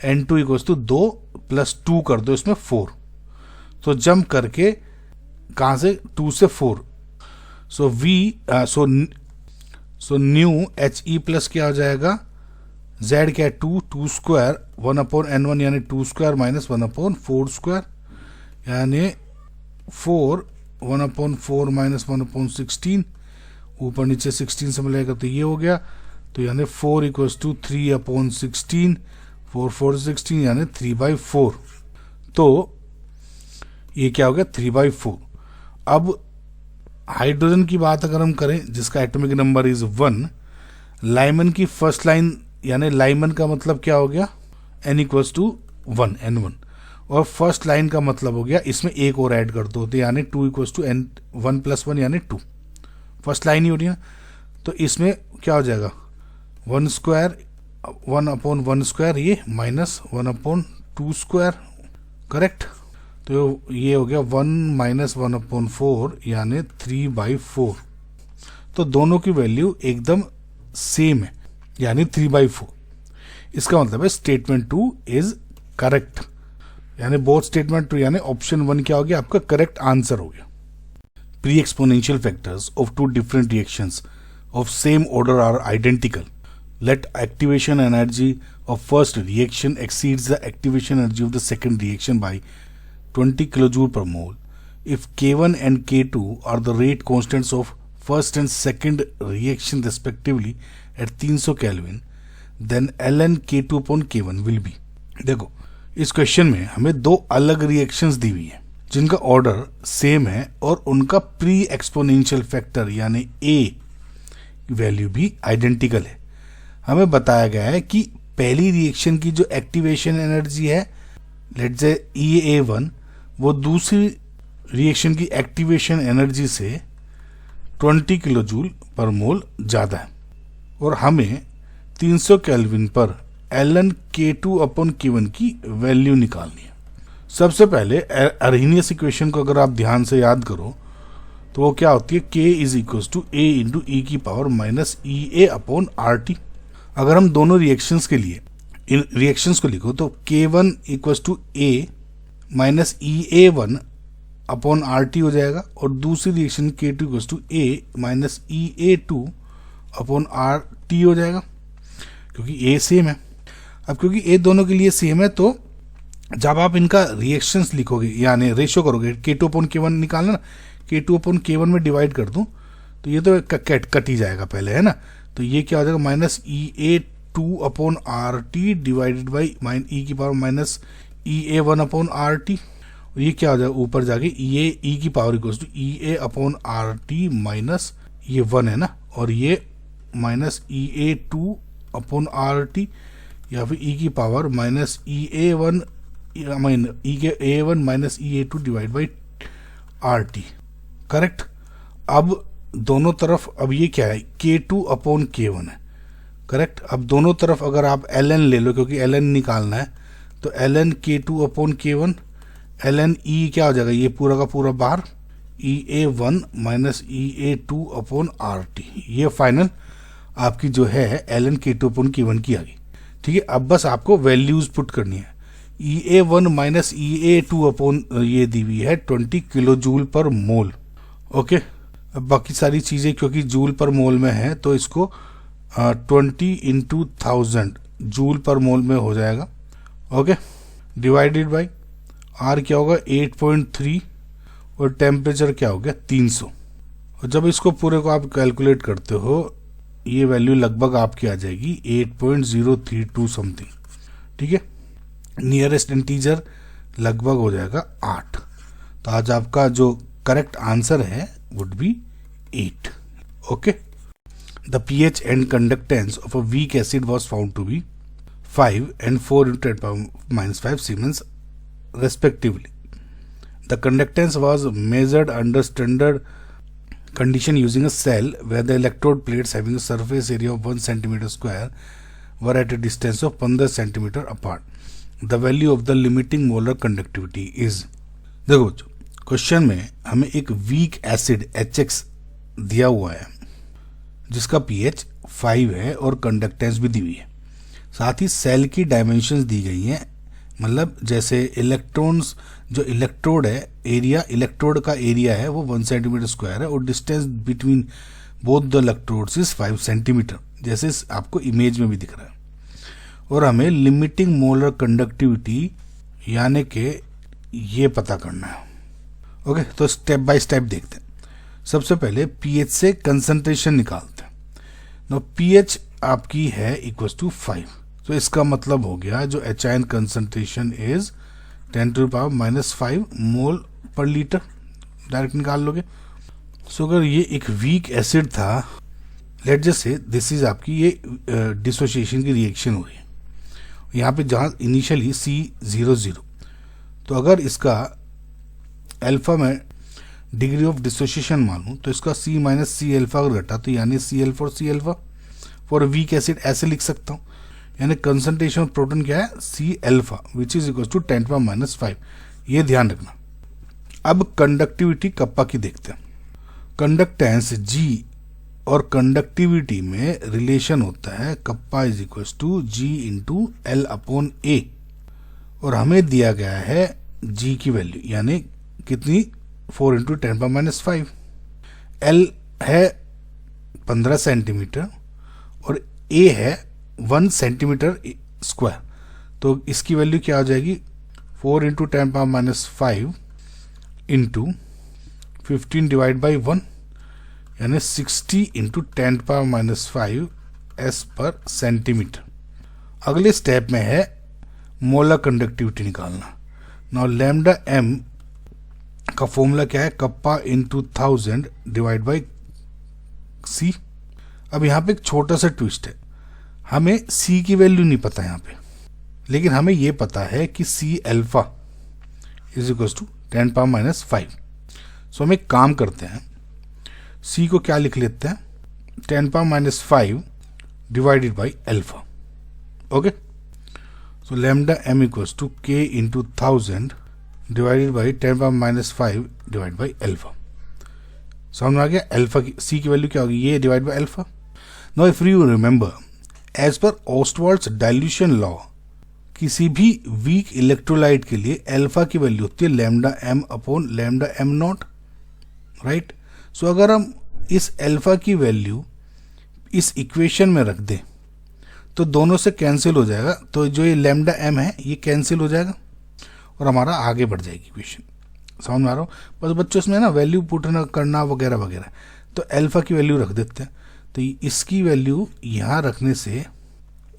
n2 इक्वल्स टू 2 प्लस 2 कर दो इसमें 4, तो जंप करके कहाँ से 2 से 4, so new H E plus क्या हो जाएगा, z क्या है 2 स्क्वायर 1/n1 यानी 2 स्क्वायर माइनस 1/4 स्क्वायर यानी 4 1/4 माइनस 1/16, ऊपर नीचे 16 से मिलेगा तो ये हो गया, तो यानी 4 इक्वल्स टू 3/16, 4 4 16 यानी 3/4, तो ये क्या हो गया 3/4। अब हाइड्रोजन की बात अगर हम करें जिसका एटॉमिक नंबर इज 1, लाइमन की फर्स्ट लाइन यानी लाइमन का मतलब क्या हो गया n इक्वल्स टू 1 n1, और फर्स्ट लाइन का मतलब हो गया इसमें एक और ऐड कर दो तो यानी 2 इक्वल्स टू n 1 + 1 यानी 2, फर्स्ट लाइन ही हो रही है, तो इसमें क्या हो जाएगा 1 स्क्वायर 1/1 स्क्वायर ये माइनस 1/2 स्क्वायर, करेक्ट, तो ये हो गया 1 - 1/4 यानी 3/4, तो दोनों की वैल्यू एकदम सेम है यानी 3/4। इसका मतलब है स्टेटमेंट 2 इज करेक्ट, यानी बोथ स्टेटमेंट 2 यानी ऑप्शन 1 क्या हो गया आपका करेक्ट आंसर हो गया। Pre exponential factors of two different reactions of same order are identical. Let activation energy of first reaction exceeds the activation energy of the second reaction by 20 kilojoule per mole. If K1 and K2 are the rate constants of first and second reaction respectively at 300 Kelvin, then ln K2 upon K1 will be. देखो इस question में हमें दो अलग reactions दी हुई है जिनका order same है और उनका प्री एक्सपोनेंशियल फैक्टर यानी A वैल्यू भी आइडेंटिकल है। हमें बताया गया है कि पहली रिएक्शन की जो एक्टिवेशन एनर्जी है लेट्स से EA1 वो दूसरी रिएक्शन की एक्टिवेशन एनर्जी से 20 किलो जूल पर मोल ज़्यादा है और हमें 300 केल्विन पर ln K2 अपॉन K1 की वैल्यू निकालनी है। सबसे पहले अर्हीनियस इक्वेशन को अगर आप ध्यान से याद करो तो वो क्या होती है K is equals to A into e की power minus EA upon RT। अगर हम दोनों रिएक्शंस के लिए इन रिएक्शंस को लिखो तो K1 equals to A minus EA1 upon RT हो जाएगा और दूसरी reaction K2 equals to A minus EA2 upon RT हो जाएगा क्योंकि A सेम है। अब क्योंकि A दोनों के लिए सेम है तो जब आप इनका रिएक्शंस लिखोगे यानी रेशियो करोगे K2 अपॉन K1 निकालना ना, K2 अपॉन K1 में डिवाइड कर दूं तो ये तो कट ही जाएगा पहले है ना, तो ये क्या हो जाएगा minus EA2 upon RT divided by e की power minus EA1 upon RT। ये क्या हो जाएगा ऊपर जाके ई की power equals to EA upon RT minus ये 1 है ना और ये माइनस EA2 अपॉन RT या फिर ई की power minus EA1 minus EA2 divide by RT, correct. अब दोनों तरफ अब ये क्या है K2 अपॉन K1 है, करेक्ट। अब दोनों तरफ अगर आप ln ले लो क्योंकि ln निकालना है तो ln K2 upon K1 ln E क्या हो जाएगा ये पूरा का पूरा बाहर EA1 minus EA2 upon RT, ये फाइनल आपकी जो है ln K2 अपॉन K1 की आ गई। ठीक है, अब बस आपको वैल्यूज पुट करनी है। EA1 माइनस EA2 अपॉन ये दी हुई है 20 किलो जूल पर मोल, ओके। अब बाकी सारी चीज़ें क्योंकि जूल पर मोल में है तो इसको 20 इंटू 1000 जूल पर मोल में हो जाएगा, ओके। डिवाइडेड बाई R क्या होगा 8.3 और टेम्परेचर क्या हो गया 300। और जब इसको पूरे को आप कैलकुलेट करते हो ये वैल्यू लगभग आपकी आ जाएगी 8.032 समथिंग, ठीक है। नियरेस्ट इंटीजर लगभग हो जाएगा 8, तो आज आपका जो करेक्ट आंसर है would be 8, okay. The pH and conductance of a weak acid was found to be 5 and 4 into 10⁻⁵ Siemens respectively. The conductance was measured under standard condition using a cell where the electrode plates having a surface area of 1 centimeter square were at a distance of 15 centimeter apart. The value of the limiting molar conductivity is, देखो बच्चों question में हमें एक weak acid HX दिया हुआ है, जिसका pH 5 है और कंडक्टेंस भी दी हुई है। साथ ही सेल की डायमेंशंस दी गई हैं, मतलब जैसे इलेक्ट्रॉन्स, जो इलेक्ट्रोड है, एरिया, इलेक्ट्रोड का एरिया है वो 1 सेंटीमीटर स्क्वायर है और distance between both the electrodes is 5 centimetre, जैसे आपको इमेज में भी दिख रहा है। और हमें लिमिटिंग मोलर कंडक्टिविटी यानी कि ये पता करना है। ओके, तो स्टेप बाय स्टेप देखते हैं। सबसे पहले पीएच से कंसंट्रेशन निकालते हैं। नो पीएच आपकी है इक्वल्स टू 5, तो इसका मतलब हो गया जो एच आयन कंसंट्रेशन इज 10⁻⁻5 मोल पर लीटर, डायरेक्ट निकाल लोगे। सो अगर ये एक वीक एसिड था, लेट जस्ट से दिस इज आपकी ये डिसोसिएशन की रिएक्शन हुई है यहाँ पे, जहाँ इनिशियली C00, तो अगर इसका अल्फा में डिग्री ऑफ डिसोसिएशन मानूं तो इसका C माइनस सी अल्फा अगर घटा तो यानी सी अल्फा और C alpha for weak acid ऐसे लिख सकता हूँ, यानी कंसंट्रेशन ऑफ प्रोटॉन क्या है C alpha which is equal to 10⁻⁻5, ये ध्यान रखना। अब कंडक्टिविटी कप्पा की देखते हैं। कंडक्टेंस G और कंडक्टिविटी में रिलेशन होता है kappa is equal to G into L/A, और हमें दिया गया है G की वैल्यू यानी कितनी 4 इंटू 10⁻⁵। L है 15 सेंटीमीटर और A है 1 सेंटीमीटर स्क्वायर, तो इसकी वैल्यू क्या हो जाएगी 4 इंटू 10⁻⁵ इंटू 15 डिवाइड बाई 1 यानी 60 इंटू 10⁻⁵ एस पर सेंटीमीटर। अगले स्टेप में है मोलर कंडक्टिविटी निकालना। नाउ लैम्डा m का फॉर्मूला क्या है kappa into 1000 divide by C। अब यहाँ पे एक छोटा सा ट्विस्ट है, हमें C की वैल्यू नहीं पता यहाँ पे, लेकिन हमें ये पता है कि C alpha is equal to 10⁻⁵। So हम एक काम करते हैं, C को क्या लिख लेते हैं 10⁻⁵ divided by alpha. Okay, so lambda m equals to k into 1000 divided by 10⁻⁵ divide by alpha. समझ में आ गया? अल्फा की C की वैल्यू क्या होगी, ये divide by alpha. Now if you remember, as per Ostwald's dilution law, किसी भी वीक इलेक्ट्रोलाइट के लिए अल्फा की वैल्यू होती है lambda m upon lambda m0, right. So अगर हम इस अल्फा की वैल्यू इस इक्वेशन में रख दें तो दोनों से कैंसिल हो जाएगा, तो जो ये लैम्डा m है ये कैंसिल हो जाएगा और हमारा आगे बढ़ जाएगी इक्वेशन। समझ में आ रहा हो? बस बच्चों इसमें ना वैल्यू पुट करना वगैरह वगैरह, तो अल्फा की वैल्यू रख देते हैं, तो इसकी वैल्यू यहाँ रखने से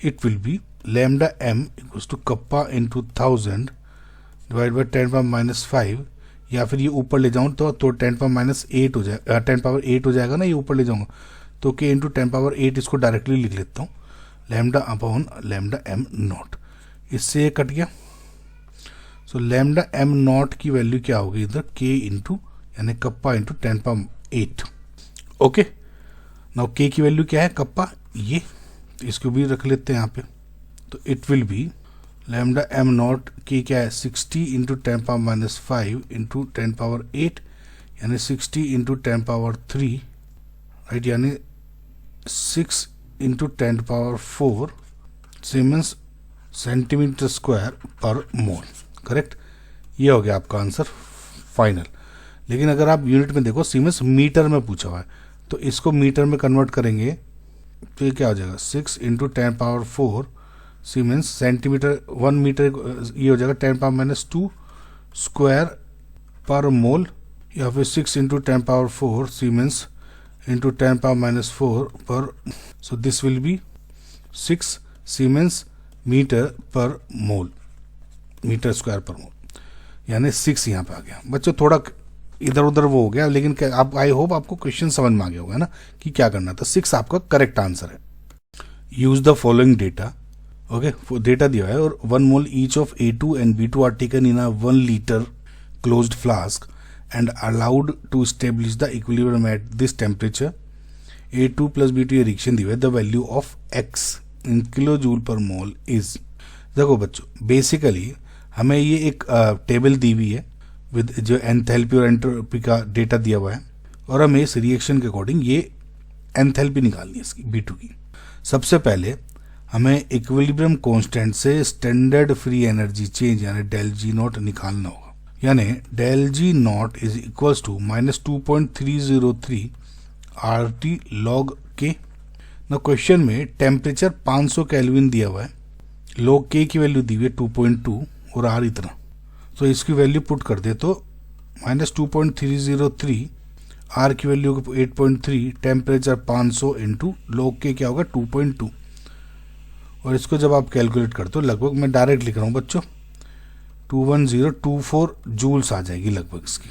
it will be lambda m equals to kappa into 1000 divide by 10⁻⁵, या फिर ये ऊपर ले जाऊँ तो 10⁻8 हो जाएगा, 10⁻8 हो जाएगा ना, ये ऊपर ले जाऊँगा तो k इंटू 10⁻8 इसको डायरेक्टली लिख लेता हूँ लैम्डा अपॉन लैम्डा m0, इससे ये कट गया। सो लैम्डा m0 की वैल्यू क्या होगी इधर k इंटू यानी kappa into 10⁻8। Okay, now k की वैल्यू क्या है कप्पा, ये, तो इसको भी रख लेते हैं यहाँ पे, तो it will be lambda m0 की क्या है 60 इंटू 10⁻⁵ इंटू 10⁻8 यानी 60 इंटू 10⁻3, राइट, यानी 6 इंटू 10⁻4 सीमेंस सेंटीमीटर स्क्वायर पर मोल। करेक्ट, ये हो गया आपका आंसर फाइनल। लेकिन अगर आप यूनिट में देखो सीमेंस मीटर में पूछा हुआ है, तो इसको मीटर में कन्वर्ट करेंगे तो ये क्या हो जाएगा 6 इंटू 10⁻4 सीमेंस सेंटीमीटर 1 मीटर, ये हो जाएगा 10⁻⁻2 स्क्वायर पर मोल, या फिर 6 into 10⁻4 siemens into 10⁻⁻4 per, so this will be 6 siemens metre per mole, metre square पर मोल, यानी 6 यहाँ पे आ गया। बच्चों थोड़ा इधर उधर वो हो गया, लेकिन आप आई होप आपको क्वेश्चन समझ में आ गया होगा ना कि क्या करना था। 6 आपका करेक्ट आंसर है। Use the following data. Okay, data दिया है और 1 mole each of A2 and B2 are taken in a 1 liter closed flask and allowed to establish the equilibrium at this temperature. A2 plus B2 ये reaction दी हुई है, the value of X in kilo joule पर mole is. देखो बच्चों, basically हमें ये एक टेबल दी हुई है विद जो एंथैल्पी और एंट्रोपी का डेटा दिया हुआ है, और हमें इस रिएक्शन के अकॉर्डिंग ये एंथैल्पी निकालनी है इसकी B2 की। सबसे पहले हमें इक्विलिब्रियम कांस्टेंट से स्टैंडर्ड फ्री एनर्जी चेंज यानी डेल जी नॉट निकालना होगा, यानी del G naught is equals to -2.303 RT log K। ना क्वेश्चन में टेम्परेचर 500 केल्विन दिया हुआ है, log K की वैल्यू दी हुई है 2.2 और R इतना, तो इसकी वैल्यू पुट कर दे तो -2.303 R की value 8.3, temperature 500 into log K क्या होगा 2.2, और इसको जब आप कैलकुलेट करते हो लगभग, मैं डायरेक्ट लिख रहा हूँ बच्चों, 21024 जूल्स आ जाएगी लगभग इसकी,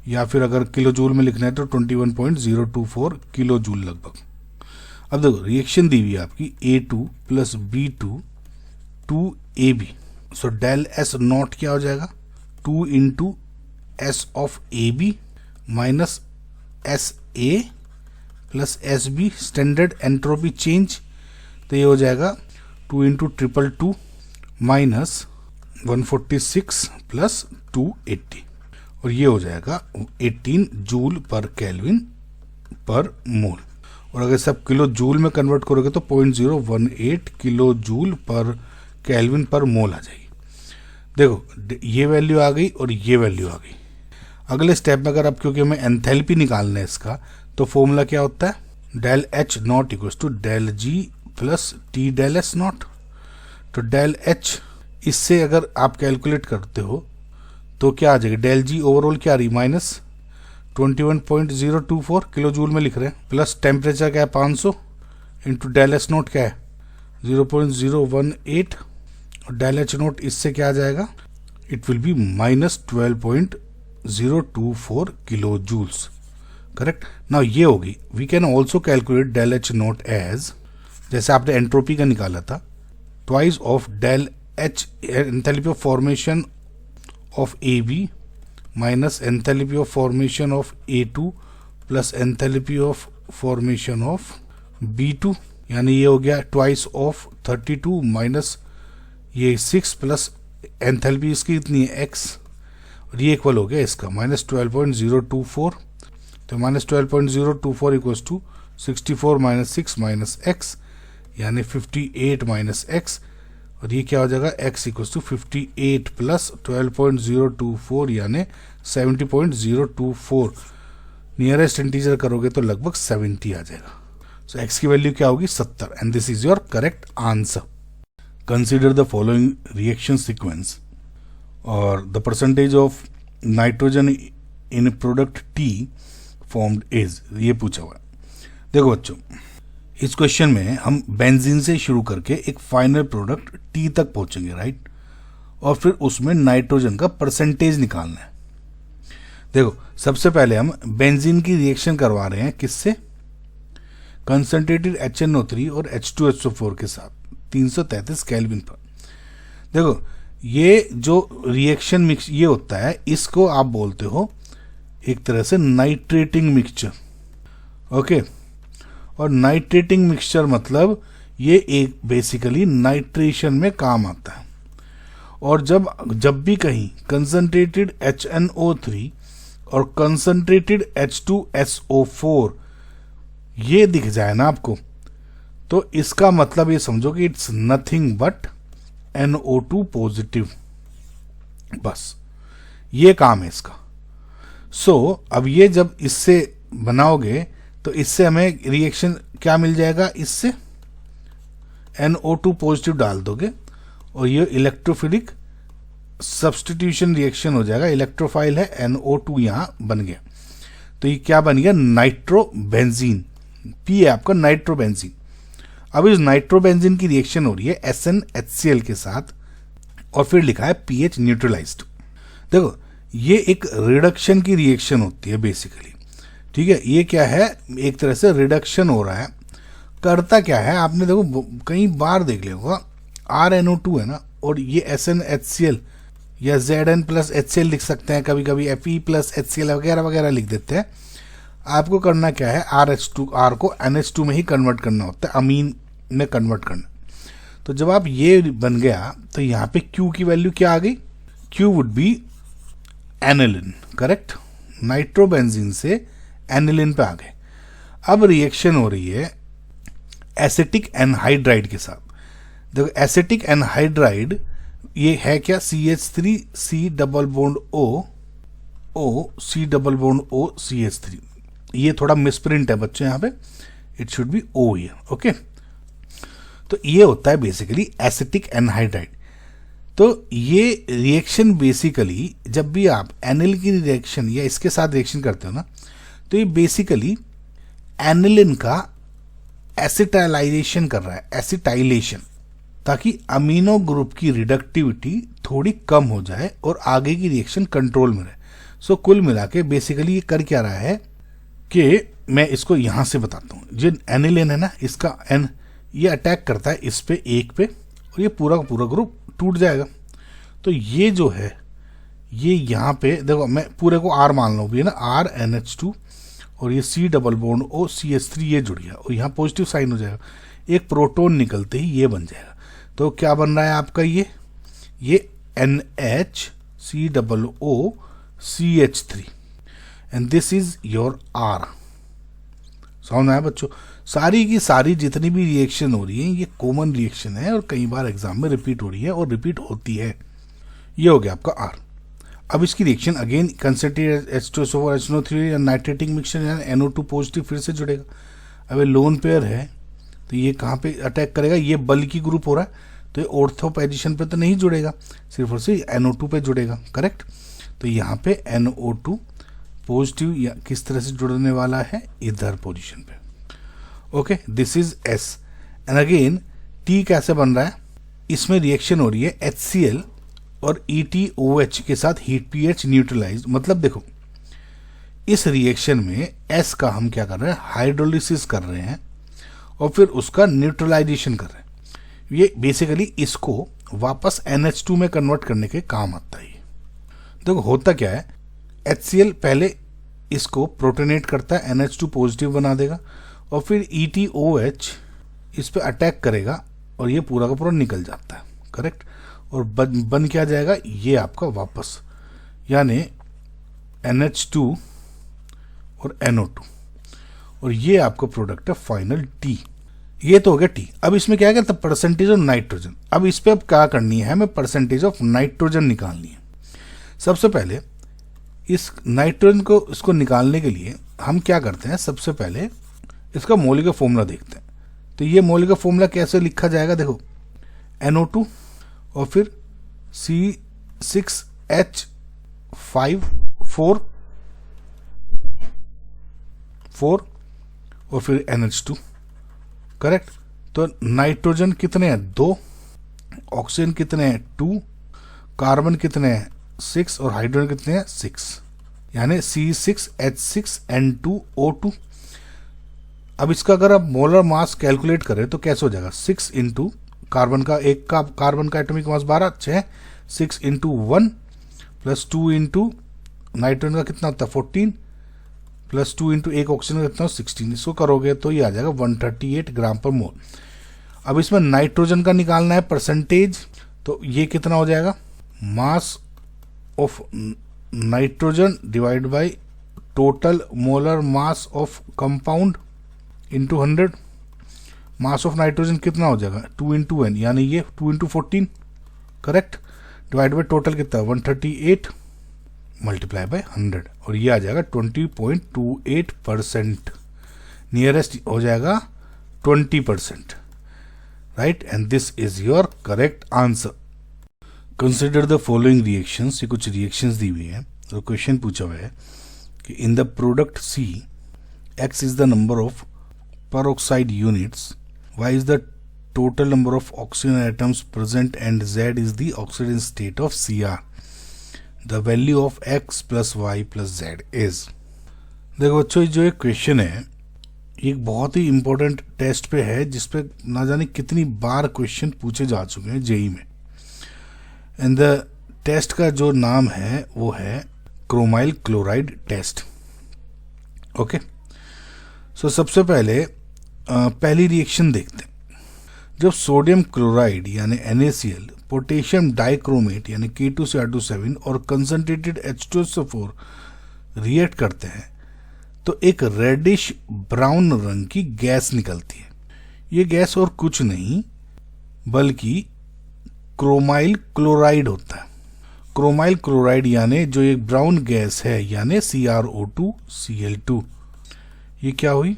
या फिर अगर किलो जूल में लिखना है तो 21.024 किलो जूल लगभग। अब देखो रिएक्शन दी हुई है आपकी A2 plus B2 2AB, so del S naught क्या हो जाएगा 2 into S of AB minus S A plus S B, standard entropy change, तो ये हो जाएगा 2 इंटू 222 माइनस 146 प्लस 280, और ये हो जाएगा 18 जूल पर केल्विन पर मोल, और अगर सब किलो जूल में कन्वर्ट करोगे तो 0.018 किलो जूल पर केल्विन पर मोल आ जाएगी। देखो ये वैल्यू आ गई और ये वैल्यू आ गई। अगले स्टेप में अगर आप, क्योंकि हमें एंथैल्पी निकालना है इसका, तो फॉर्मूला क्या होता है del H naught equals to del G plus T del S naught. तो डेल एच इससे अगर आप कैलकुलेट करते हो तो क्या आ जाएगा, डेल जी ओवरऑल क्या आ रही -21.024 किलो जूल में लिख रहे हैं, प्लस टेम्परेचर क्या है 500 इंटू डेल एस नोट क्या है 0.018, और डेल एच नोट इससे क्या आ जाएगा, it will be -12.024 kilo joules, correct. Now ये होगी, we can also calculate del H naught as, जैसे आपने एंट्रोपी का निकाला था, twice of del H enthalpy of formation of AB minus enthalpy of formation of A2 plus enthalpy of formation of B2, यानी ये हो गया ट्वाइस ऑफ 32 माइनस ये 6 प्लस एंथैल्पी इसकी इतनी है x, और ये इक्वल हो गया इसका -12.024, तो -12.024 equals to 64 minus 6 minus x, यानी 58 माइनस x, और ये क्या हो जाएगा x इक्वल्स टू 58 प्लस 12.024 यानी 70.024, नियरेस्ट इंटीजर करोगे तो लगभग 70 आ जाएगा। सो x की वैल्यू क्या होगी 70, and this is your correct answer. Consider the following reaction sequence और the percentage of nitrogen in product T formed is, ये पूछा हुआ है। देखो बच्चों, इस क्वेश्चन में हम बेंजीन से शुरू करके एक फाइनल प्रोडक्ट T तक पहुंचेंगे, राइट, और फिर उसमें नाइट्रोजन का परसेंटेज निकालना है। देखो सबसे पहले हम बेंजीन की रिएक्शन करवा रहे हैं किससे, कंसंट्रेटेड HNO3 और H2SO4 के साथ 333 केल्विन पर। देखो ये जो रिएक्शन मिक्स ये होता है, इसको आप बोलते हो एक तरह से नाइट्रेटिंग मिक्सचर, ओके। और नाइट्रेटिंग मिक्सचर मतलब ये एक बेसिकली नाइट्रेशन में काम आता है, और जब भी कहीं कंसंट्रेटेड HNO3 और कंसंट्रेटेड H2SO4 ये दिख जाए ना आपको, तो इसका मतलब ये समझो कि it's nothing but NO2 positive, बस ये काम है इसका। सो अब ये जब इससे बनाओगे तो इससे हमें रिएक्शन क्या मिल जाएगा, इससे NO2 पॉजिटिव डाल दोगे और ये इलेक्ट्रोफिलिक सब्स्टिट्यूशन रिएक्शन हो जाएगा, इलेक्ट्रोफाइल है NO2 यहां बन गया, तो ये क्या बन गया नाइट्रोबेंजीन, P है आपका नाइट्रोबेंजीन। अब इस नाइट्रोबेंजीन की रिएक्शन हो रही है SnHCl के साथ, और फिर लिखा है pH न्यूट्रलाइज्ड। देखो ये एक रिडक्शन की रिएक्शन होती है बेसिकली, ठीक है। ये क्या है, एक तरह से रिडक्शन हो रहा है, करता क्या है आपने देखो कई बार देख लिया होगा, RNO2 है ना, और ये SnHCl या Zn प्लस HCl लिख सकते हैं, कभी कभी Fe प्लस HCl वगैरह वगैरह लिख देते हैं। आपको करना क्या है, R को NH2 में ही कन्वर्ट करना होता है, अमीन में कन्वर्ट करना। तो जब आप ये बन गया तो यहाँ पे Q की वैल्यू क्या आ गई, Q would be aniline, correct. Nitrobenzene से एनिलिन पे आ गए। अब रिएक्शन हो रही है एसिटिक एनहाइड्राइड के साथ। देखो एसिटिक एनहाइड्राइड ये है क्या, CH3 C double bond O C double bond O CH3। ये थोड़ा मिसप्रिंट है बच्चों यहाँ पे, it should be O here. Okay, तो ये होता है बेसिकली एसिटिक एनहाइड्राइड। तो ये रिएक्शन बेसिकली जब भी आप एनिल की रिएक्शन या इसके साथ रिएक्शन करते हो ना, तो ये बेसिकली एनिलिन का एसिटाइलाइजेशन कर रहा है, एसिटाइलेशन, ताकि अमीनो ग्रुप की रिडक्टिविटी थोड़ी कम हो जाए और आगे की रिएक्शन कंट्रोल में रहे। सो कुल मिला के बेसिकली ये कर क्या रहा है कि मैं इसको यहां से बताता हूं। जो एनिलिन है ना, इसका एन ये अटैक करता है इस पे एक पे, और ये पूरा का पूरा ग्रुप टूट जाएगा। तो ये जो है ये यहाँ पे देखो, मैं पूरे को R मान लो भी ना, R NH2 और ये C double bond O CH3 ये जुड़ गया और यहाँ पॉजिटिव साइन हो जाएगा। एक प्रोटॉन निकलते ही ये बन जाएगा। तो क्या बन रहा है आपका ये NH C double O CH3 and this is your R। समझ में आया बच्चों? सारी की सारी जितनी भी रिएक्शन हो रही है ये कॉमन रिएक्शन है और कई बार एग्जाम में रिपीट हो रही है और रिपीट होती है। ये हो गया आपका R। अब इसकी reaction again concentrated H2SO4 HNO3 nitrating mixture यानी NO2 पॉजिटिव फिर से जुड़ेगा। अब ये लोन पेयर है तो ये कहाँ पे अटैक करेगा, ये बल्कि ग्रुप हो रहा है तो ये ऑर्थो पोजीशन पे तो नहीं जुड़ेगा, सिर्फ और सिर्फ NO2 पे जुड़ेगा। करेक्ट, तो यहाँ पे NO2 पॉजिटिव या किस तरह से जुड़ने वाला है, इधर पोजीशन पे। Okay, this is S and again T कैसे बन रहा है, इसमें रिएक्शन हो रही है HCl और ETOH के साथ हीट pH न्यूट्रलाइज। मतलब देखो इस रिएक्शन में S का हम क्या कर रहे हैं, हाइड्रोलिसिस कर रहे हैं और फिर उसका न्यूट्रलाइजेशन कर रहे हैं। ये बेसिकली इसको वापस NH2 में कन्वर्ट करने के काम आता है। देखो होता क्या है, HCl पहले इसको प्रोटोनेट करता है, NH2 पॉजिटिव बना देगा और फिर ETOH इस पे अटैक करेगा और ये पूरा का पूरा निकल जाता है। करेक्ट, और बन क्या जाएगा, ये आपका वापस यानी NH2 और NO2 और ये आपका प्रोडक्ट है फाइनल T। ये तो हो गया T। अब इसमें क्या है, परसेंटेज ऑफ नाइट्रोजन। अब इस पे अब क्या करनी है, हमें परसेंटेज ऑफ नाइट्रोजन निकालनी है। सबसे पहले इस नाइट्रोजन को इसको निकालने के लिए हम क्या करते हैं, सबसे पहले इसका मॉलिक्यूलर फॉर्मूला देखते हैं। तो ये मॉलिक्यूलर फॉर्मूला कैसे लिखा जाएगा, देखो NO2 और फिर C6H5 4 और फिर NH2। करेक्ट, तो नाइट्रोजन कितने हैं, 2, ऑक्सीजन कितने हैं, 2, कार्बन कितने हैं, 6 और हाइड्रोजन कितने हैं, 6, यानी C6H6N2O2। अब इसका अगर आप मोलर मास कैलकुलेट करें तो कैसे हो जाएगा, 6 इंटू कार्बन का कार्बन का atomic mass 12, 6, 6 into 1 plus 2 into nitrogen का कितना होता है 14 प्लस 2 इंटू एक ऑक्सीजन का कितना 16। इसको करोगे तो ये आ जाएगा 138 ग्राम पर मोल। अब इसमें नाइट्रोजन का निकालना है परसेंटेज, तो ये कितना हो जाएगा, mass of nitrogen divide by total molar mass of compound into 100। Mass of nitrogen कितना हो जाएगा, 2 इंटू n यानी ये 2 into 14। Correct, divide by total कितना 138 मल्टीप्लाई बाय 100 और ये आ जाएगा 20.28%। नियरेस्ट हो जाएगा 20%। Right, and this is your correct answer. Consider the following reactions. ये कुछ रिएक्शंस दी हुई है और क्वेश्चन पूछा हुआ है कि in the product C X is the number of peroxide units, Y is the total number of oxygen atoms present and Z is the oxidation state of Cr. The value of X plus Y plus Z is। देखो बच्चों जो एक question है एक बहुत ही important test पे है जिसपे ना जाने कितनी बार क्वेश्चन पूछे जा चुके हैं जेई में। एंड द टेस्ट का जो नाम है वो है क्रोमाइल क्लोराइड टेस्ट। ओके, सो सबसे पहले पहली रिएक्शन देखते हैं। जब सोडियम क्लोराइड यानी NaCl, पोटेशियम डाइक्रोमेट यानी K2CR2 7 और कंसंट्रेटेड H2SO4 रिएक्ट करते हैं तो एक रेडिश ब्राउन रंग की गैस निकलती है। ये गैस और कुछ नहीं बल्कि क्रोमाइल क्लोराइड होता है। क्रोमाइल क्लोराइड यानी जो एक ब्राउन गैस है यानी CrO2 Cl2, ये क्या हुई,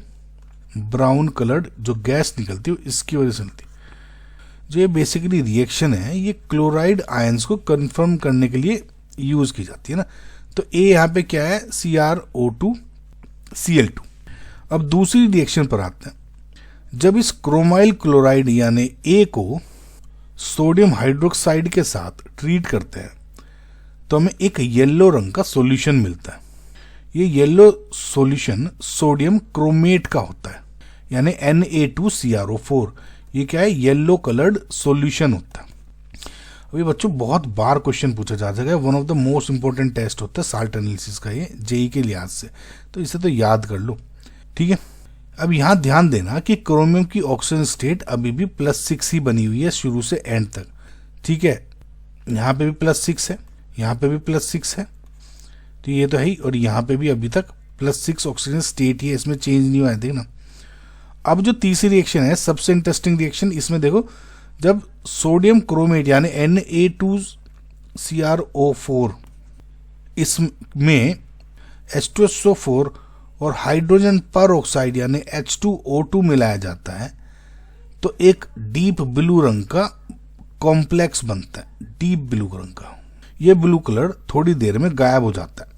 ब्राउन कलर्ड जो गैस निकलती है इसकी वजह से निकलती है। जो ये बेसिकली रिएक्शन है ये क्लोराइड आयंस को कंफर्म करने के लिए यूज की जाती है ना। तो ए यहाँ पे क्या है, CrO2 Cl2। अब दूसरी रिएक्शन पर आते हैं। जब इस क्रोमाइल क्लोराइड यानी ए को सोडियम हाइड्रोक्साइड के साथ ट्रीट करते हैं तो हमें एक येलो रंग का सॉल्यूशन मिलता है। ये येलो सॉल्यूशन सोडियम क्रोमेट का होता है यानी Na2CrO4। ये क्या है, येलो कलर्ड सॉल्यूशन होता है। अभी बच्चों बहुत बार क्वेश्चन पूछा जा सका है, one of the most important test होता है साल्ट एनालिसिस का ये जेई के लिहाज से, तो इसे तो याद कर लो, ठीक है। अब यहाँ ध्यान देना कि क्रोमियम की ऑक्सीजन स्टेट अभी भी +6 ही बनी हुई है शुरू से एंड तक, ठीक है। यहाँ पे भी +6 है, यहाँ पे भी +6 है, तो ये तो है ही, और यहाँ पे भी अभी तक +6 ऑक्सीजन स्टेट ही है, इसमें चेंज नहीं हुआ है, देखना। अब जो तीसरी रिएक्शन है सबसे इंटरेस्टिंग रिएक्शन, इसमें देखो जब सोडियम क्रोमेट यानी Na2CrO4 इसमें H2SO4 और हाइड्रोजन पर ऑक्साइड यानी H2O2 मिलाया जाता है तो एक डीप ब्लू रंग का कॉम्प्लेक्स बनता है, डीप ब्लू रंग का। यह ब्लू कलर थोड़ी देर में गायब हो जाता है,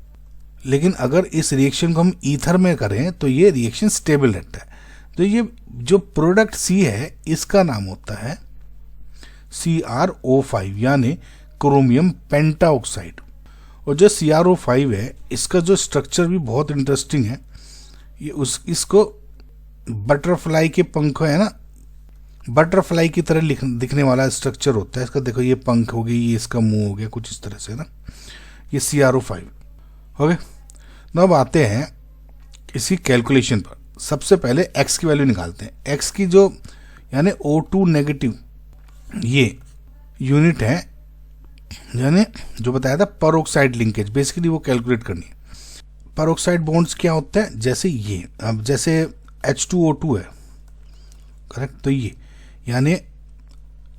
लेकिन अगर इस रिएक्शन को हम ईथर में करें तो ये रिएक्शन स्टेबल रहता है। तो ये जो प्रोडक्ट सी है इसका नाम होता है CrO5 यानी क्रोमियम पेंटाऑक्साइड। और जो CrO5 है इसका जो स्ट्रक्चर भी बहुत इंटरेस्टिंग है। ये इसको बटरफ्लाई के पंख है ना, बटरफ्लाई की तरह दिखने वाला स्ट्रक्चर होता है इसका। देखो ये पंख हो गई, ये इसका मुंह हो गया, कुछ इस तरह से ना, ये CrO5 हो गया। अब आते हैं इसकी कैलकुलेशन पर। सबसे पहले x की वैल्यू निकालते हैं। x की जो यानी O2 नेगेटिव ये यूनिट है, यानी जो बताया था परऑक्साइड लिंकेज, बेसिकली वो कैलकुलेट करनी है। परऑक्साइड बॉन्ड्स क्या होते हैं, जैसे ये, अब जैसे H2O2 है, करेक्ट, तो ये यानी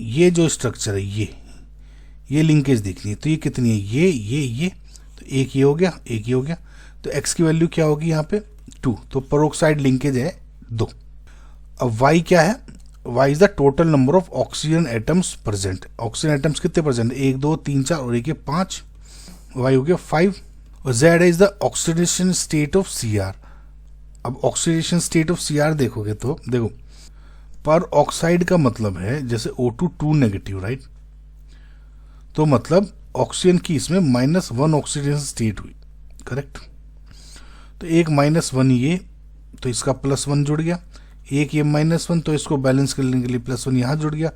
ये जो स्ट्रक्चर है ये लिंकेज देखनी है। तो ये कितनी है, ये तो एक ये हो गया, एक ये हो गया। तो x की वैल्यू क्या होगी यहाँ पे 2, तो परऑक्साइड लिंकेज है 2। अब y क्या है, y is the total number of oxygen atoms present. Oxygen atoms कितने प्रेजेंट, 1 2 3 4 और 1 5, y हो गया 5। और z is the oxidation state of Cr। अब ऑक्सीडेशन स्टेट ऑफ Cr देखोगे तो देखो पर ऑक्साइड का मतलब है जैसे O2 2 नेगेटिव, राइट, तो मतलब ऑक्सीजन की इसमें -1 ऑक्सीडेशन स्टेट हुई, करेक्ट। तो एक -1 ये, तो इसका +1 जुड़ गया, एक ये -1 तो इसको बैलेंस करने के लिए +1 यहाँ जुड़ गया,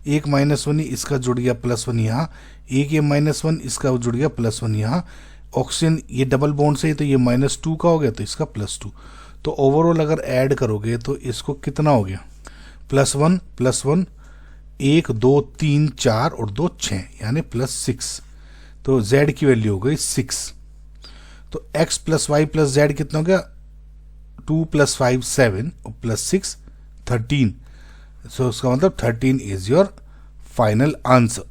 एक -1 इसका जुड़ गया +1 यहाँ, एक ये -1 इसका जुड़ गया +1 यहाँ। ऑक्सीजन ये डबल बॉन्ड से तो ये -2 का हो गया, तो इसका +2। तो ओवरऑल अगर ऐड करोगे तो इसको कितना हो गया, +1 +1 1 2 3 4 और 2 6 यानी +6। तो z की वैल्यू हो गई 6। तो x + y + z कितना हो गया, 2 + 5 7 और +6 13। सो उसका मतलब 13 इज योर फाइनल आंसर।